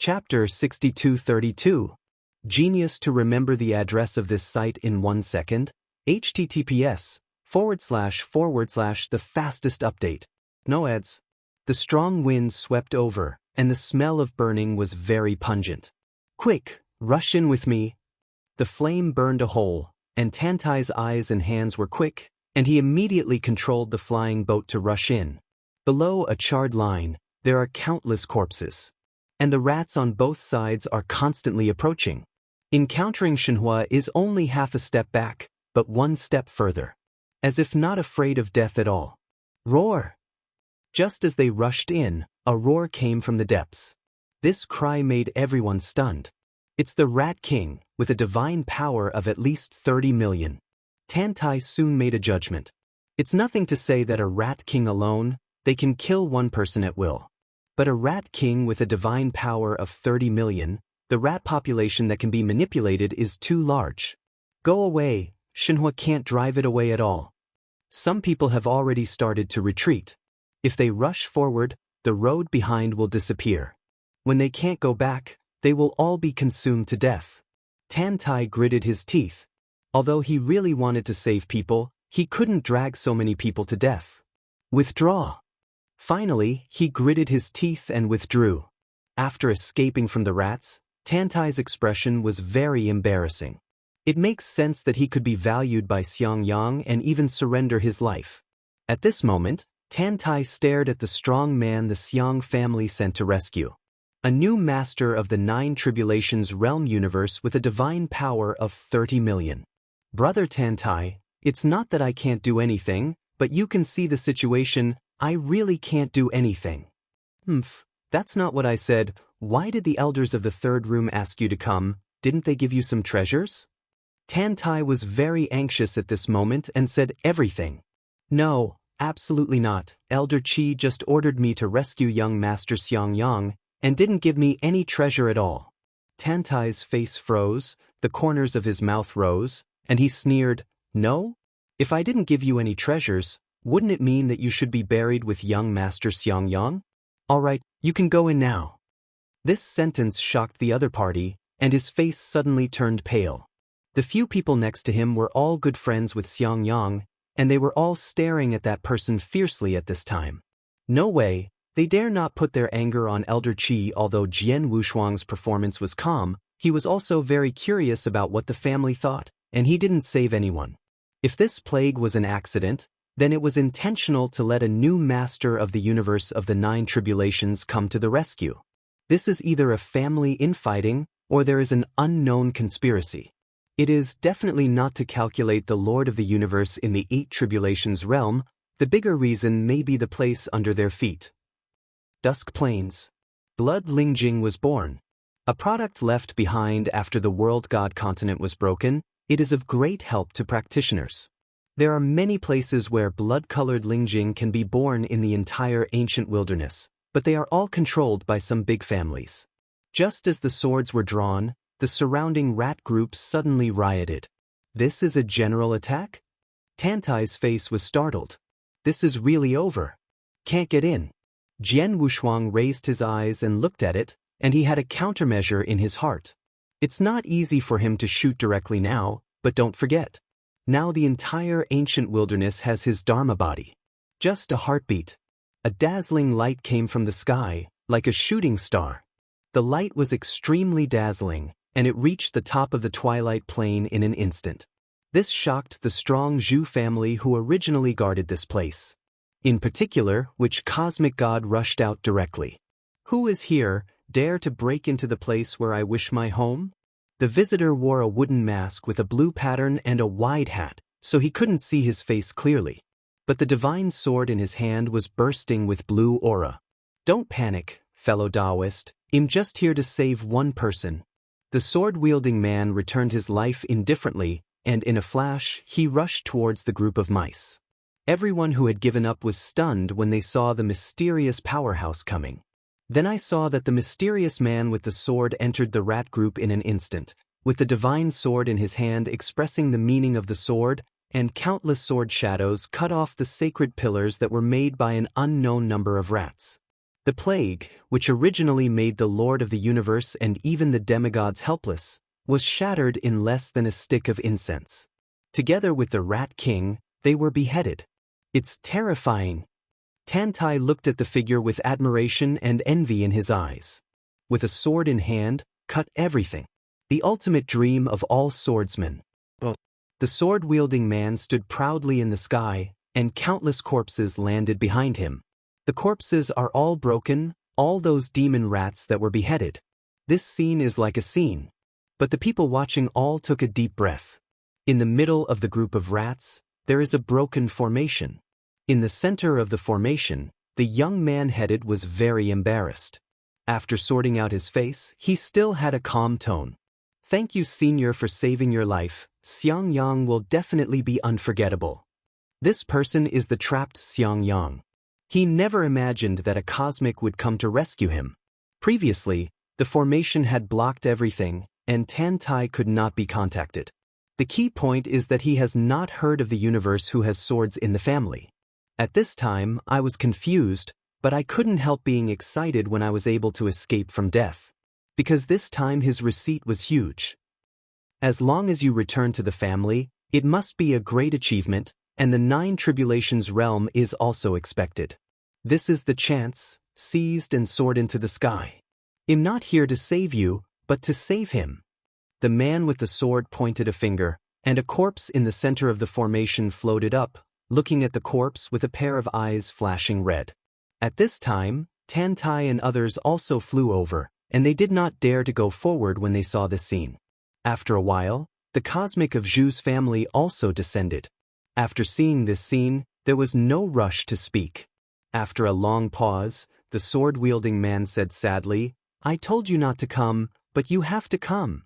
Chapter 6232. Genius to remember the address of this site in 1 second. https:// the fastest update. No ads. The strong wind swept over, and the smell of burning was very pungent. Quick, rush in with me. The flame burned a hole, and Tantai's eyes and hands were quick, and he immediately controlled the flying boat to rush in. Below a charred line, there are countless corpses. And the rats on both sides are constantly approaching. Encountering Shenhua is only half a step back, but 1 step further. As if not afraid of death at all. Roar! Just as they rushed in, a roar came from the depths. This cry made everyone stunned. It's the Rat King, with a divine power of at least 30 million. Tantai soon made a judgment. It's nothing to say that a Rat King alone, they can kill one person at will. But a Rat King with a divine power of 30 million, the rat population that can be manipulated is too large. Go away, Shenhua can't drive it away at all. Some people have already started to retreat. If they rush forward, the road behind will disappear. When they can't go back, they will all be consumed to death. Tantai gritted his teeth. Although he really wanted to save people, he couldn't drag so many people to death. Withdraw. Finally, he gritted his teeth and withdrew. After escaping from the rats, Tantai's expression was very embarrassing. It makes sense that he could be valued by Xiangyang and even surrender his life. At this moment, Tantai stared at the strong man the Xiang family sent to rescue. A new master of the 9 Tribulations realm universe with a divine power of 30 million. Brother Tantai, it's not that I can't do anything, but you can see the situation. I really can't do anything. That's not what I said. Why did the elders of the 3rd room ask you to come? Didn't they give you some treasures? Tantai was very anxious at this moment and said everything. No, absolutely not. Elder Qi just ordered me to rescue young Master Xiangyang and didn't give me any treasure at all. Tantai's face froze, the corners of his mouth rose, and he sneered, No? If I didn't give you any treasures, wouldn't it mean that you should be buried with young Master Xiangyang? All right, you can go in now. This sentence shocked the other party, and his face suddenly turned pale. The few people next to him were all good friends with Xiangyang, and they were all staring at that person fiercely at this time. No way, they dare not put their anger on Elder Qi. Although Jian Wushuang's performance was calm, he was also very curious about what the family thought, and he didn't save anyone. If this plague was an accident, then it was intentional to let a new master of the universe of the 9 Tribulations come to the rescue. This is either a family infighting, or there is an unknown conspiracy. It is definitely not to calculate the Lord of the Universe in the 8 Tribulations realm. The bigger reason may be the place under their feet. Dusk Plains. Blood Lingjing was born. A product left behind after the world god continent was broken, it is of great help to practitioners. There are many places where blood-colored Lingjing can be born in the entire ancient wilderness, but they are all controlled by some big families. Just as the swords were drawn, the surrounding rat groups suddenly rioted. This is a general attack? Tantai's face was startled. This is really over. Can't get in. Jian Wushuang raised his eyes and looked at it, and he had a countermeasure in his heart. It's not easy for him to shoot directly now, but don't forget. Now the entire ancient wilderness has his Dharma body. Just a heartbeat. A dazzling light came from the sky, like a shooting star. The light was extremely dazzling, and it reached the top of the twilight plain in an instant. This shocked the strong Zhu family who originally guarded this place. In particular, which cosmic god rushed out directly. Who is here, dare to break into the place where I wish my home? The visitor wore a wooden mask with a blue pattern and a wide hat, so he couldn't see his face clearly. But the divine sword in his hand was bursting with blue aura. Don't panic, fellow Taoist, I'm just here to save one person. The sword-wielding man returned his life indifferently, and in a flash, he rushed towards the group of mice. Everyone who had given up was stunned when they saw the mysterious powerhouse coming. Then I saw that the mysterious man with the sword entered the rat group in an instant, with the divine sword in his hand expressing the meaning of the sword, and countless sword shadows cut off the sacred pillars that were made by an unknown number of rats. The plague, which originally made the Lord of the Universe and even the demigods helpless, was shattered in less than a stick of incense. Together with the Rat King, they were beheaded. It's terrifying. Tantai looked at the figure with admiration and envy in his eyes. With a sword in hand, cut everything. The ultimate dream of all swordsmen. The sword-wielding man stood proudly in the sky, and countless corpses landed behind him. The corpses are all broken, all those demon rats that were beheaded. This scene is like a scene. But the people watching all took a deep breath. In the middle of the group of rats, there is a broken formation. In the center of the formation, the young man headed was very embarrassed. After sorting out his face, he still had a calm tone. "Thank you, Senior, for saving your life. Xiang Yang will definitely be unforgettable." This person is the trapped Xiang Yang. He never imagined that a cosmic would come to rescue him. Previously, the formation had blocked everything, and Tantai could not be contacted. The key point is that he has not heard of the universe who has swords in the family. At this time, I was confused, but I couldn't help being excited when I was able to escape from death. Because this time his receipt was huge. As long as you return to the family, it must be a great achievement, and the 9 tribulations realm is also expected. This is the chance, seized and soared into the sky. I'm not here to save you, but to save him. The man with the sword pointed a finger, and a corpse in the center of the formation floated up, looking at the corpse with a pair of eyes flashing red. At this time, Tantai and others also flew over, and they did not dare to go forward when they saw this scene. After a while, the cosmic of Zhu's family also descended. After seeing this scene, there was no rush to speak. After a long pause, the sword-wielding man said sadly, "I told you not to come, but you have to come."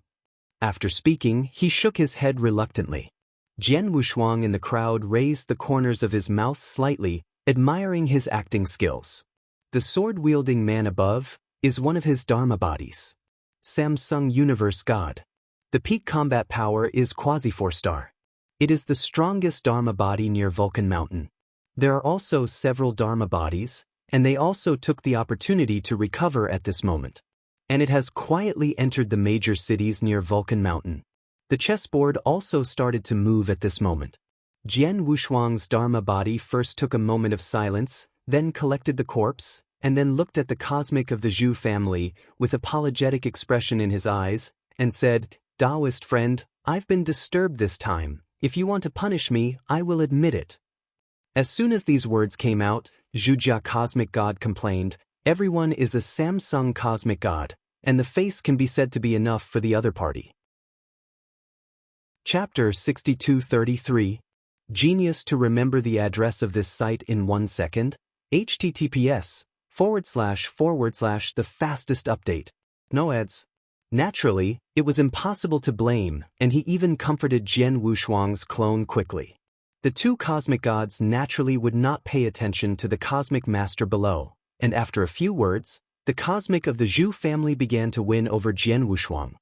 After speaking, he shook his head reluctantly. Jian Wushuang in the crowd raised the corners of his mouth slightly, admiring his acting skills. The sword-wielding man above is one of his Dharma bodies. Samsung Universe God. The peak combat power is quasi 4-star. It is the strongest Dharma body near Vulcan Mountain. There are also several Dharma bodies, and they also took the opportunity to recover at this moment. And it has quietly entered the major cities near Vulcan Mountain. The chessboard also started to move at this moment. Jian Wushuang's Dharma body first took a moment of silence, then collected the corpse, and then looked at the cosmic of the Zhu family with apologetic expression in his eyes, and said, "Taoist friend, I've been disturbed this time. If you want to punish me, I will admit it." As soon as these words came out, Zhujia Cosmic God complained, "Everyone is a Samsung Cosmic God, and the face can be said to be enough for the other party." Chapter 6233. Genius to remember the address of this site in 1 second. https:// the fastest update. No ads. Naturally, it was impossible to blame, and he even comforted Jian Wushuang's clone quickly. The 2 cosmic gods naturally would not pay attention to the cosmic master below, and after a few words, the cosmic of the Zhu family began to win over Jian Wushuang.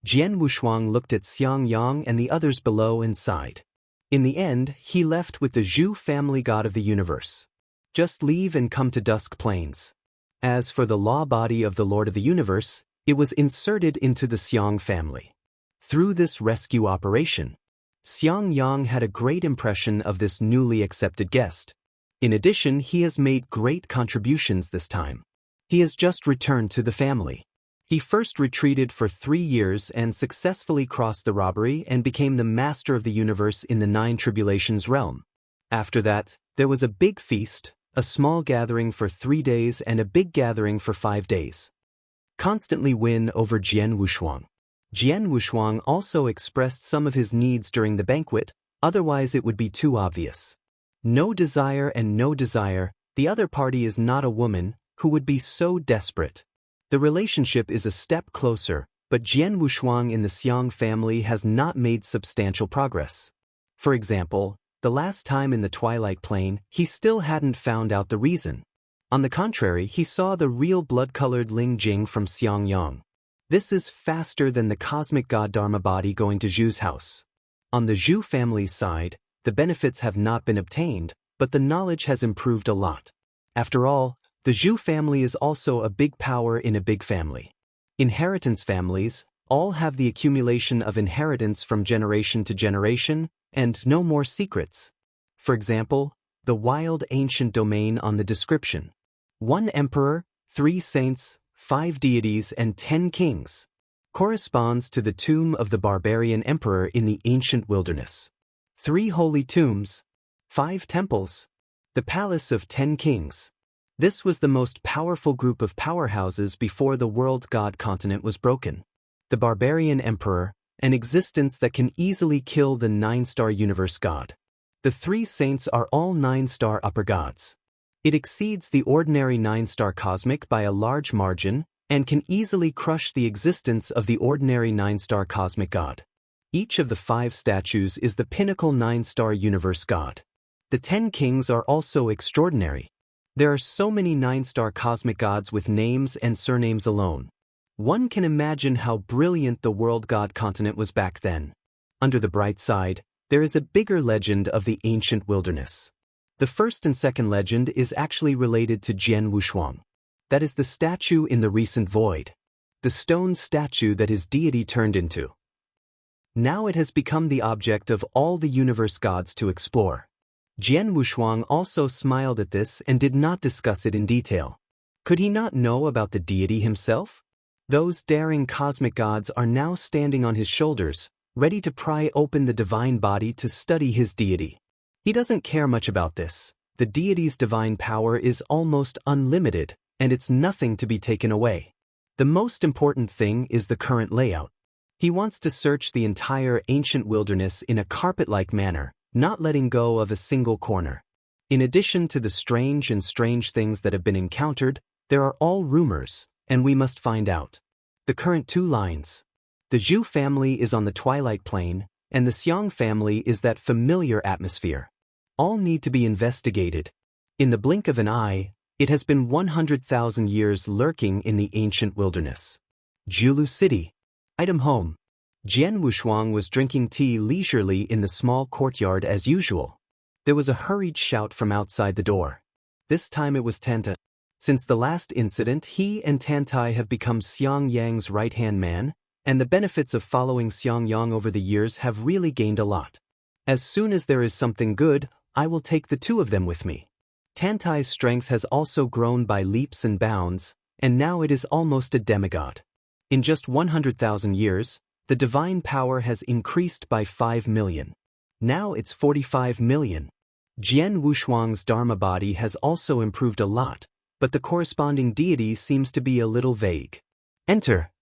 Jian Wushuang looked at Xiang Yang and the others below and sighed. In the end, he left with the Zhu family god of the universe. Just leave and come to Dusk Plains. As for the law body of the Lord of the Universe, it was inserted into the Xiang family. Through this rescue operation, Xiang Yang had a great impression of this newly accepted guest. In addition, he has made great contributions this time. He has just returned to the family. He first retreated for 3 years and successfully crossed the robbery and became the master of the universe in the 9 tribulations realm. After that, there was a big feast, a small gathering for 3 days and a big gathering for 5 days. Constantly win over Jian Wushuang. Jian Wushuang also expressed some of his needs during the banquet, otherwise it would be too obvious. No desire and no desire, the other party is not a woman, who would be so desperate. The relationship is a step closer, but Jian Wushuang in the Xiang family has not made substantial progress. For example, the last time in the Twilight Plane, he still hadn't found out the reason. On the contrary, he saw the real blood-colored Ling Jing from Xiang Yang. This is faster than the cosmic god Dharma body going to Zhu's house. On the Zhu family's side, the benefits have not been obtained, but the knowledge has improved a lot. After all, The Zhu family is also a big power in a big family. Inheritance families all have the accumulation of inheritance from generation to generation, and no more secrets. For example, the wild ancient domain on the description. 1 emperor, 3 saints, 5 deities and 10 kings. Corresponds to the tomb of the barbarian emperor in the ancient wilderness. 3 holy tombs, 5 temples, the palace of 10 kings. This was the most powerful group of powerhouses before the world god continent was broken. The barbarian emperor, an existence that can easily kill the 9-star universe god. The 3 saints are all 9-star upper gods. It exceeds the ordinary 9-star cosmic by a large margin, and can easily crush the existence of the ordinary 9-star cosmic god. Each of the 5 statues is the pinnacle 9-star universe god. The 10 kings are also extraordinary. There are so many 9-star cosmic gods with names and surnames alone. One can imagine how brilliant the world god continent was back then. Under the bright side, there is a bigger legend of the ancient wilderness. The first and second legend is actually related to Jian Wushuang. That is the statue in the recent void. The stone statue that his deity turned into. Now it has become the object of all the universe gods to explore. Jian Wushuang also smiled at this and did not discuss it in detail. Could he not know about the deity himself? Those daring cosmic gods are now standing on his shoulders, ready to pry open the divine body to study his deity. He doesn't care much about this. The deity's divine power is almost unlimited, and it's nothing to be taken away. The most important thing is the current layout. He wants to search the entire ancient wilderness in a carpet-like manner, not letting go of a single corner. In addition to the strange things that have been encountered, there are all rumors, and we must find out. The current 2 lines. The Zhu family is on the twilight plane, and the Xiang family is that familiar atmosphere. All need to be investigated. In the blink of an eye, it has been 100,000 years lurking in the ancient wilderness. Julu City. Item home. Jian Wushuang was drinking tea leisurely in the small courtyard as usual. There was a hurried shout from outside the door. This time it was Tanta. Since the last incident, he and Tantai have become Xiang Yang's right-hand man, and the benefits of following Xiang Yang over the years have really gained a lot. As soon as there is something good, I will take the 2 of them with me. Tantai's strength has also grown by leaps and bounds, and now it is almost a demigod. In just 100,000 years, the divine power has increased by 5 million. Now it's 45 million. Jian Wushuang's Dharma body has also improved a lot, but the corresponding deity seems to be a little vague. Enter.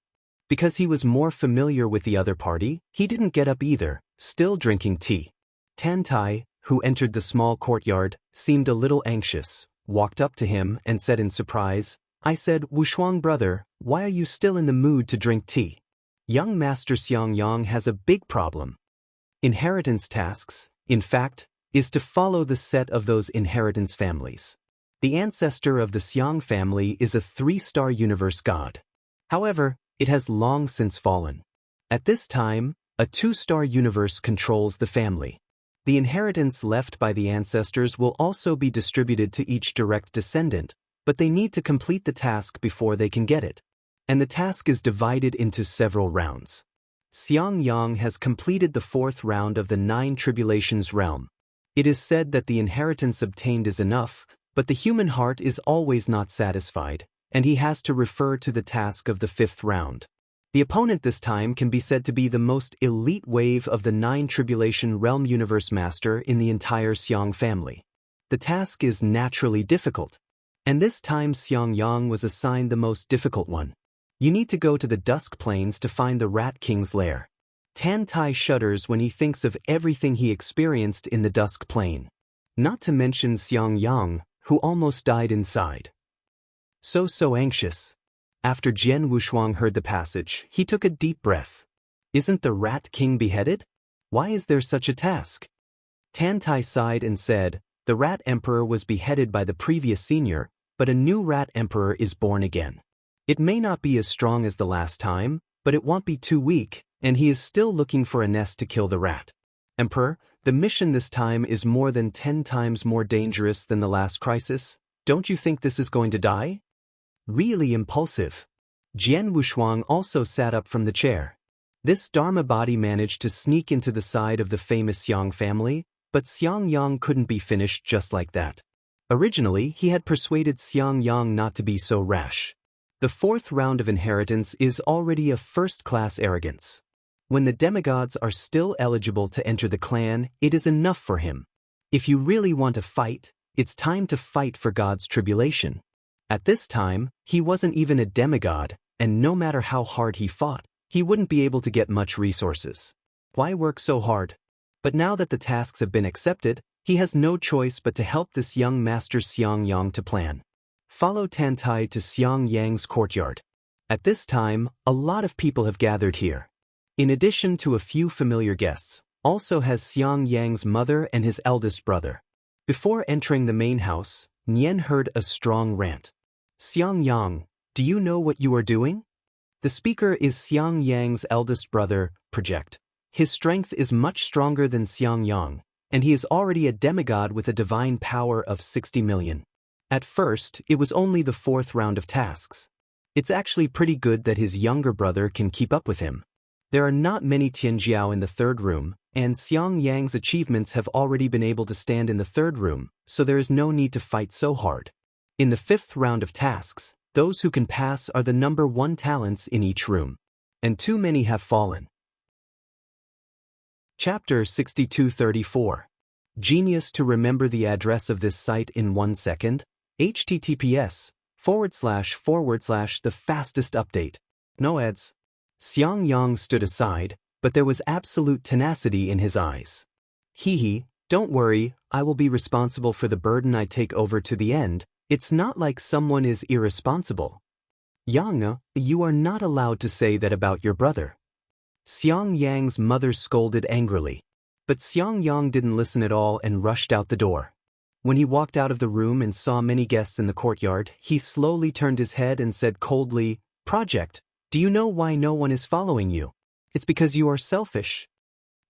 Because he was more familiar with the other party, he didn't get up either, still drinking tea. Tantai, who entered the small courtyard, seemed a little anxious, walked up to him and said in surprise, I said, Wushuang brother, why are you still in the mood to drink tea? Young Master Xiang Yang has a big problem. Inheritance tasks, in fact, is to follow the set of those inheritance families. The ancestor of the Xiang family is a 3-star universe god. However, it has long since fallen. At this time, a 2-star universe controls the family. The inheritance left by the ancestors will also be distributed to each direct descendant, but they need to complete the task before they can get it. And the task is divided into several rounds. Xiang Yang has completed the 4th round of the 9 tribulations realm. It is said that the inheritance obtained is enough, but the human heart is always not satisfied, and he has to refer to the task of the 5th round. The opponent this time can be said to be the most elite wave of the 9 tribulation realm universe master in the entire Xiang family. The task is naturally difficult, and this time Xiang Yang was assigned the most difficult one. You need to go to the Dusk Plains to find the Rat King's lair. Tantai shudders when he thinks of everything he experienced in the Dusk Plain. Not to mention Xiang Yang, who almost died inside. So anxious. After Jian Wushuang heard the passage, he took a deep breath. Isn't the Rat King beheaded? Why is there such a task? Tantai sighed and said, the Rat Emperor was beheaded by the previous senior, but a new Rat Emperor is born again. It may not be as strong as the last time, but it won't be too weak, and he is still looking for a nest to kill the rat. Emperor, the mission this time is more than 10 times more dangerous than the last crisis. Don't you think this is going to die? Really impulsive. Jian Wushuang also sat up from the chair. This Dharma body managed to sneak into the side of the famous Xiang family, but Xiang Yang couldn't be finished just like that. Originally, he had persuaded Xiang Yang not to be so rash. The fourth round of inheritance is already a first-class arrogance. When the demigods are still eligible to enter the clan, it is enough for him. If you really want to fight, it's time to fight for God's tribulation. At this time, he wasn't even a demigod, and no matter how hard he fought, he wouldn't be able to get much resources. Why work so hard? But now that the tasks have been accepted, he has no choice but to help this young master Xiang Yang to plan. Follow Tantai to Xiang Yang's courtyard. At this time, a lot of people have gathered here. In addition to a few familiar guests, also has Xiang Yang's mother and his eldest brother. Before entering the main house, Nian heard a strong rant. Xiang Yang, do you know what you are doing? The speaker is Xiang Yang's eldest brother, Project. His strength is much stronger than Xiang Yang, and he is already a demigod with a divine power of 60 million. At first, it was only the fourth round of tasks. It's actually pretty good that his younger brother can keep up with him. There are not many Tianjiao in the third room, and Xiang Yang's achievements have already been able to stand in the third room, so there is no need to fight so hard. In the fifth round of tasks, those who can pass are the number 1 talents in each room. And too many have fallen. Chapter 6234. Genius to remember the address of this site in 1 second. https://the fastest update. No ads. Xiang Yang stood aside, but there was absolute tenacity in his eyes. Hee, don't worry, I will be responsible for the burden I take over to the end. It's not like someone is irresponsible. Yang, you are not allowed to say that about your brother. Xiang Yang's mother scolded angrily. But Xiang Yang didn't listen at all and rushed out the door. When he walked out of the room and saw many guests in the courtyard, he slowly turned his head and said coldly, Project, do you know why no one is following you? It's because you are selfish.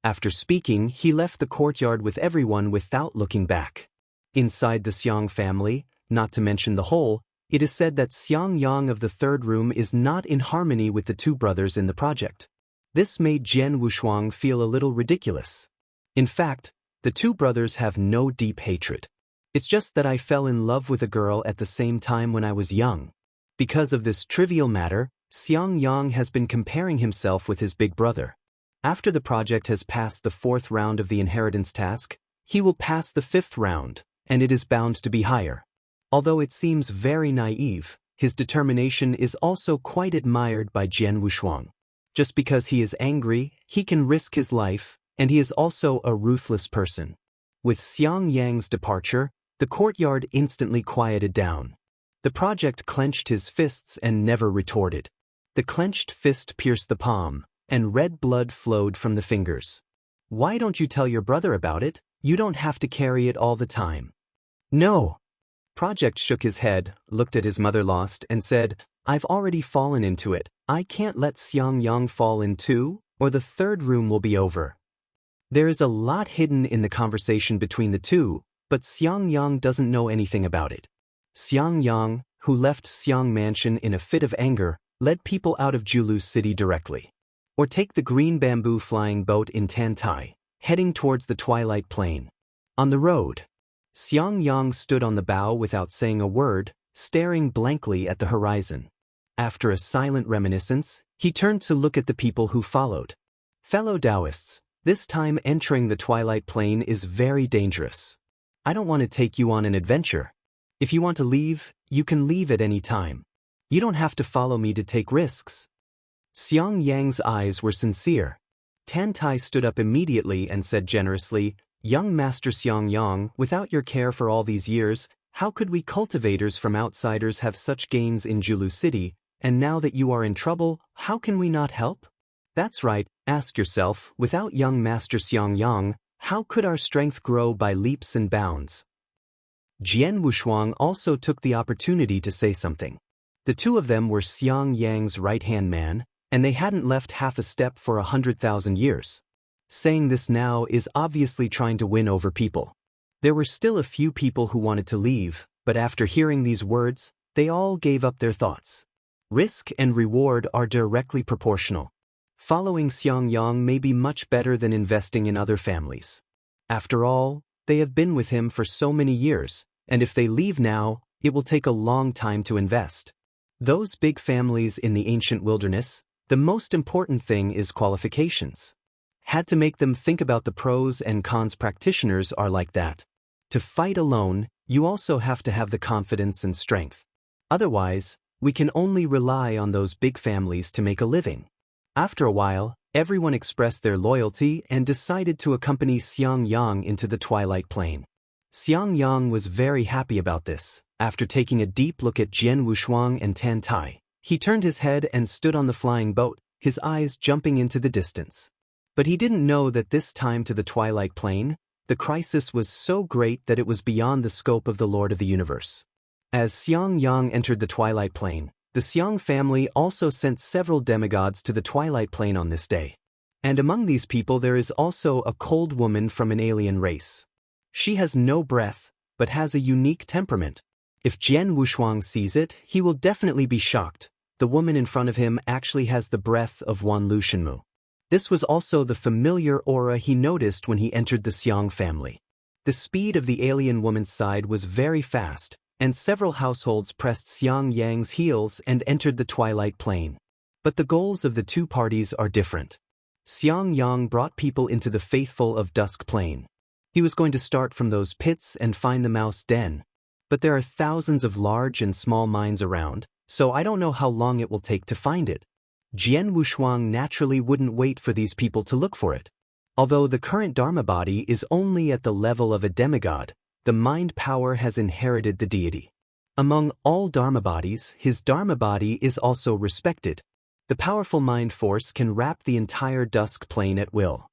After speaking, he left the courtyard with everyone without looking back. Inside the Xiang family, not to mention the whole, it is said that Xiang Yang of the third room is not in harmony with the two brothers in the project. This made Jian Wushuang feel a little ridiculous. In fact, the two brothers have no deep hatred. It's just that I fell in love with a girl at the same time when I was young. Because of this trivial matter, Xiang Yang has been comparing himself with his big brother. After the project has passed the fourth round of the inheritance task, he will pass the fifth round, and it is bound to be higher. Although it seems very naive, his determination is also quite admired by Jian Wushuang. Just because he is angry, he can risk his life, and he is also a ruthless person. With Xiang Yang's departure, the courtyard instantly quieted down. The project clenched his fists and never retorted. The clenched fist pierced the palm, and red blood flowed from the fingers. Why don't you tell your brother about it? You don't have to carry it all the time. No. Project shook his head, looked at his mother lost, and said, I've already fallen into it. I can't let Xiang Yang fall in too, or the third room will be over. There is a lot hidden in the conversation between the two, but Xiang Yang doesn't know anything about it. Xiang Yang, who left Xiang Mansion in a fit of anger, led people out of Julu City directly. Or take the green bamboo flying boat in Tantai, heading towards the Twilight Plain. On the road, Xiang Yang stood on the bow without saying a word, staring blankly at the horizon. After a silent reminiscence, he turned to look at the people who followed. Fellow Taoists, this time entering the Twilight Plain is very dangerous. I don't want to take you on an adventure. If you want to leave, you can leave at any time. You don't have to follow me to take risks. Xiang Yang's eyes were sincere. Tantai stood up immediately and said generously, Young Master Xiang Yang, without your care for all these years, how could we cultivators from outsiders have such gains in Julu City, and now that you are in trouble, how can we not help? That's right, ask yourself, without young Master Xiang Yang, how could our strength grow by leaps and bounds? Jian Wushuang also took the opportunity to say something. The two of them were Xiang Yang's right-hand man, and they hadn't left half a step for 100,000 years. Saying this now is obviously trying to win over people. There were still a few people who wanted to leave, But after hearing these words, they all gave up their thoughts. Risk and reward are directly proportional. Following Xiang Yang may be much better than investing in other families. After all, they have been with him for so many years, and if they leave now, it will take a long time to invest. Those big families in the ancient wilderness, the most important thing is qualifications. Had to make them think about the pros and cons. Practitioners are like that. To fight alone, you also have to have the confidence and strength. Otherwise, we can only rely on those big families to make a living. After a while, everyone expressed their loyalty and decided to accompany Xiang Yang into the Twilight Plain. Xiang Yang was very happy about this. After taking a deep look at Jian Wushuang and Tan Tai, he turned his head and stood on the flying boat, his eyes jumping into the distance. But he didn't know that this time to the Twilight Plain, the crisis was so great that it was beyond the scope of the Lord of the Universe. As Xiang Yang entered the Twilight Plain, the Xiang family also sent several demigods to the Twilight Plain on this day. And among these people there is also a cold woman from an alien race. She has no breath, but has a unique temperament. If Jian Wushuang sees it, he will definitely be shocked. The woman in front of him actually has the breath of Wan Lu Shenmu. This was also the familiar aura he noticed when he entered the Xiang family. The speed of the alien woman's side was very fast, and several households pressed Xiang Yang's heels and entered the Twilight Plain. But the goals of the two parties are different. Xiang Yang brought people into the faithful of Dusk Plain. He was going to start from those pits and find the mouse den. But there are thousands of large and small mines around, so I don't know how long it will take to find it. Jian Wushuang naturally wouldn't wait for these people to look for it. Although the current Dharma body is only at the level of a demigod, the mind power has inherited the deity. Among all Dharma bodies, his Dharma body is also respected. The powerful mind force can wrap the entire Dusk Plain at will.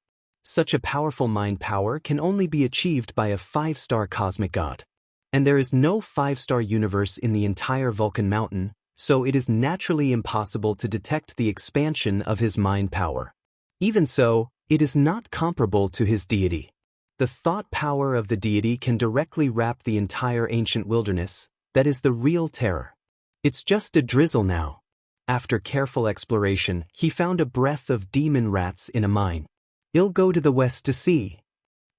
Such a powerful mind power can only be achieved by a 5-star cosmic god. And there is no 5-star universe in the entire Vulcan Mountain, so it is naturally impossible to detect the expansion of his mind power. Even so, it is not comparable to his deity. The thought power of the deity can directly wrap the entire ancient wilderness. That is the real terror. It's just a drizzle now. After careful exploration, he found a breath of demon rats in a mine. "I'll go to the west to see."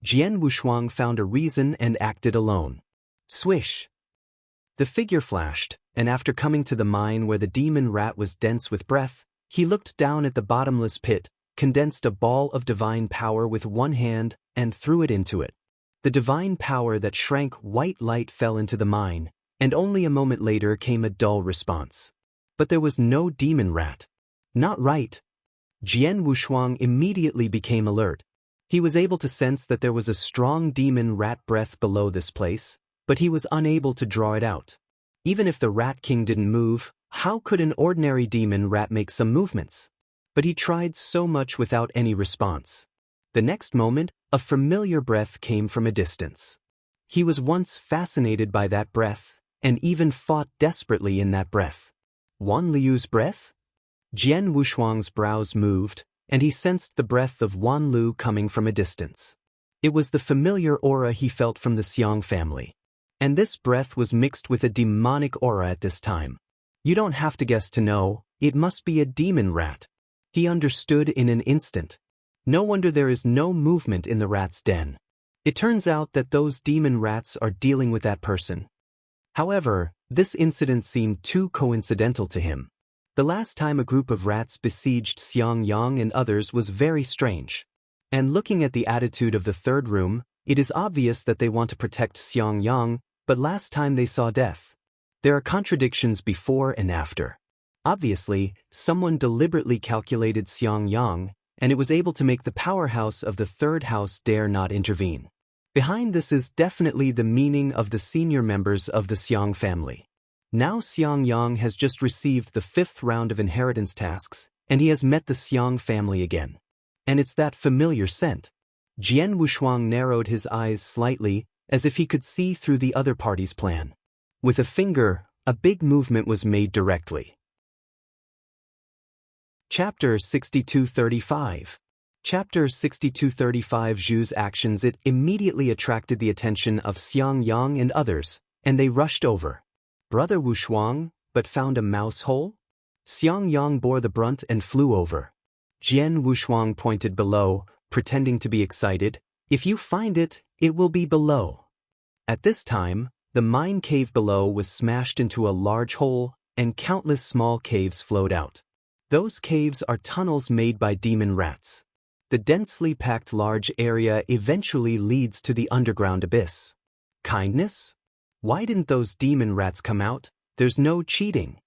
Jian Wushuang found a reason and acted alone. Swish! The figure flashed, and after coming to the mine where the demon rat was dense with breath, he looked down at the bottomless pit, condensed a ball of divine power with one hand, and threw it into it. The divine power that shrank white light fell into the mine, and only a moment later came a dull response. But there was no demon rat. Not right. Jian Wushuang immediately became alert. He was able to sense that there was a strong demon rat breath below this place, but he was unable to draw it out. Even if the Rat King didn't move, how could an ordinary demon rat make some movements? But he tried so much without any response. The next moment, a familiar breath came from a distance. He was once fascinated by that breath, and even fought desperately in that breath. Wan Liu's breath? Jian Wushuang's brows moved, and he sensed the breath of Wan Lu coming from a distance. It was the familiar aura he felt from the Xiang family. And this breath was mixed with a demonic aura at this time. You don't have to guess to know, it must be a demon rat. He understood in an instant. No wonder there is no movement in the rat's den. It turns out that those demon rats are dealing with that person. However, this incident seemed too coincidental to him. The last time a group of rats besieged Xiang Yang and others was very strange. And looking at the attitude of the third room, it is obvious that they want to protect Xiang Yang, but last time they saw death. There are contradictions before and after. Obviously, someone deliberately calculated Xiang Yang, and it was able to make the powerhouse of the third house dare not intervene. Behind this is definitely the meaning of the senior members of the Xiang family. Now Xiang Yang has just received the 5th round of inheritance tasks, and he has met the Xiang family again. And it's that familiar scent. Jian Wushuang narrowed his eyes slightly, as if he could see through the other party's plan. With a finger, a big movement was made directly. Chapter 6235. Chapter 6235. Zhu's actions. It immediately attracted the attention of Xiang Yang and others, and they rushed over. Brother Wushuang, but found a mouse hole? Xiang Yang bore the brunt and flew over. Jian Wushuang pointed below, pretending to be excited. If you find it, it will be below. At this time, the mine cave below was smashed into a large hole, and countless small caves flowed out. Those caves are tunnels made by demon rats. The densely packed large area eventually leads to the underground abyss. Kindness? Why didn't those demon rats come out? There's no cheating.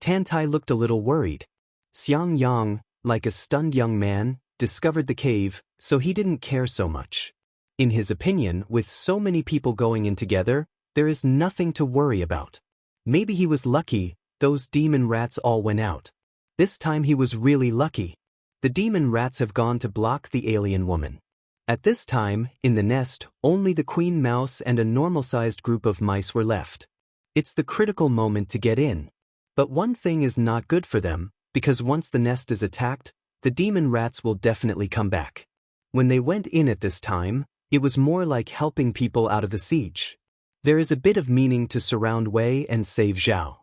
Tantai looked a little worried. Xiang Yang, like a stunned young man, discovered the cave, so he didn't care so much. In his opinion, with so many people going in together, there is nothing to worry about. Maybe he was lucky, those demon rats all went out. This time he was really lucky. The demon rats have gone to block the alien woman. At this time, in the nest, only the queen mouse and a normal-sized group of mice were left. It's the critical moment to get in. But one thing is not good for them, because once the nest is attacked, the demon rats will definitely come back. When they went in at this time, it was more like helping people out of the siege. There is a bit of meaning to surround Wei and save Zhao.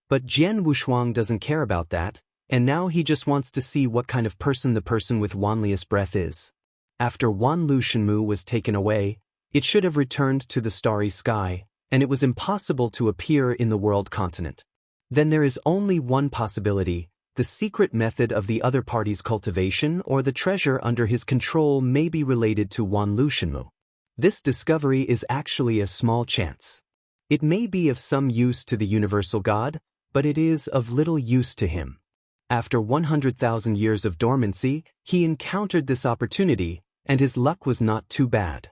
But Jian Wushuang doesn't care about that, and now he just wants to see what kind of person the person with Wanliest breath is. After Wan Lu Shenmu was taken away, it should have returned to the starry sky, and it was impossible to appear in the world continent. Then there is only one possibility: the secret method of the other party's cultivation or the treasure under his control may be related to Wan Lu Shenmu. This discovery is actually a small chance. It may be of some use to the universal God, but it is of little use to him. After 100,000 years of dormancy, he encountered this opportunity, and his luck was not too bad.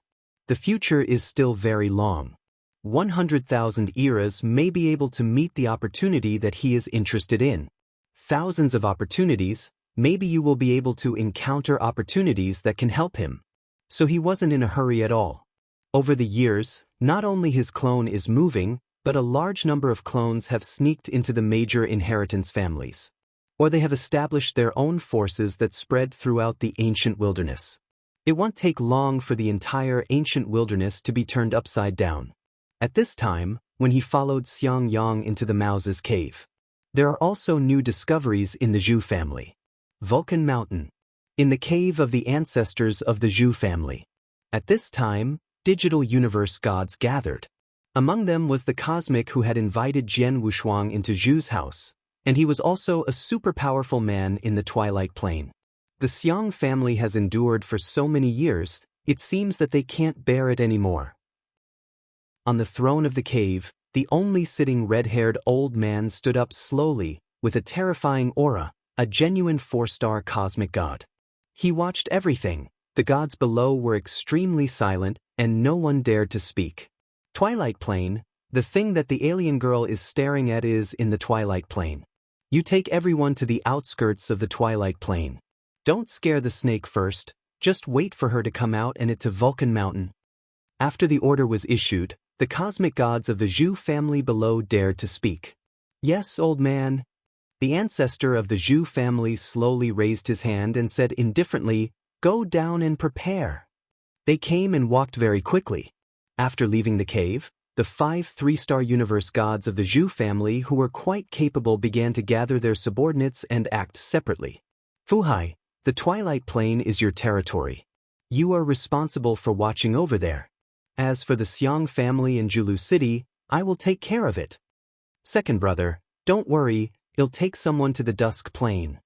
The future is still very long. 100,000 eras may be able to meet the opportunity that he is interested in. Thousands of opportunities, maybe you will be able to encounter opportunities that can help him. So he wasn't in a hurry at all. Over the years, not only his clone is moving, but a large number of clones have sneaked into the major inheritance families. Or they have established their own forces that spread throughout the ancient wilderness. It won't take long for the entire ancient wilderness to be turned upside down. At this time, when he followed Xiang Yang into the Mouse's cave. There are also new discoveries in the Zhu family. Vulcan Mountain. In the cave of the ancestors of the Zhu family. At this time, digital universe gods gathered. Among them was the cosmic who had invited Jian Wushuang into Zhu's house, and he was also a super powerful man in the Twilight Plane. The Xiang family has endured for so many years, it seems that they can't bear it anymore. On the throne of the cave, the only sitting red-haired old man stood up slowly, with a terrifying aura, a genuine 4-star cosmic god. He watched everything. The gods below were extremely silent, and no one dared to speak. Twilight Plane, the thing that the alien girl is staring at is in the Twilight Plane. You take everyone to the outskirts of the Twilight Plane. Don't scare the snake first, just wait for her to come out and it to Vulcan Mountain. After the order was issued, the cosmic gods of the Zhu family below dared to speak. Yes, old man. The ancestor of the Zhu family slowly raised his hand and said indifferently, "Go down and prepare." They came and walked very quickly. After leaving the cave, the 5 3-star universe gods of the Zhu family who were quite capable began to gather their subordinates and act separately. Fuhai, the Twilight Plane is your territory. You are responsible for watching over there. As for the Xiang family in Julu City, I will take care of it. Second brother, don't worry, I'll take someone to the Dusk Plane.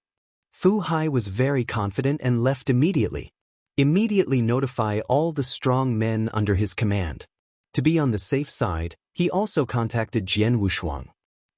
Fu Hai was very confident and left immediately. Immediately notify all the strong men under his command. To be on the safe side, he also contacted Jian Wushuang.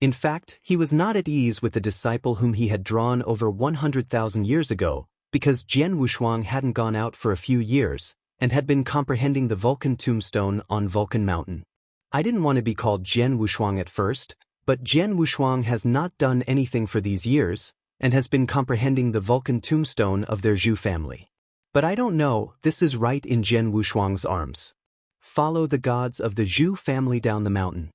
In fact, he was not at ease with the disciple whom he had drawn over 100,000 years ago, because Jian Wushuang hadn't gone out for a few years, and had been comprehending the Vulcan tombstone on Vulcan Mountain. I didn't want to be called Jian Wushuang at first, but Jian Wushuang has not done anything for these years, and has been comprehending the Vulcan tombstone of their Zhu family. But I don't know, this is right in Jian Wushuang's arms. Follow the gods of the Zhu family down the mountain.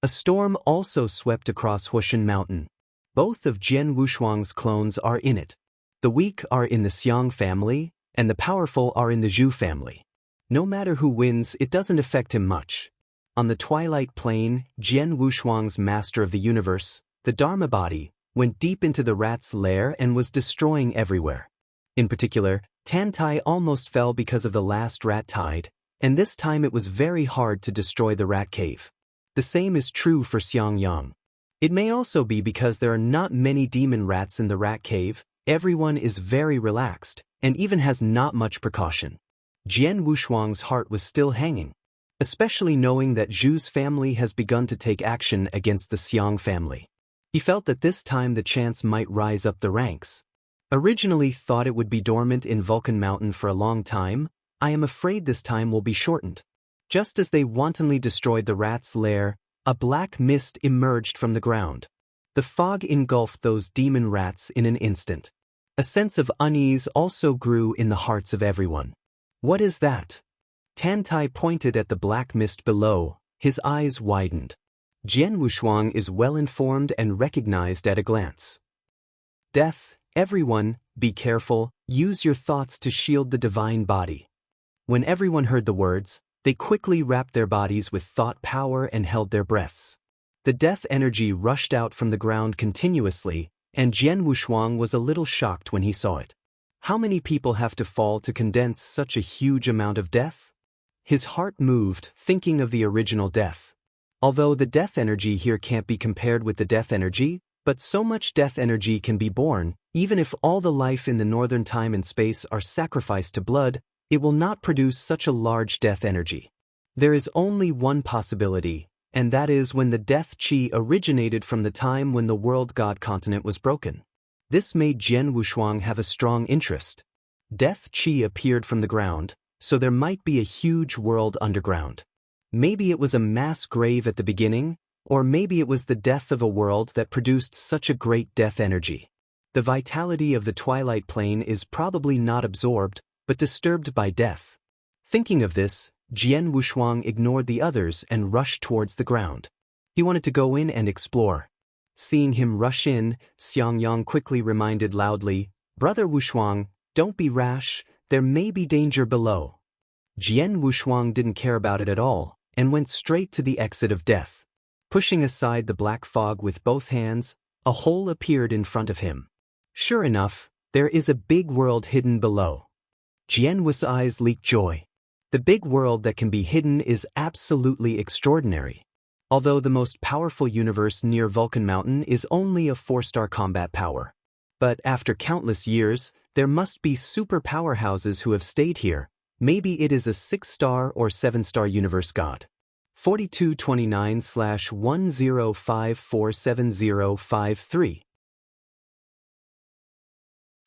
A storm also swept across Huashan Mountain. Both of Jian Wushuang's clones are in it. The weak are in the Xiang family, and the powerful are in the Zhu family. No matter who wins, it doesn't affect him much. On the Twilight Plane, Jian Wushuang's master of the universe, the Dharma body, went deep into the rat's lair and was destroying everywhere. In particular, Tantai almost fell because of the last rat tide, and this time it was very hard to destroy the rat cave. The same is true for Xiangyang. It may also be because there are not many demon rats in the rat cave, everyone is very relaxed, and even has not much precaution. Jian Wushuang's heart was still hanging, especially knowing that Zhu's family has begun to take action against the Xiang family. He felt that this time the chance might rise up the ranks. Originally thought it would be dormant in Vulcan Mountain for a long time, I am afraid this time will be shortened. Just as they wantonly destroyed the rat's lair, a black mist emerged from the ground. The fog engulfed those demon rats in an instant. A sense of unease also grew in the hearts of everyone. What is that? Tantai pointed at the black mist below, his eyes widened. Jian Wushuang is well informed and recognized at a glance. Death, everyone, be careful, use your thoughts to shield the divine body. When everyone heard the words, they quickly wrapped their bodies with thought power and held their breaths. The death energy rushed out from the ground continuously, and Jian Wushuang was a little shocked when he saw it. How many people have to fall to condense such a huge amount of death? His heart moved, thinking of the original death. Although the death energy here can't be compared with the death energy, but so much death energy can be born, even if all the life in the northern time and space are sacrificed to blood, it will not produce such a large death energy. There is only one possibility, and that is when the death chi originated from the time when the world god continent was broken. This made Jian Wushuang have a strong interest. Death chi appeared from the ground, so there might be a huge world underground. Maybe it was a mass grave at the beginning, or maybe it was the death of a world that produced such a great death energy. The vitality of the Twilight Plane is probably not absorbed, but disturbed by death. Thinking of this, Jian Wushuang ignored the others and rushed towards the ground. He wanted to go in and explore. Seeing him rush in, Xiangyang quickly reminded loudly, "Brother Wushuang, don't be rash, there may be danger below." Jian Wushuang didn't care about it at all, and went straight to the exit of death. Pushing aside the black fog with both hands, a hole appeared in front of him. Sure enough, there is a big world hidden below. Jian Wu's eyes leaked joy. The big world that can be hidden is absolutely extraordinary. Although the most powerful universe near Vulcan Mountain is only a 4-star combat power. But after countless years, there must be super powerhouses who have stayed here. Maybe it is a 6-star or 7-star universe god. 4229/10547053.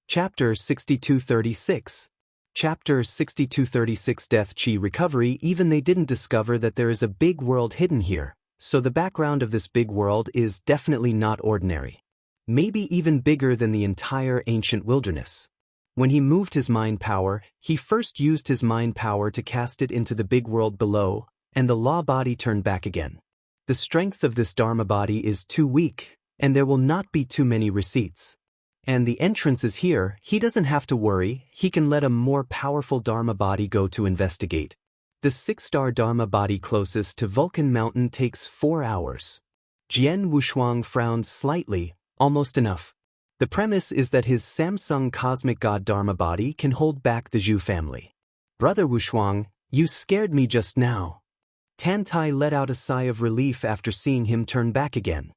Chapter 6236. Chapter 6236 Death Chi Recovery. Even they didn't discover that there is a big world hidden here, so the background of this big world is definitely not ordinary. Maybe even bigger than the entire ancient wilderness. When he moved his mind power, he first used his mind power to cast it into the big world below, and the law body turned back again. The strength of this Dharma body is too weak, and there will not be too many receipts. And the entrance is here, he doesn't have to worry, he can let a more powerful Dharma body go to investigate. The 6-star Dharma body closest to Vulcan Mountain takes 4 hours. Jian Wushuang frowned slightly, almost enough. The premise is that his Samsung Cosmic God Dharma body can hold back the Zhu family. Brother Wushuang, you scared me just now. Tantai let out a sigh of relief after seeing him turn back again.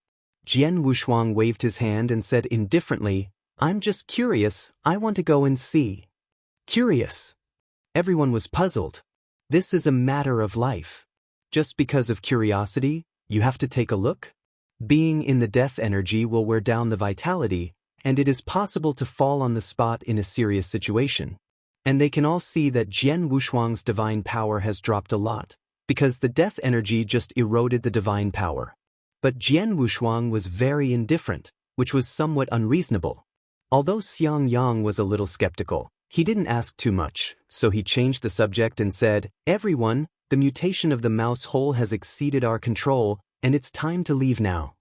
Jian Wushuang waved his hand and said indifferently, "I'm just curious, I want to go and see." Curious? Everyone was puzzled. This is a matter of life. Just because of curiosity, you have to take a look? Being in the death energy will wear down the vitality, and it is possible to fall on the spot in a serious situation. And they can all see that Jian Wushuang's divine power has dropped a lot, because the death energy just eroded the divine power. But Jian Wushuang was very indifferent, which was somewhat unreasonable. Although Xiangyang was a little skeptical, he didn't ask too much, so he changed the subject and said, "Everyone, the mutation of the mouse hole has exceeded our control, and it's time to leave now."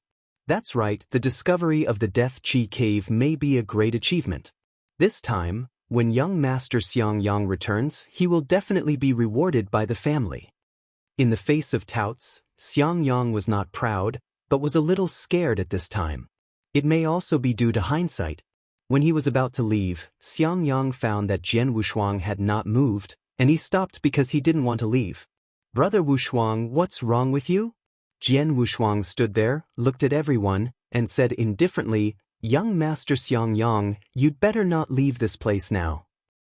That's right, the discovery of the Death Chi Cave may be a great achievement. This time, when young Master Xiangyang returns, he will definitely be rewarded by the family. In the face of touts, Xiangyang was not proud, but was a little scared at this time. It may also be due to hindsight. When he was about to leave, Xiangyang found that Jian Wushuang had not moved, and he stopped because he didn't want to leave. "Brother Wushuang, what's wrong with you?" Jian Wushuang stood there, looked at everyone, and said indifferently, "Young Master Xiangyang, you'd better not leave this place now.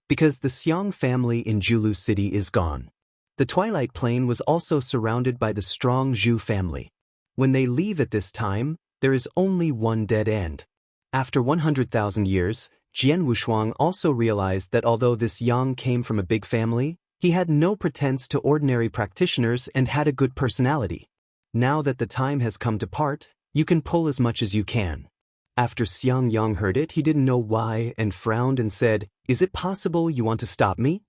Because the Xiang family in Julu City is gone." The Twilight Plain was also surrounded by the strong Zhu family. When they leave at this time, there is only one dead end. After 100,000 years, Jian Wushuang also realized that although this Yang came from a big family, he had no pretense to ordinary practitioners and had a good personality. Now that the time has come to part, you can pull as much as you can. After Xiangyang heard it, he didn't know why and frowned and said, "Is it possible you want to stop me?"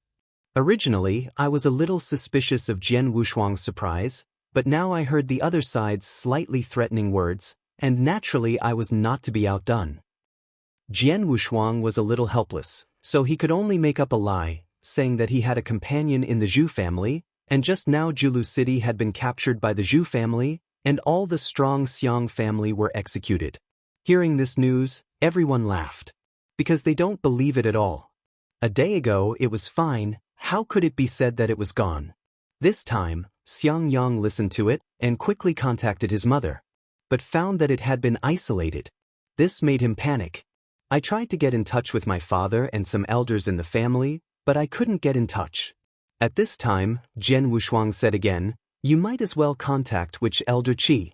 Originally, I was a little suspicious of Jian Wushuang's surprise, but now I heard the other side's slightly threatening words, and naturally I was not to be outdone. Jian Wushuang was a little helpless, so he could only make up a lie, saying that he had a companion in the Zhu family, and just now Julu City had been captured by the Zhu family, and all the strong Xiang family were executed. Hearing this news, everyone laughed. Because they don't believe it at all. A day ago it was fine, how could it be said that it was gone? This time, Xiangyang listened to it and quickly contacted his mother, but found that it had been isolated. This made him panic. "I tried to get in touch with my father and some elders in the family, but I couldn't get in touch." At this time, Jian Wushuang said again, "You might as well contact which Elder Qi."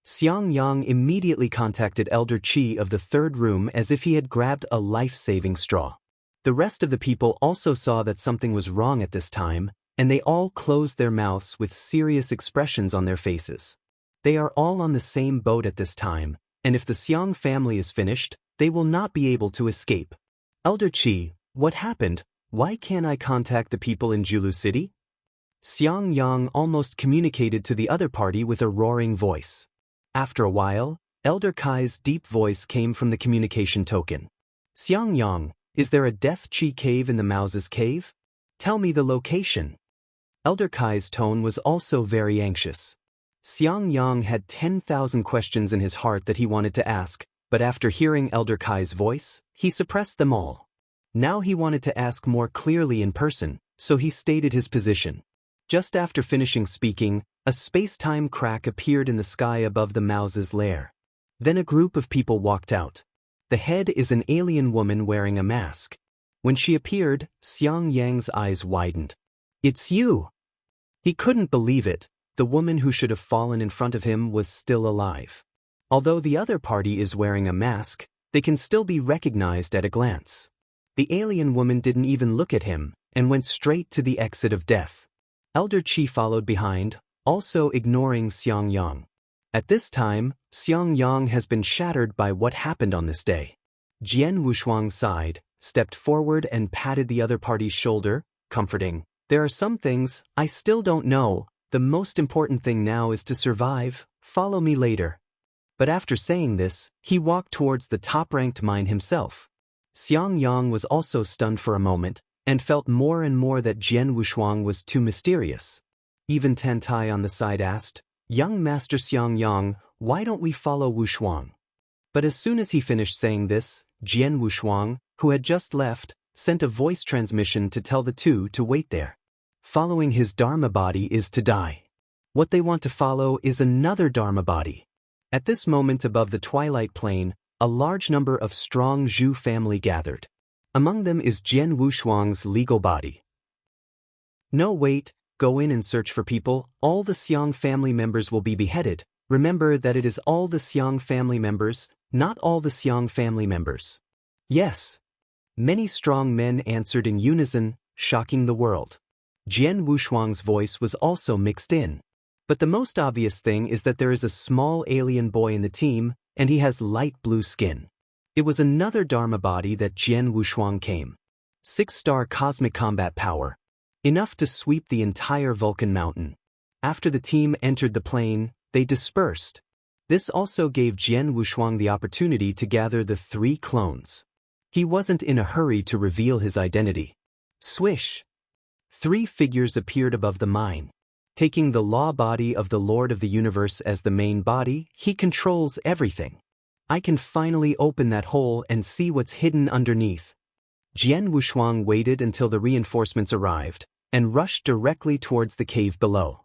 Xiangyang immediately contacted Elder Qi of the third room as if he had grabbed a life-saving straw. The rest of the people also saw that something was wrong at this time, and they all closed their mouths with serious expressions on their faces. They are all on the same boat at this time, and if the Xiang family is finished, they will not be able to escape. "Elder Qi, what happened? Why can't I contact the people in Julu City?" Xiangyang almost communicated to the other party with a roaring voice. After a while, Elder Kai's deep voice came from the communication token. "Xiangyang, is there a Death Chi cave in the Mouse's cave? Tell me the location." Elder Kai's tone was also very anxious. Xiangyang had 10,000 questions in his heart that he wanted to ask, but after hearing Elder Kai's voice, he suppressed them all. Now he wanted to ask more clearly in person, so he stated his position. Just after finishing speaking, a space-time crack appeared in the sky above the Mouse's lair. Then a group of people walked out. The head is an alien woman wearing a mask. When she appeared, Xiangyang's eyes widened. "It's you!" He couldn't believe it. The woman who should have fallen in front of him was still alive. Although the other party is wearing a mask, they can still be recognized at a glance. The alien woman didn't even look at him, and went straight to the exit of death. Elder Qi followed behind, also ignoring Xiangyang. At this time, Xiangyang has been shattered by what happened on this day. Jian Wushuang sighed, stepped forward and patted the other party's shoulder, comforting, "There are some things I still don't know. The most important thing now is to survive. Follow me later." But after saying this, he walked towards the top-ranked mine himself. Xiangyang was also stunned for a moment, and felt more and more that Jian Wushuang was too mysterious. Even Tantai on the side asked, "Young Master Xiangyang, why don't we follow Wushuang?" But as soon as he finished saying this, Jian Wushuang, who had just left, sent a voice transmission to tell the two to wait there. Following his Dharma body is to die. What they want to follow is another Dharma body. At this moment above the Twilight Plain, a large number of strong Zhu family gathered. Among them is Jian Wushuang's legal body. "No, wait, go in and search for people. All the Xiang family members will be beheaded. Remember that it is all the Xiang family members, not all the Xiang family members." "Yes." Many strong men answered in unison, shocking the world. Jian Wushuang's voice was also mixed in. But the most obvious thing is that there is a small alien boy in the team, and he has light blue skin. It was another Dharma body that Jian Wushuang came. 6-star cosmic combat power. Enough to sweep the entire Vulcan mountain. After the team entered the plane, they dispersed. This also gave Jian Wushuang the opportunity to gather the 3 clones. He wasn't in a hurry to reveal his identity. Swish! 3 figures appeared above the mine. Taking the law body of the Lord of the Universe as the main body, he controls everything. I can finally open that hole and see what's hidden underneath. Jian Wushuang waited until the reinforcements arrived, and rushed directly towards the cave below.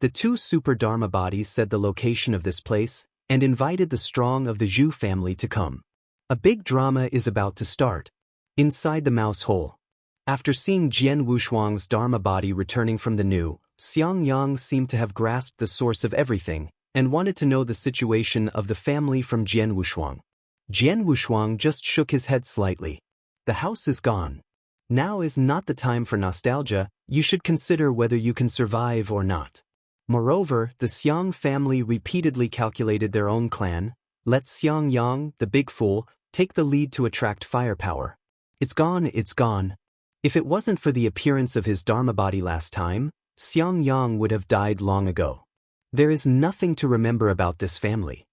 The two super Dharma bodies said the location of this place, and invited the strong of the Zhu family to come. A big drama is about to start. Inside the mouse hole. After seeing Jian Wushuang's Dharma body returning from the new, Xiang Yang seemed to have grasped the source of everything, and wanted to know the situation of the family from Jian Wushuang. Jian Wushuang just shook his head slightly. The house is gone. Now is not the time for nostalgia, you should consider whether you can survive or not. Moreover, the Xiang family repeatedly calculated their own clan. Let Xiang Yang, the big fool, take the lead to attract firepower. It's gone, it's gone. If it wasn't for the appearance of his Dharma body last time, Xiang Yang would have died long ago. There is nothing to remember about this family.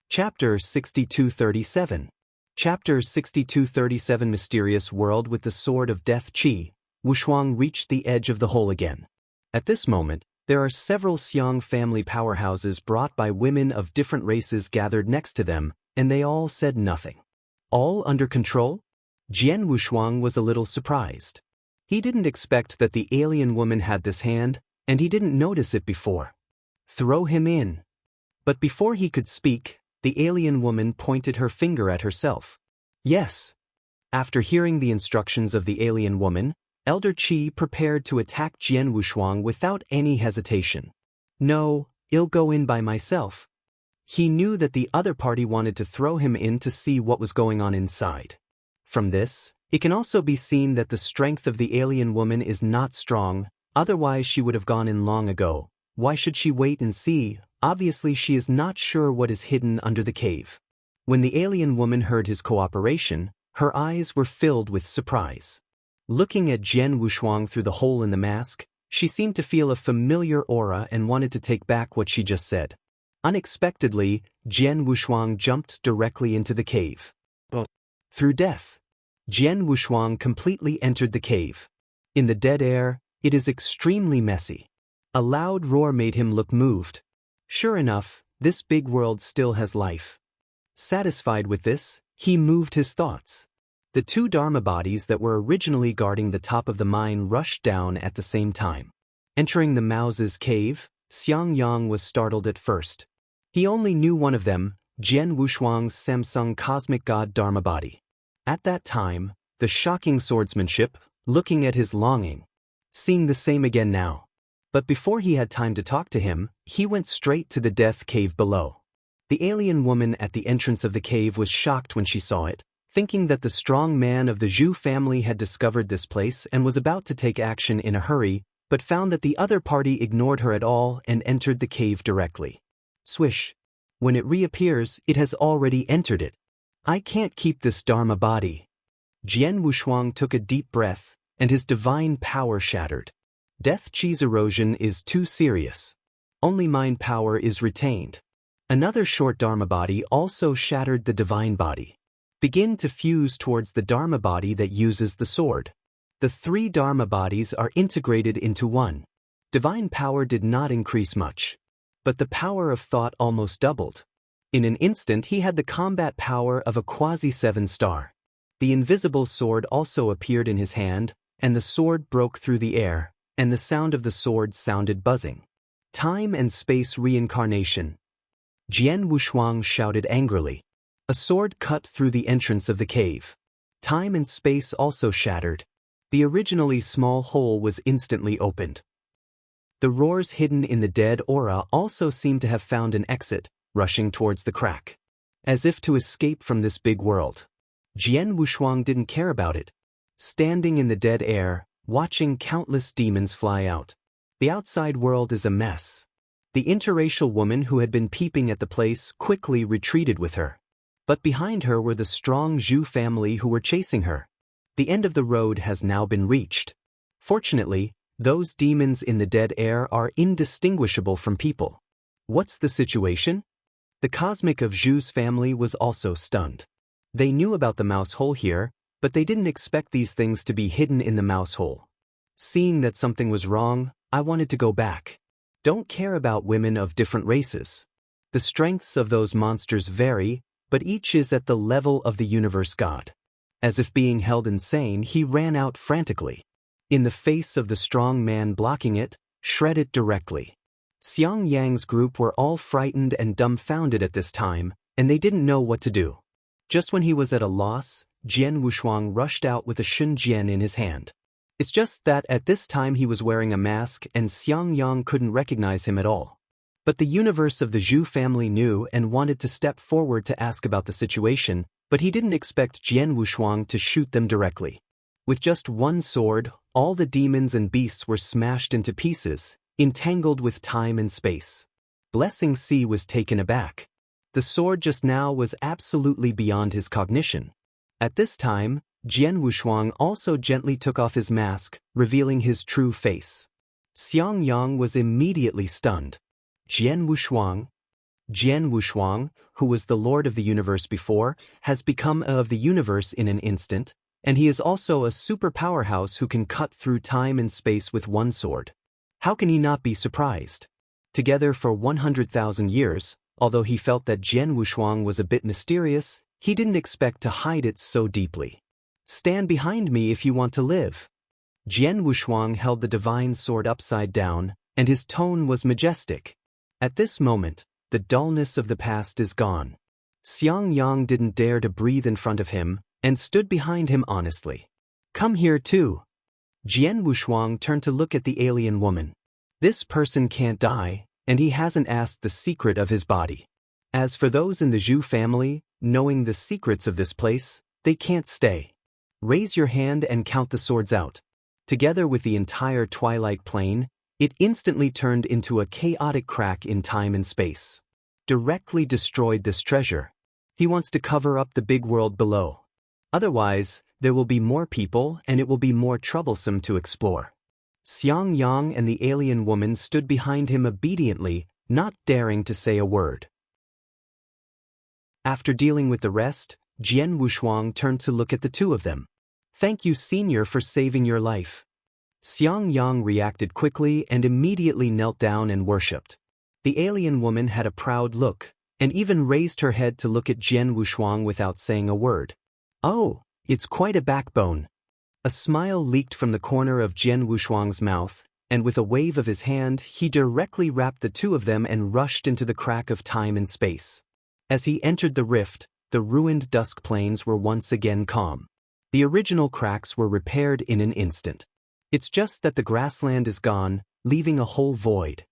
Chapter 6237. Chapter 6237 Mysterious World with the Sword of Death Qi. Wushuang reached the edge of the hole again. At this moment, there are several Xiang family powerhouses brought by women of different races gathered next to them, and they all said nothing. All under control? Jian Wushuang was a little surprised. He didn't expect that the alien woman had this hand, and he didn't notice it before. Throw him in. But before he could speak, the alien woman pointed her finger at herself. Yes. After hearing the instructions of the alien woman, Elder Qi prepared to attack Jian Wushuang without any hesitation. No, I'll go in by myself. He knew that the other party wanted to throw him in to see what was going on inside. From this, it can also be seen that the strength of the alien woman is not strong, otherwise she would have gone in long ago. Why should she wait and see? Obviously she is not sure what is hidden under the cave. When the alien woman heard his cooperation, her eyes were filled with surprise. Looking at Jian Wushuang through the hole in the mask, she seemed to feel a familiar aura and wanted to take back what she just said. Unexpectedly, Jian Wushuang jumped directly into the cave. Through death. Jian Wushuang completely entered the cave. In the dead air, it is extremely messy. A loud roar made him look moved. Sure enough, this big world still has life. Satisfied with this, he moved his thoughts. The two Dharma bodies that were originally guarding the top of the mine rushed down at the same time. Entering the Mouse's cave, Xiang Yang was startled at first. He only knew one of them, Jian Wushuang's Samsung Cosmic God Dharma body. At that time, the shocking swordsmanship, looking at his longing. Seeing the same again now. But before he had time to talk to him, he went straight to the death cave below. The alien woman at the entrance of the cave was shocked when she saw it, thinking that the strong man of the Zhu family had discovered this place and was about to take action in a hurry, but found that the other party ignored her at all and entered the cave directly. Swish. When it reappears, it has already entered it. I can't keep this Dharma body. Jian Wushuang took a deep breath, and his divine power shattered. Death Qi's erosion is too serious. Only mind power is retained. Another short Dharma body also shattered the divine body. Begin to fuse towards the Dharma body that uses the sword. The three Dharma bodies are integrated into one. Divine power did not increase much. But the power of thought almost doubled. In an instant he had the combat power of a quasi-7 star. The invisible sword also appeared in his hand, and the sword broke through the air, and the sound of the sword sounded buzzing. Time and space reincarnation. Jian Wushuang shouted angrily. A sword cut through the entrance of the cave. Time and space also shattered. The originally small hole was instantly opened. The roars hidden in the dead aura also seemed to have found an exit, rushing towards the crack. As if to escape from this big world. Jian Wushuang didn't care about it. Standing in the dead air, watching countless demons fly out. The outside world is a mess. The interracial woman who had been peeping at the place quickly retreated with her. But behind her were the strong Zhu family who were chasing her. The end of the road has now been reached. Fortunately, those demons in the dead air are indistinguishable from people. What's the situation? The cosmic of Zhu's family was also stunned. They knew about the mouse hole here, but they didn't expect these things to be hidden in the mouse hole. Seeing that something was wrong, I wanted to go back. Don't care about women of different races. The strengths of those monsters vary, but each is at the level of the universe god. As if being held insane, he ran out frantically. In the face of the strong man blocking it, shred it directly. Xiang Yang's group were all frightened and dumbfounded at this time, and they didn't know what to do. Just when he was at a loss, Jian Wushuang rushed out with a Shun Jian in his hand. It's just that at this time he was wearing a mask and Xiang Yang couldn't recognize him at all. But the universe of the Zhu family knew and wanted to step forward to ask about the situation, but he didn't expect Jian Wushuang to shoot them directly. With just one sword, all the demons and beasts were smashed into pieces, entangled with time and space. Blessing C was taken aback. The sword just now was absolutely beyond his cognition. At this time, Jian Wushuang also gently took off his mask, revealing his true face. Xiang Yang was immediately stunned. Jian Wushuang, who was the Lord of the Universe before, has become of the universe in an instant, and he is also a super powerhouse who can cut through time and space with one sword. How can he not be surprised? Together for 100,000 years, although he felt that Jian Wushuang was a bit mysterious, he didn't expect to hide it so deeply. Stand behind me if you want to live. Jian Wushuang held the divine sword upside down, and his tone was majestic. At this moment, the dullness of the past is gone. Xiang Yang didn't dare to breathe in front of him, and stood behind him honestly. Come here too. Jian Wushuang turned to look at the alien woman. This person can't die, and he hasn't asked the secret of his body. As for those in the Zhu family, knowing the secrets of this place, they can't stay. Raise your hand and count the swords out. Together with the entire Twilight Plane, it instantly turned into a chaotic crack in time and space. Directly destroyed this treasure. He wants to cover up the big world below. Otherwise, there will be more people and it will be more troublesome to explore. Xiang Yang and the alien woman stood behind him obediently, not daring to say a word. After dealing with the rest, Jian Wushuang turned to look at the two of them. Thank you, Senior, for saving your life. Xiang Yang reacted quickly and immediately knelt down and worshipped. The alien woman had a proud look, and even raised her head to look at Jian Wushuang without saying a word. Oh, it's quite a backbone. A smile leaked from the corner of Jian Wushuang's mouth, and with a wave of his hand, he directly wrapped the two of them and rushed into the crack of time and space. As he entered the rift, the ruined dusk plains were once again calm. The original cracks were repaired in an instant. It's just that the grassland is gone, leaving a whole void.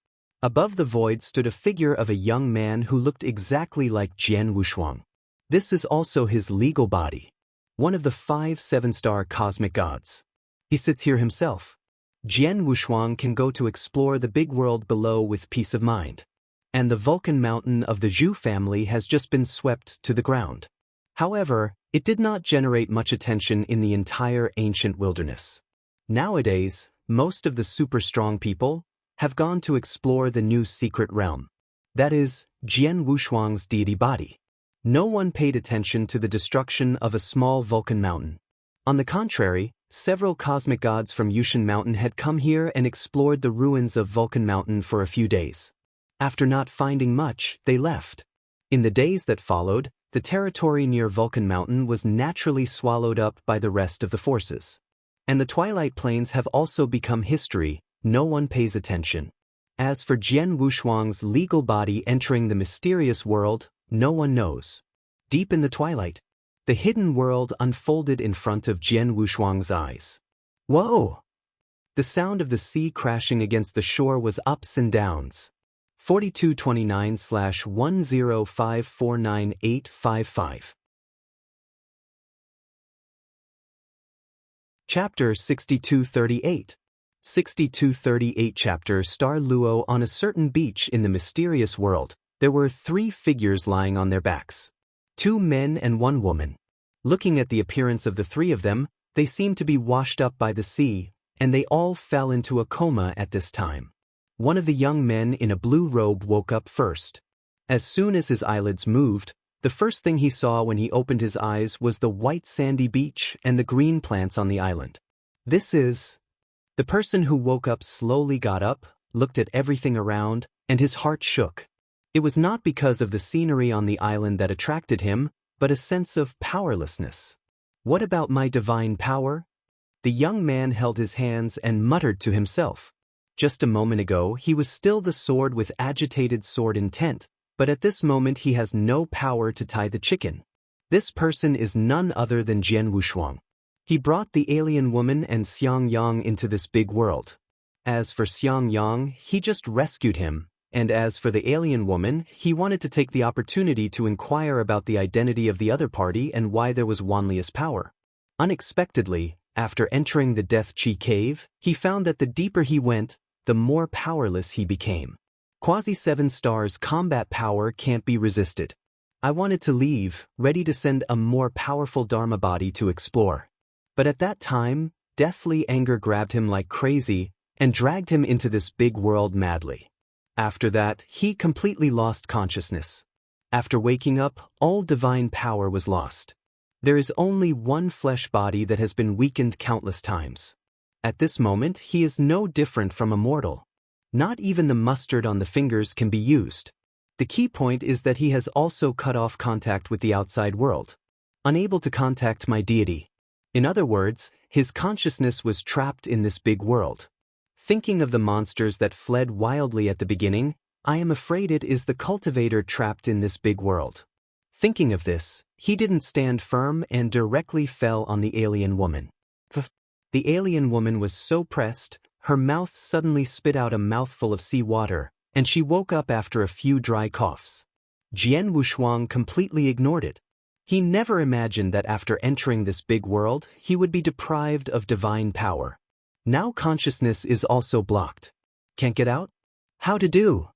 Above the void stood a figure of a young man who looked exactly like Jian Wushuang. This is also his legal body. One of the 5 7-star cosmic gods. He sits here himself. Jian Wushuang can go to explore the big world below with peace of mind. And the Vulcan mountain of the Zhu family has just been swept to the ground. However, it did not generate much attention in the entire ancient wilderness. Nowadays, most of the super strong people have gone to explore the new secret realm. That is, Jian Wushuang's deity body. No one paid attention to the destruction of a small Vulcan mountain. On the contrary, several cosmic gods from Yushan Mountain had come here and explored the ruins of Vulcan Mountain for a few days. After not finding much, they left. In the days that followed, the territory near Vulcan Mountain was naturally swallowed up by the rest of the forces. And the Twilight Plains have also become history, no one pays attention. As for Jian Wushuang's legal body entering the mysterious world, no one knows. Deep in the twilight, the hidden world unfolded in front of Jian Wushuang's eyes. Whoa! The sound of the sea crashing against the shore was ups and downs. 4229/10549855. Chapter 6238. 6238 Chapter Star Luo. On a certain beach in the mysterious world, there were 3 figures lying on their backs. 2 men and 1 woman. Looking at the appearance of the 3 of them, they seemed to be washed up by the sea, and they all fell into a coma at this time. One of the young men in a blue robe woke up first. As soon as his eyelids moved, the first thing he saw when he opened his eyes was the white sandy beach and the green plants on the island. This is... The person who woke up slowly got up, looked at everything around, and his heart shook. It was not because of the scenery on the island that attracted him, but a sense of powerlessness. What about my divine power? The young man held his hands and muttered to himself. Just a moment ago he was still the sword with agitated sword intent, but at this moment he has no power to tie the chicken. This person is none other than Jian Wushuang. He brought the alien woman and Xiang Yang into this big world. As for Xiang Yang, he just rescued him, and as for the alien woman, he wanted to take the opportunity to inquire about the identity of the other party and why there was Wanlia's power. Unexpectedly, after entering the Death Chi cave, he found that the deeper he went, the more powerless he became. Quasi-7 Stars combat power can't be resisted. I wanted to leave, ready to send a more powerful Dharma body to explore. But at that time, deathly anger grabbed him like crazy and dragged him into this big world madly. After that, he completely lost consciousness. After waking up, all divine power was lost. There is only one flesh body that has been weakened countless times. At this moment, he is no different from a mortal. Not even the mustard on the fingers can be used. The key point is that he has also cut off contact with the outside world. Unable to contact my deity. In other words, his consciousness was trapped in this big world. Thinking of the monsters that fled wildly at the beginning, I am afraid it is the cultivator trapped in this big world. Thinking of this, he didn't stand firm and directly fell on the alien woman. The alien woman was so pressed, her mouth suddenly spit out a mouthful of seawater, and she woke up after a few dry coughs. Jian Wushuang completely ignored it. He never imagined that after entering this big world, he would be deprived of divine power. Now consciousness is also blocked. Can't get out? How to do?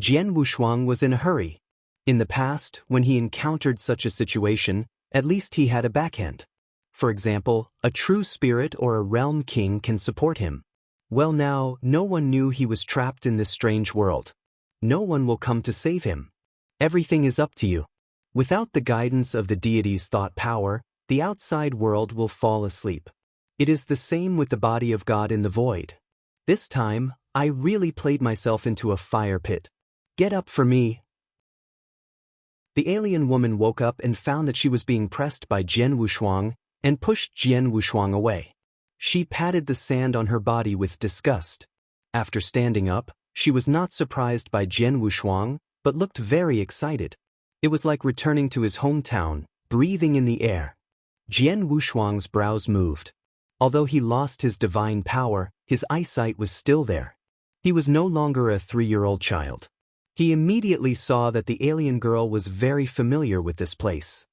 Jian Wushuang was in a hurry. In the past, when he encountered such a situation, at least he had a backhand. For example, a true spirit or a realm king can support him. Well now, no one knew he was trapped in this strange world. No one will come to save him. Everything is up to you. Without the guidance of the deity's thought power, the outside world will fall asleep. It is the same with the body of God in the void. This time, I really played myself into a fire pit. Get up for me. The alien woman woke up and found that she was being pressed by Jian Wushuang and pushed Jian Wushuang away. She patted the sand on her body with disgust. After standing up, she was not surprised by Jian Wushuang, but looked very excited. It was like returning to his hometown, breathing in the air. Jian Wushuang's brows moved. Although he lost his divine power, his eyesight was still there. He was no longer a 3-year-old child. He immediately saw that the alien girl was very familiar with this place.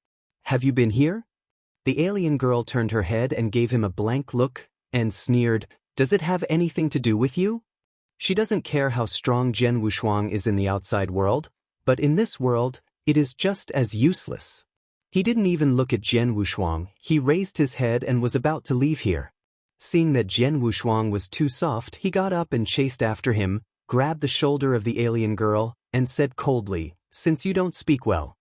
Have you been here? The alien girl turned her head and gave him a blank look, and sneered, Does it have anything to do with you? She doesn't care how strong Jian Wushuang is in the outside world, but in this world, it is just as useless. He didn't even look at Jian Wushuang, he raised his head and was about to leave here. Seeing that Jian Wushuang was too soft, he got up and chased after him, grabbed the shoulder of the alien girl, and said coldly, Since you don't speak well.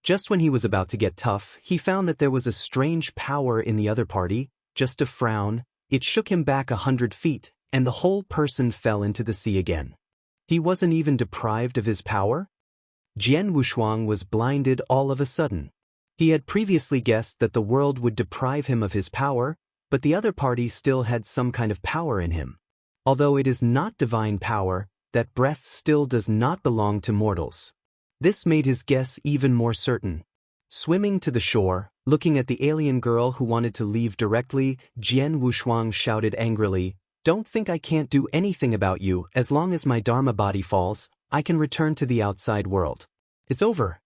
Just when he was about to get tough, he found that there was a strange power in the other party, just a frown, it shook him back 100 feet, and the whole person fell into the sea again. He wasn't even deprived of his power? Jian Wushuang was blinded all of a sudden. He had previously guessed that the world would deprive him of his power, but the other party still had some kind of power in him. Although it is not divine power, that breath still does not belong to mortals. This made his guess even more certain. Swimming to the shore, looking at the alien girl who wanted to leave directly, Jian Wushuang shouted angrily, Don't think I can't do anything about you. As long as my Dharma body falls, I can return to the outside world. It's over.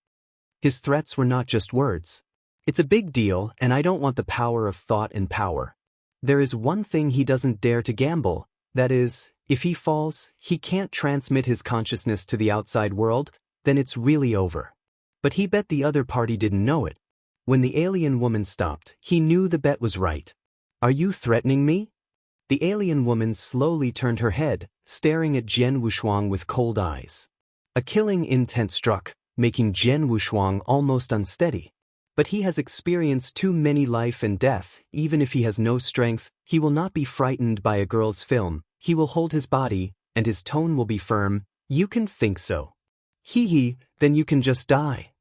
His threats were not just words. It's a big deal, and I don't want the power of thought and power. There is one thing he doesn't dare to gamble, that is, if he falls, he can't transmit his consciousness to the outside world, then it's really over. But he bet the other party didn't know it. When the alien woman stopped, he knew the bet was right. Are you threatening me? The alien woman slowly turned her head, staring at Jian Wushuang with cold eyes. A killing intent struck, making Jian Wushuang almost unsteady. But he has experienced too many life and death. Even if he has no strength, he will not be frightened by a girl's film. He will hold his body, and his tone will be firm. You can think so. Hee, then you can just die.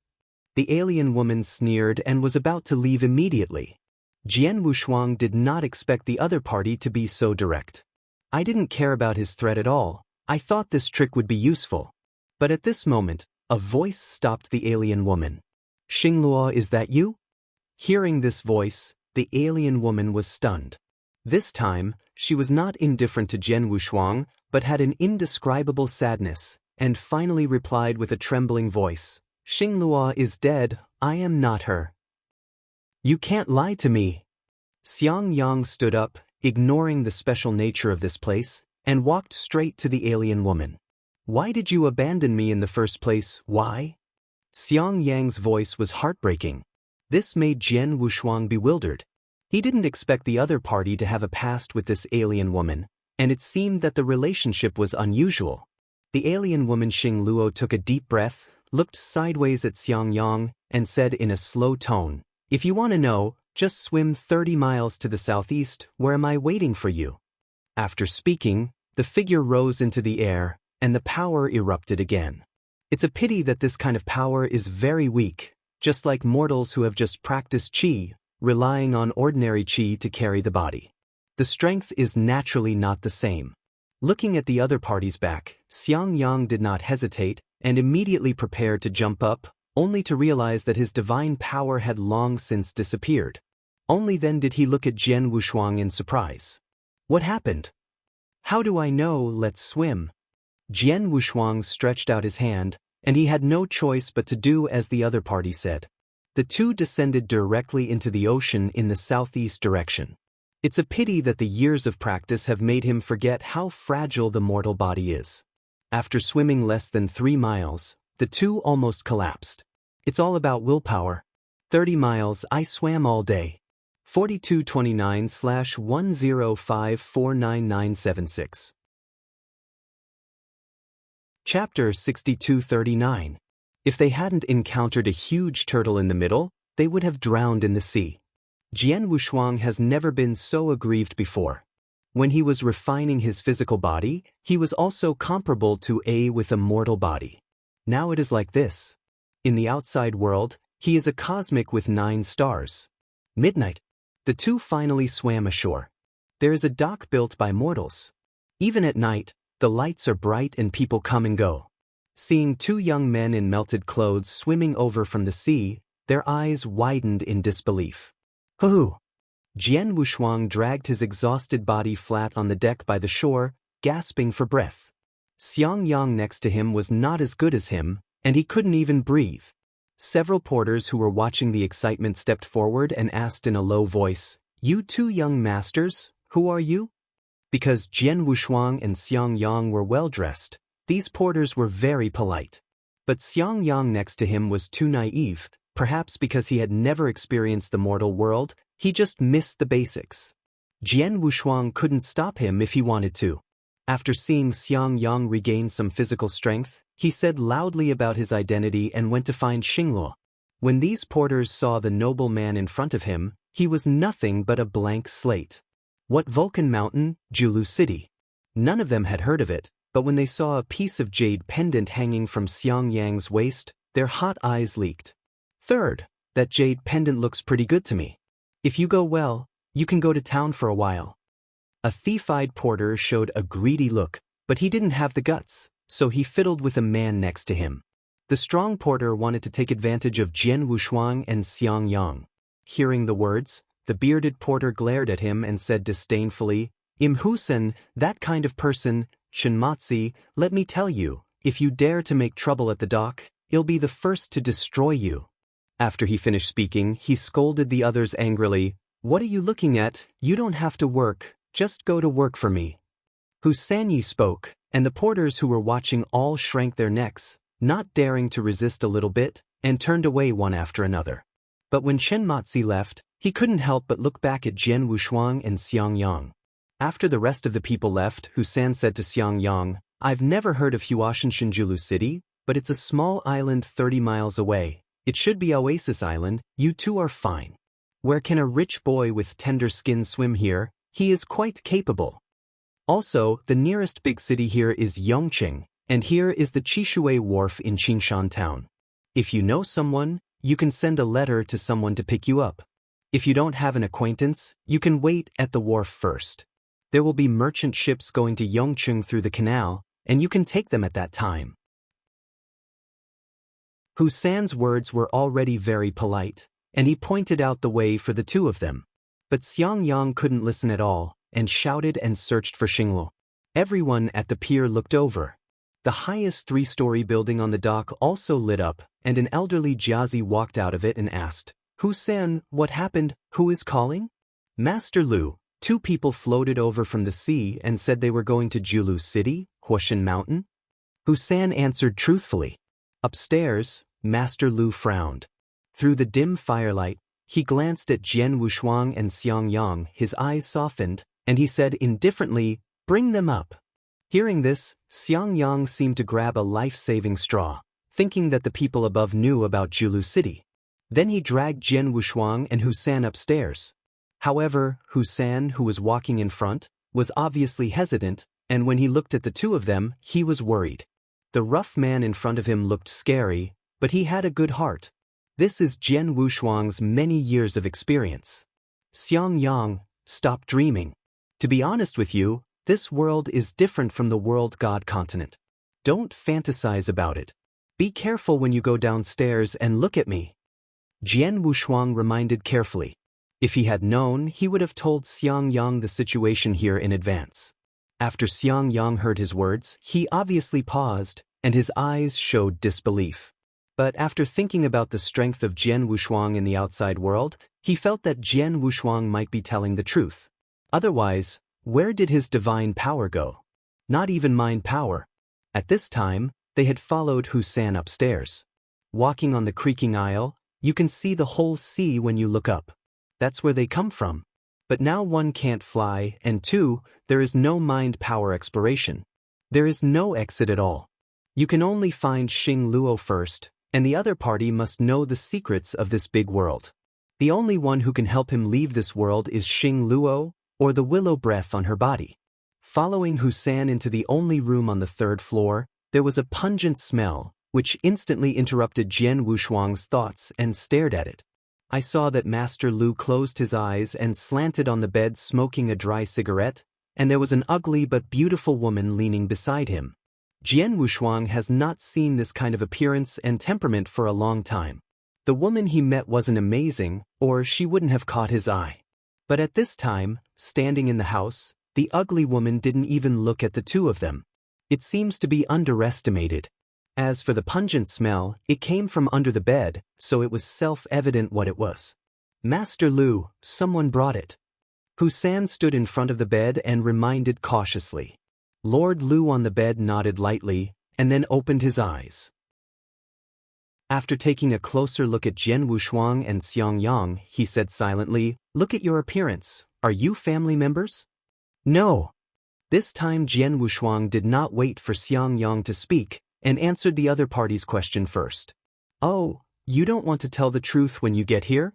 The alien woman sneered and was about to leave immediately. Jian Wushuang did not expect the other party to be so direct. I didn't care about his threat at all. I thought this trick would be useful. But at this moment, a voice stopped the alien woman. Xingluo, is that you? Hearing this voice, the alien woman was stunned. This time, she was not indifferent to Jian Wushuang, but had an indescribable sadness, and finally replied with a trembling voice, Xingluo is dead, I am not her. You can't lie to me. Xiang Yang stood up, ignoring the special nature of this place, and walked straight to the alien woman. Why did you abandon me in the first place? Why? Xiang Yang's voice was heartbreaking. This made Jian Wushuang bewildered. He didn't expect the other party to have a past with this alien woman, and it seemed that the relationship was unusual. The alien woman Xing Luo took a deep breath, looked sideways at Xiang Yang, and said in a slow tone, If you want to know, just swim 30 miles to the southeast, where am I waiting for you? After speaking, the figure rose into the air, and the power erupted again. It's a pity that this kind of power is very weak, just like mortals who have just practiced qi, relying on ordinary qi to carry the body. The strength is naturally not the same. Looking at the other party's back, Xiang Yang did not hesitate, and immediately prepared to jump up, only to realize that his divine power had long since disappeared. Only then did he look at Jian Wushuang in surprise. What happened? How do I know? Let's swim. Jian Wushuang stretched out his hand, and he had no choice but to do as the other party said. The two descended directly into the ocean in the southeast direction. It's a pity that the years of practice have made him forget how fragile the mortal body is. After swimming less than 3 miles, the two almost collapsed. It's all about willpower. 30 miles I swam all day. 4229/105499976. Chapter 6239. If they hadn't encountered a huge turtle in the middle, they would have drowned in the sea. Jian Wushuang has never been so aggrieved before. When he was refining his physical body, he was also comparable to with a mortal body. Now it is like this. In the outside world, he is a cosmic with 9 stars. Midnight. The two finally swam ashore. There is a dock built by mortals. Even at night, the lights are bright and people come and go. Seeing 2 young men in melted clothes swimming over from the sea, their eyes widened in disbelief. Hoo! Jian Wushuang dragged his exhausted body flat on the deck by the shore, gasping for breath. Xiang Yang next to him was not as good as him, and he couldn't even breathe. Several porters who were watching the excitement stepped forward and asked in a low voice, You 2 young masters, who are you? Because Jian Wushuang and Xiang Yang were well dressed, these porters were very polite. But Xiang Yang next to him was too naive, perhaps because he had never experienced the mortal world, he just missed the basics. Jian Wushuang couldn't stop him if he wanted to. After seeing Xiang Yang regain some physical strength, he said loudly about his identity and went to find Xingluo. When these porters saw the noble man in front of him, he was nothing but a blank slate. What Vulcan Mountain, Julu City? None of them had heard of it, but when they saw a piece of jade pendant hanging from Xiang Yang's waist, their hot eyes leaked. Third, that jade pendant looks pretty good to me. If you go well, you can go to town for a while. A thief-eyed porter showed a greedy look, but he didn't have the guts, so he fiddled with a man next to him. The strong porter wanted to take advantage of Jian Wushuang and Xiang Yang. Hearing the words, the bearded porter glared at him and said disdainfully, Im Husen, that kind of person, Shenmatsi, let me tell you, if you dare to make trouble at the dock, I'll be the first to destroy you. After he finished speaking, he scolded the others angrily, What are you looking at? You don't have to work, just go to work for me. Husanyi spoke, and the porters who were watching all shrank their necks, not daring to resist a little bit, and turned away one after another. But when Shenmatsi left, he couldn't help but look back at Jian Wushuang and Xiang Yang. After the rest of the people left, Husan said to Xiang Yang, I've never heard of Huashanshan Julu City, but it's a small island 30 miles away. It should be Oasis Island, you two are fine. Where can a rich boy with tender skin swim here? He is quite capable. Also, the nearest big city here is Yongqing, and here is the Chishui Wharf in Qingshan Town. If you know someone, you can send a letter to someone to pick you up. If you don't have an acquaintance, you can wait at the wharf first. There will be merchant ships going to Yongqing through the canal, and you can take them at that time. Husan's words were already very polite, and he pointed out the way for the two of them. But Xiangyang couldn't listen at all, and shouted and searched for Xinglu. Everyone at the pier looked over. The highest three-story building on the dock also lit up, and an elderly Jiazi walked out of it and asked, "Husan, what happened? Who is calling?" "Master Lu." Two people floated over from the sea and said they were going to Julu City, Huashan Mountain. Husan answered truthfully. Upstairs, Master Lu frowned. Through the dim firelight, he glanced at Jian Wushuang and Xiangyang. His eyes softened, and he said indifferently, "Bring them up." Hearing this, Xiangyang seemed to grab a life-saving straw, thinking that the people above knew about Julu City. Then he dragged Jian Wushuang and Husan upstairs. However, Husan, who was walking in front, was obviously hesitant, and when he looked at the two of them, he was worried. The rough man in front of him looked scary, but he had a good heart. This is Jian Wushuang's many years of experience. Xiangyang, stop dreaming. To be honest with you, this world is different from the world God continent. Don't fantasize about it. Be careful when you go downstairs and look at me. Jian Wushuang reminded carefully. If he had known, he would have told Xiangyang the situation here in advance. After Xiangyang heard his words, he obviously paused, and his eyes showed disbelief. But after thinking about the strength of Jian Wushuang in the outside world, he felt that Jian Wushuang might be telling the truth. Otherwise, where did his divine power go? Not even mind power. At this time, they had followed Husan upstairs. Walking on the creaking aisle, you can see the whole sea when you look up. That's where they come from. But now one can't fly, and two, there is no mind power exploration. There is no exit at all. You can only find Xing Luo first, and the other party must know the secrets of this big world. The only one who can help him leave this world is Xing Luo, or the willow breath on her body. Following Husan into the only room on the third floor, there was a pungent smell, which instantly interrupted Jian Wushuang's thoughts and stared at it. I saw that Master Lu closed his eyes and slanted on the bed smoking a dry cigarette, and there was an ugly but beautiful woman leaning beside him. Jian Wushuang has not seen this kind of appearance and temperament for a long time. The woman he met wasn't amazing, or she wouldn't have caught his eye. But at this time, standing in the house, the ugly woman didn't even look at the two of them. It seems to be underestimated. As for the pungent smell, it came from under the bed, so it was self-evident what it was. "Master Lu, someone brought it." Husan stood in front of the bed and reminded cautiously. Lord Lu on the bed nodded lightly, and then opened his eyes. After taking a closer look at Jian Wushuang and Xiangyang, he said silently, "Look at your appearance. Are you family members?" "No." This time Jian Wushuang did not wait for Xiangyang to speak, and answered the other party's question first. "Oh, you don't want to tell the truth when you get here?"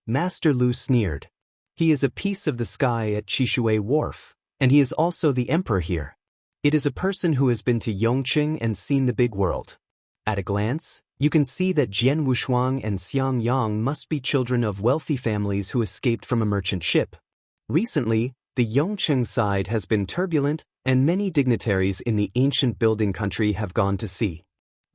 Master Lu sneered. "He is a piece of the sky at Chishui Wharf, and he is also the emperor here. It is a person who has been to Yongqing and seen the big world. At a glance, you can see that Jian Wushuang and Xiangyang must be children of wealthy families who escaped from a merchant ship. Recently, the Yongqing side has been turbulent, and many dignitaries in the ancient building country have gone to sea.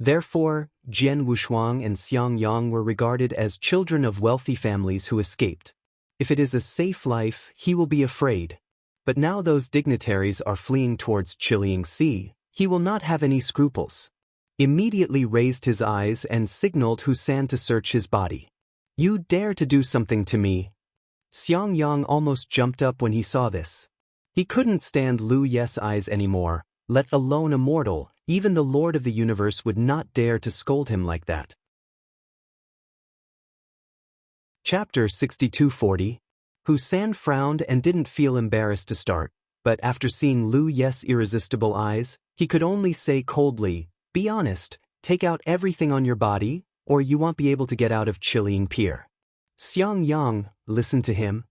Therefore, Jian Wushuang and Xiangyang were regarded as children of wealthy families who escaped. If it is a safe life, he will be afraid. But now those dignitaries are fleeing towards Chiliang Sea, he will not have any scruples." Immediately raised his eyes and signaled Husan to search his body. "You dare to do something to me?" Xiangyang almost jumped up when he saw this. He couldn't stand Lu Ye's eyes anymore, let alone a mortal. Even the Lord of the Universe would not dare to scold him like that. Chapter 6240. Husan frowned and didn't feel embarrassed to start, but after seeing Lu Ye's irresistible eyes, he could only say coldly, "Be honest, take out everything on your body, or you won't be able to get out of Chilean Pier. Xiang Yang, listen to him.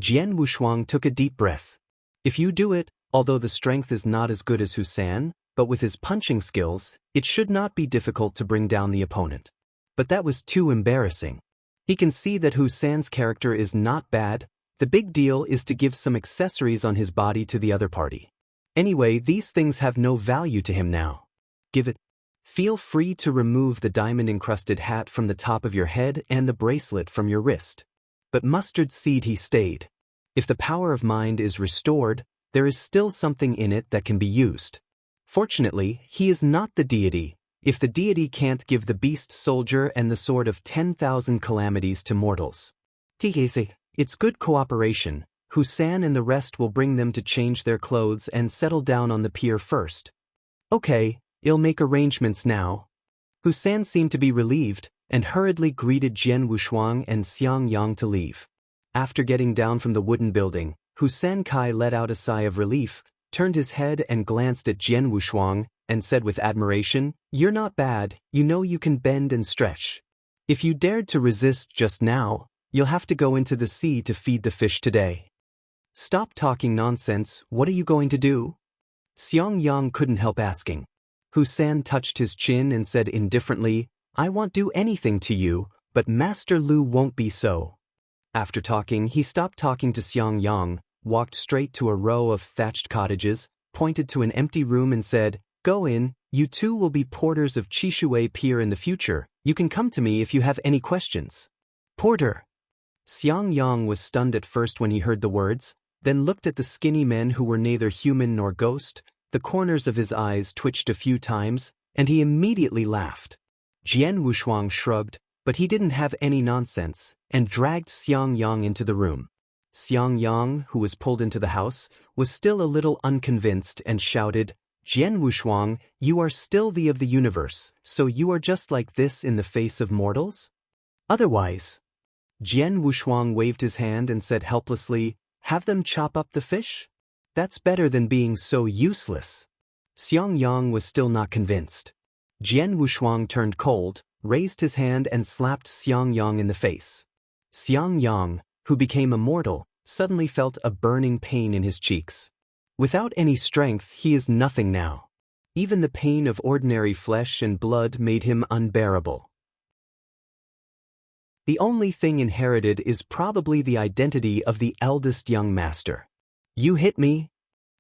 Jian Wushuang took a deep breath. If you do it, although the strength is not as good as Husan, but with his punching skills, it should not be difficult to bring down the opponent. But that was too embarrassing. He can see that Husan's character is not bad. The big deal is to give some accessories on his body to the other party. Anyway, these things have no value to him now. Give it. Feel free to remove the diamond-encrusted hat from the top of your head and the bracelet from your wrist. But Mustard Seed he stayed. If the power of mind is restored, there is still something in it that can be used. Fortunately, he is not the deity. If the deity can't give the beast soldier and the sword of 10,000 calamities to mortals. It's good cooperation. Husan and the rest will bring them to change their clothes and settle down on the pier first. Okay, I'll make arrangements now. Husan seemed to be relieved, and hurriedly greeted Jian Wushuang and Xiang Yang to leave. After getting down from the wooden building, Husan Kai let out a sigh of relief, turned his head and glanced at Jian Wushuang, and said with admiration, "You're not bad, you know you can bend and stretch. If you dared to resist just now, you'll have to go into the sea to feed the fish today." "Stop talking nonsense, what are you going to do?" Xiang Yang couldn't help asking. Husan touched his chin and said indifferently, "I won't do anything to you, but Master Lu won't be so." After talking, he stopped talking to Xiang Yang, walked straight to a row of thatched cottages, pointed to an empty room and said, "Go in, you two will be porters of Chishui Pier in the future. You can come to me if you have any questions." "Porter." Xiang Yang was stunned at first when he heard the words, then looked at the skinny men who were neither human nor ghost. The corners of his eyes twitched a few times, and he immediately laughed. Jian Wushuang shrugged, but he didn't have any nonsense, and dragged Xiang Yang into the room. Xiang Yang, who was pulled into the house, was still a little unconvinced and shouted, "Jian Wushuang, you are still the of the universe, so you are just like this in the face of mortals? Otherwise?" Jian Wushuang waved his hand and said helplessly, "Have them chop up the fish? That's better than being so useless." Xiang Yang was still not convinced. Jian Wushuang turned cold, raised his hand and slapped Xiang Yang in the face. Xiang Yang, who became immortal, suddenly felt a burning pain in his cheeks. Without any strength, he is nothing now. Even the pain of ordinary flesh and blood made him unbearable. The only thing inherited is probably the identity of the eldest young master. "You hit me?"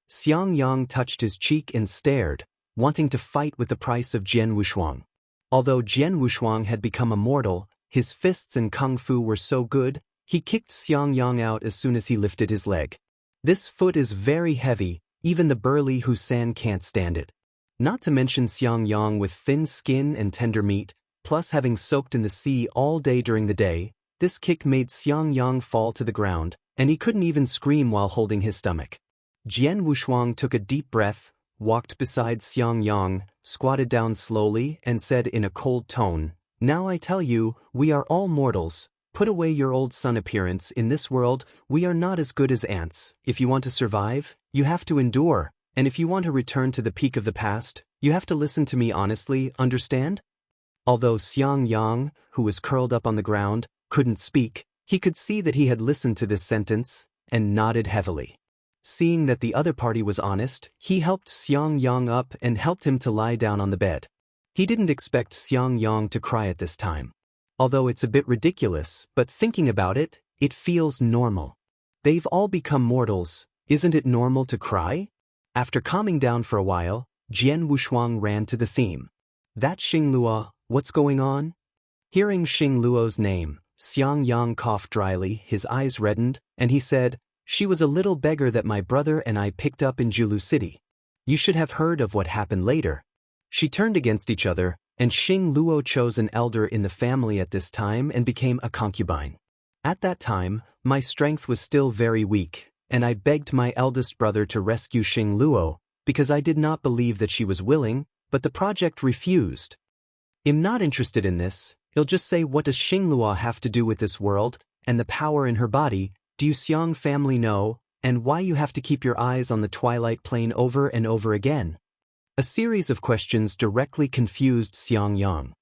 Xiang Yang touched his cheek and stared, wanting to fight with the price of Jian Wushuang. Although Jian Wushuang had become immortal, his fists and kung fu were so good, he kicked Xiang Yang out as soon as he lifted his leg. This foot is very heavy, even the burly Husan can't stand it. Not to mention Xiang Yang with thin skin and tender meat, plus having soaked in the sea all day during the day, this kick made Xiang Yang fall to the ground, and he couldn't even scream while holding his stomach. Jian Wushuang took a deep breath, walked beside Xiang Yang, squatted down slowly, and said in a cold tone, "Now I tell you, we are all mortals. Put away your old sun appearance. In this world, we are not as good as ants. If you want to survive, you have to endure, and if you want to return to the peak of the past, you have to listen to me honestly, understand?" Although Xiang Yang, who was curled up on the ground, couldn't speak, he could see that he had listened to this sentence, and nodded heavily. Seeing that the other party was honest, he helped Xiang Yang up and helped him to lie down on the bed. He didn't expect Xiang Yang to cry at this time. Although it's a bit ridiculous, but thinking about it, it feels normal. They've all become mortals, isn't it normal to cry? After calming down for a while, Jian Wushuang ran to the theme. "That Xingluo, what's going on?" Hearing Xingluo's name, Xiang Yang coughed dryly, his eyes reddened, and he said, "She was a little beggar that my brother and I picked up in Julu City. You should have heard of what happened later." She turned against each other, and Xing Luo chose an elder in the family at this time and became a concubine. "At that time, my strength was still very weak, and I begged my eldest brother to rescue Xing Luo, because I did not believe that she was willing, but the project refused. I'm not interested in this. I'll just say, what does Xing Luo have to do with this world, and the power in her body? Do you Xiang family know, and why you have to keep your eyes on the Twilight Plane over and over again?" A series of questions directly confused Xiang Yang.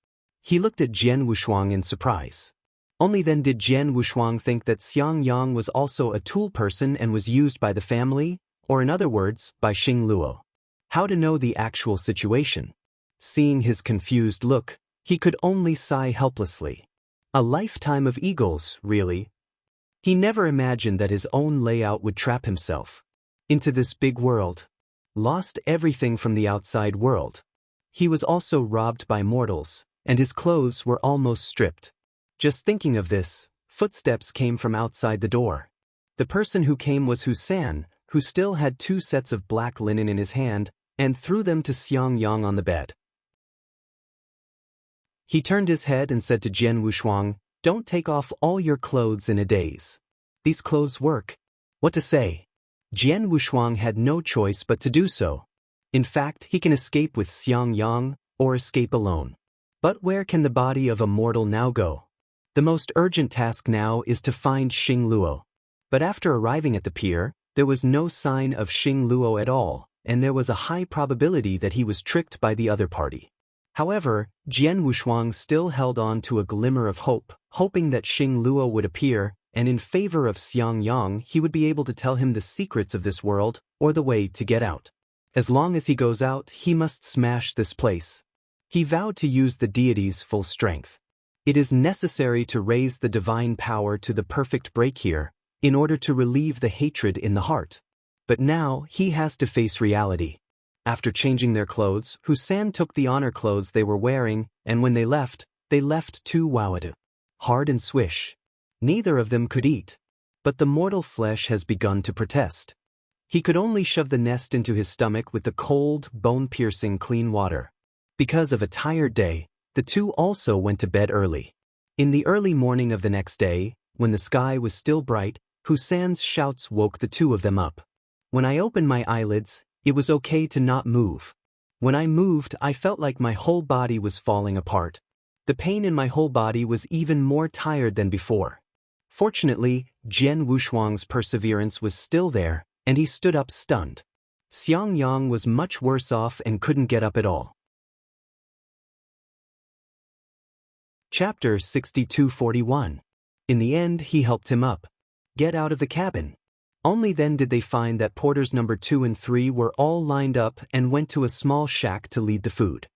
He looked at Jian Wushuang in surprise. Only then did Jian Wushuang think that Xiang Yang was also a tool person and was used by the family, or in other words, by Xing Luo. How to know the actual situation? Seeing his confused look, he could only sigh helplessly. A lifetime of eagles, really. He never imagined that his own layout would trap himself into this big world. Lost everything from the outside world. He was also robbed by mortals, and his clothes were almost stripped. Just thinking of this, footsteps came from outside the door. The person who came was Husan, who still had 2 sets of black linen in his hand, and threw them to Xiang Yang on the bed. He turned his head and said to Jian Wushuang, "Don't take off all your clothes in a daze. These clothes work." What to say? Jian Wushuang had no choice but to do so. In fact, he can escape with Xiang Yang, or escape alone. But where can the body of a mortal now go? The most urgent task now is to find Xing Luo. But after arriving at the pier, there was no sign of Xing Luo at all, and there was a high probability that he was tricked by the other party. However, Jian Wushuang still held on to a glimmer of hope, hoping that Xing Luo would appear, and in favor of Xiang Yang he would be able to tell him the secrets of this world, or the way to get out. As long as he goes out, he must smash this place. He vowed to use the deity's full strength. It is necessary to raise the divine power to the perfect break here, in order to relieve the hatred in the heart. But now he has to face reality. After changing their clothes, Husan took the honor clothes they were wearing, and when they left 2 wawadu. Hard and swish. Neither of them could eat. But the mortal flesh has begun to protest. He could only shove the nest into his stomach with the cold, bone-piercing clean water. Because of a tired day, the 2 also went to bed early. In the early morning of the next day, when the sky was still bright, Husan's shouts woke the 2 of them up. When I opened my eyelids, it was okay to not move. When I moved, I felt like my whole body was falling apart. The pain in my whole body was even more tired than before. Fortunately, Jian Wushuang's perseverance was still there, and he stood up stunned. Xiang Yang was much worse off and couldn't get up at all. Chapter 6241. In the end, he helped him up. Get out of the cabin. Only then did they find that porters number 2 and 3 were all lined up and went to a small shack to lead the food.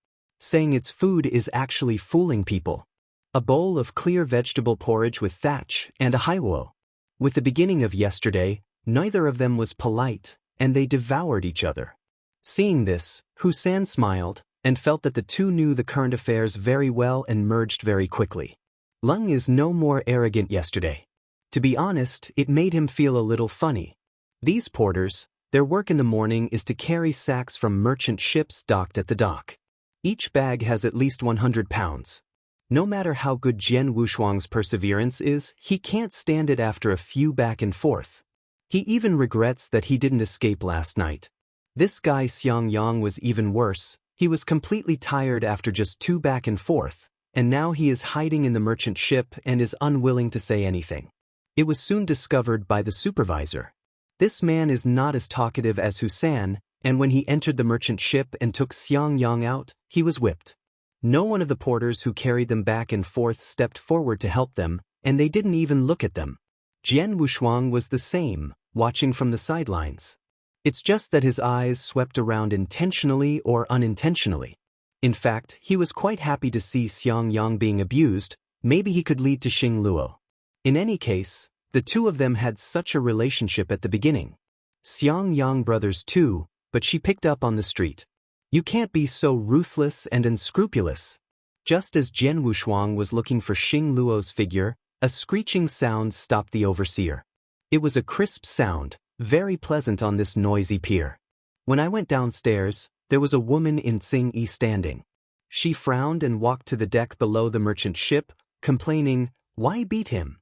Saying it's food is actually fooling people. A bowl of clear vegetable porridge with thatch and a haiwo. With the beginning of yesterday, neither of them was polite, and they devoured each other. Seeing this, Husan smiled, and felt that the 2 knew the current affairs very well and merged very quickly. Lung is no more arrogant yesterday. To be honest, it made him feel a little funny. These porters, their work in the morning is to carry sacks from merchant ships docked at the dock. Each bag has at least 100 pounds. No matter how good Jian Wushuang's perseverance is, he can't stand it after a few back and forth. He even regrets that he didn't escape last night. This guy Xiang Yang was even worse. He was completely tired after just 2 back and forth, and now he is hiding in the merchant ship and is unwilling to say anything. It was soon discovered by the supervisor. This man is not as talkative as Husan, and when he entered the merchant ship and took Xiang Yang out, he was whipped. No one of the porters who carried them back and forth stepped forward to help them, and they didn't even look at them. Jian Wushuang was the same, watching from the sidelines. It's just that his eyes swept around intentionally or unintentionally. In fact, he was quite happy to see Xiang Yang being abused. Maybe he could lead to Xing Luo. In any case, the 2 of them had such a relationship at the beginning. Xiang Yang brothers too, but she picked up on the street. You can't be so ruthless and unscrupulous. Just as Jian Wushuang was looking for Xing Luo's figure, a screeching sound stopped the overseer. It was a crisp sound, very pleasant on this noisy pier. When I went downstairs, there was a woman in Tsing-yi standing. She frowned and walked to the deck below the merchant ship, complaining, "Why beat him?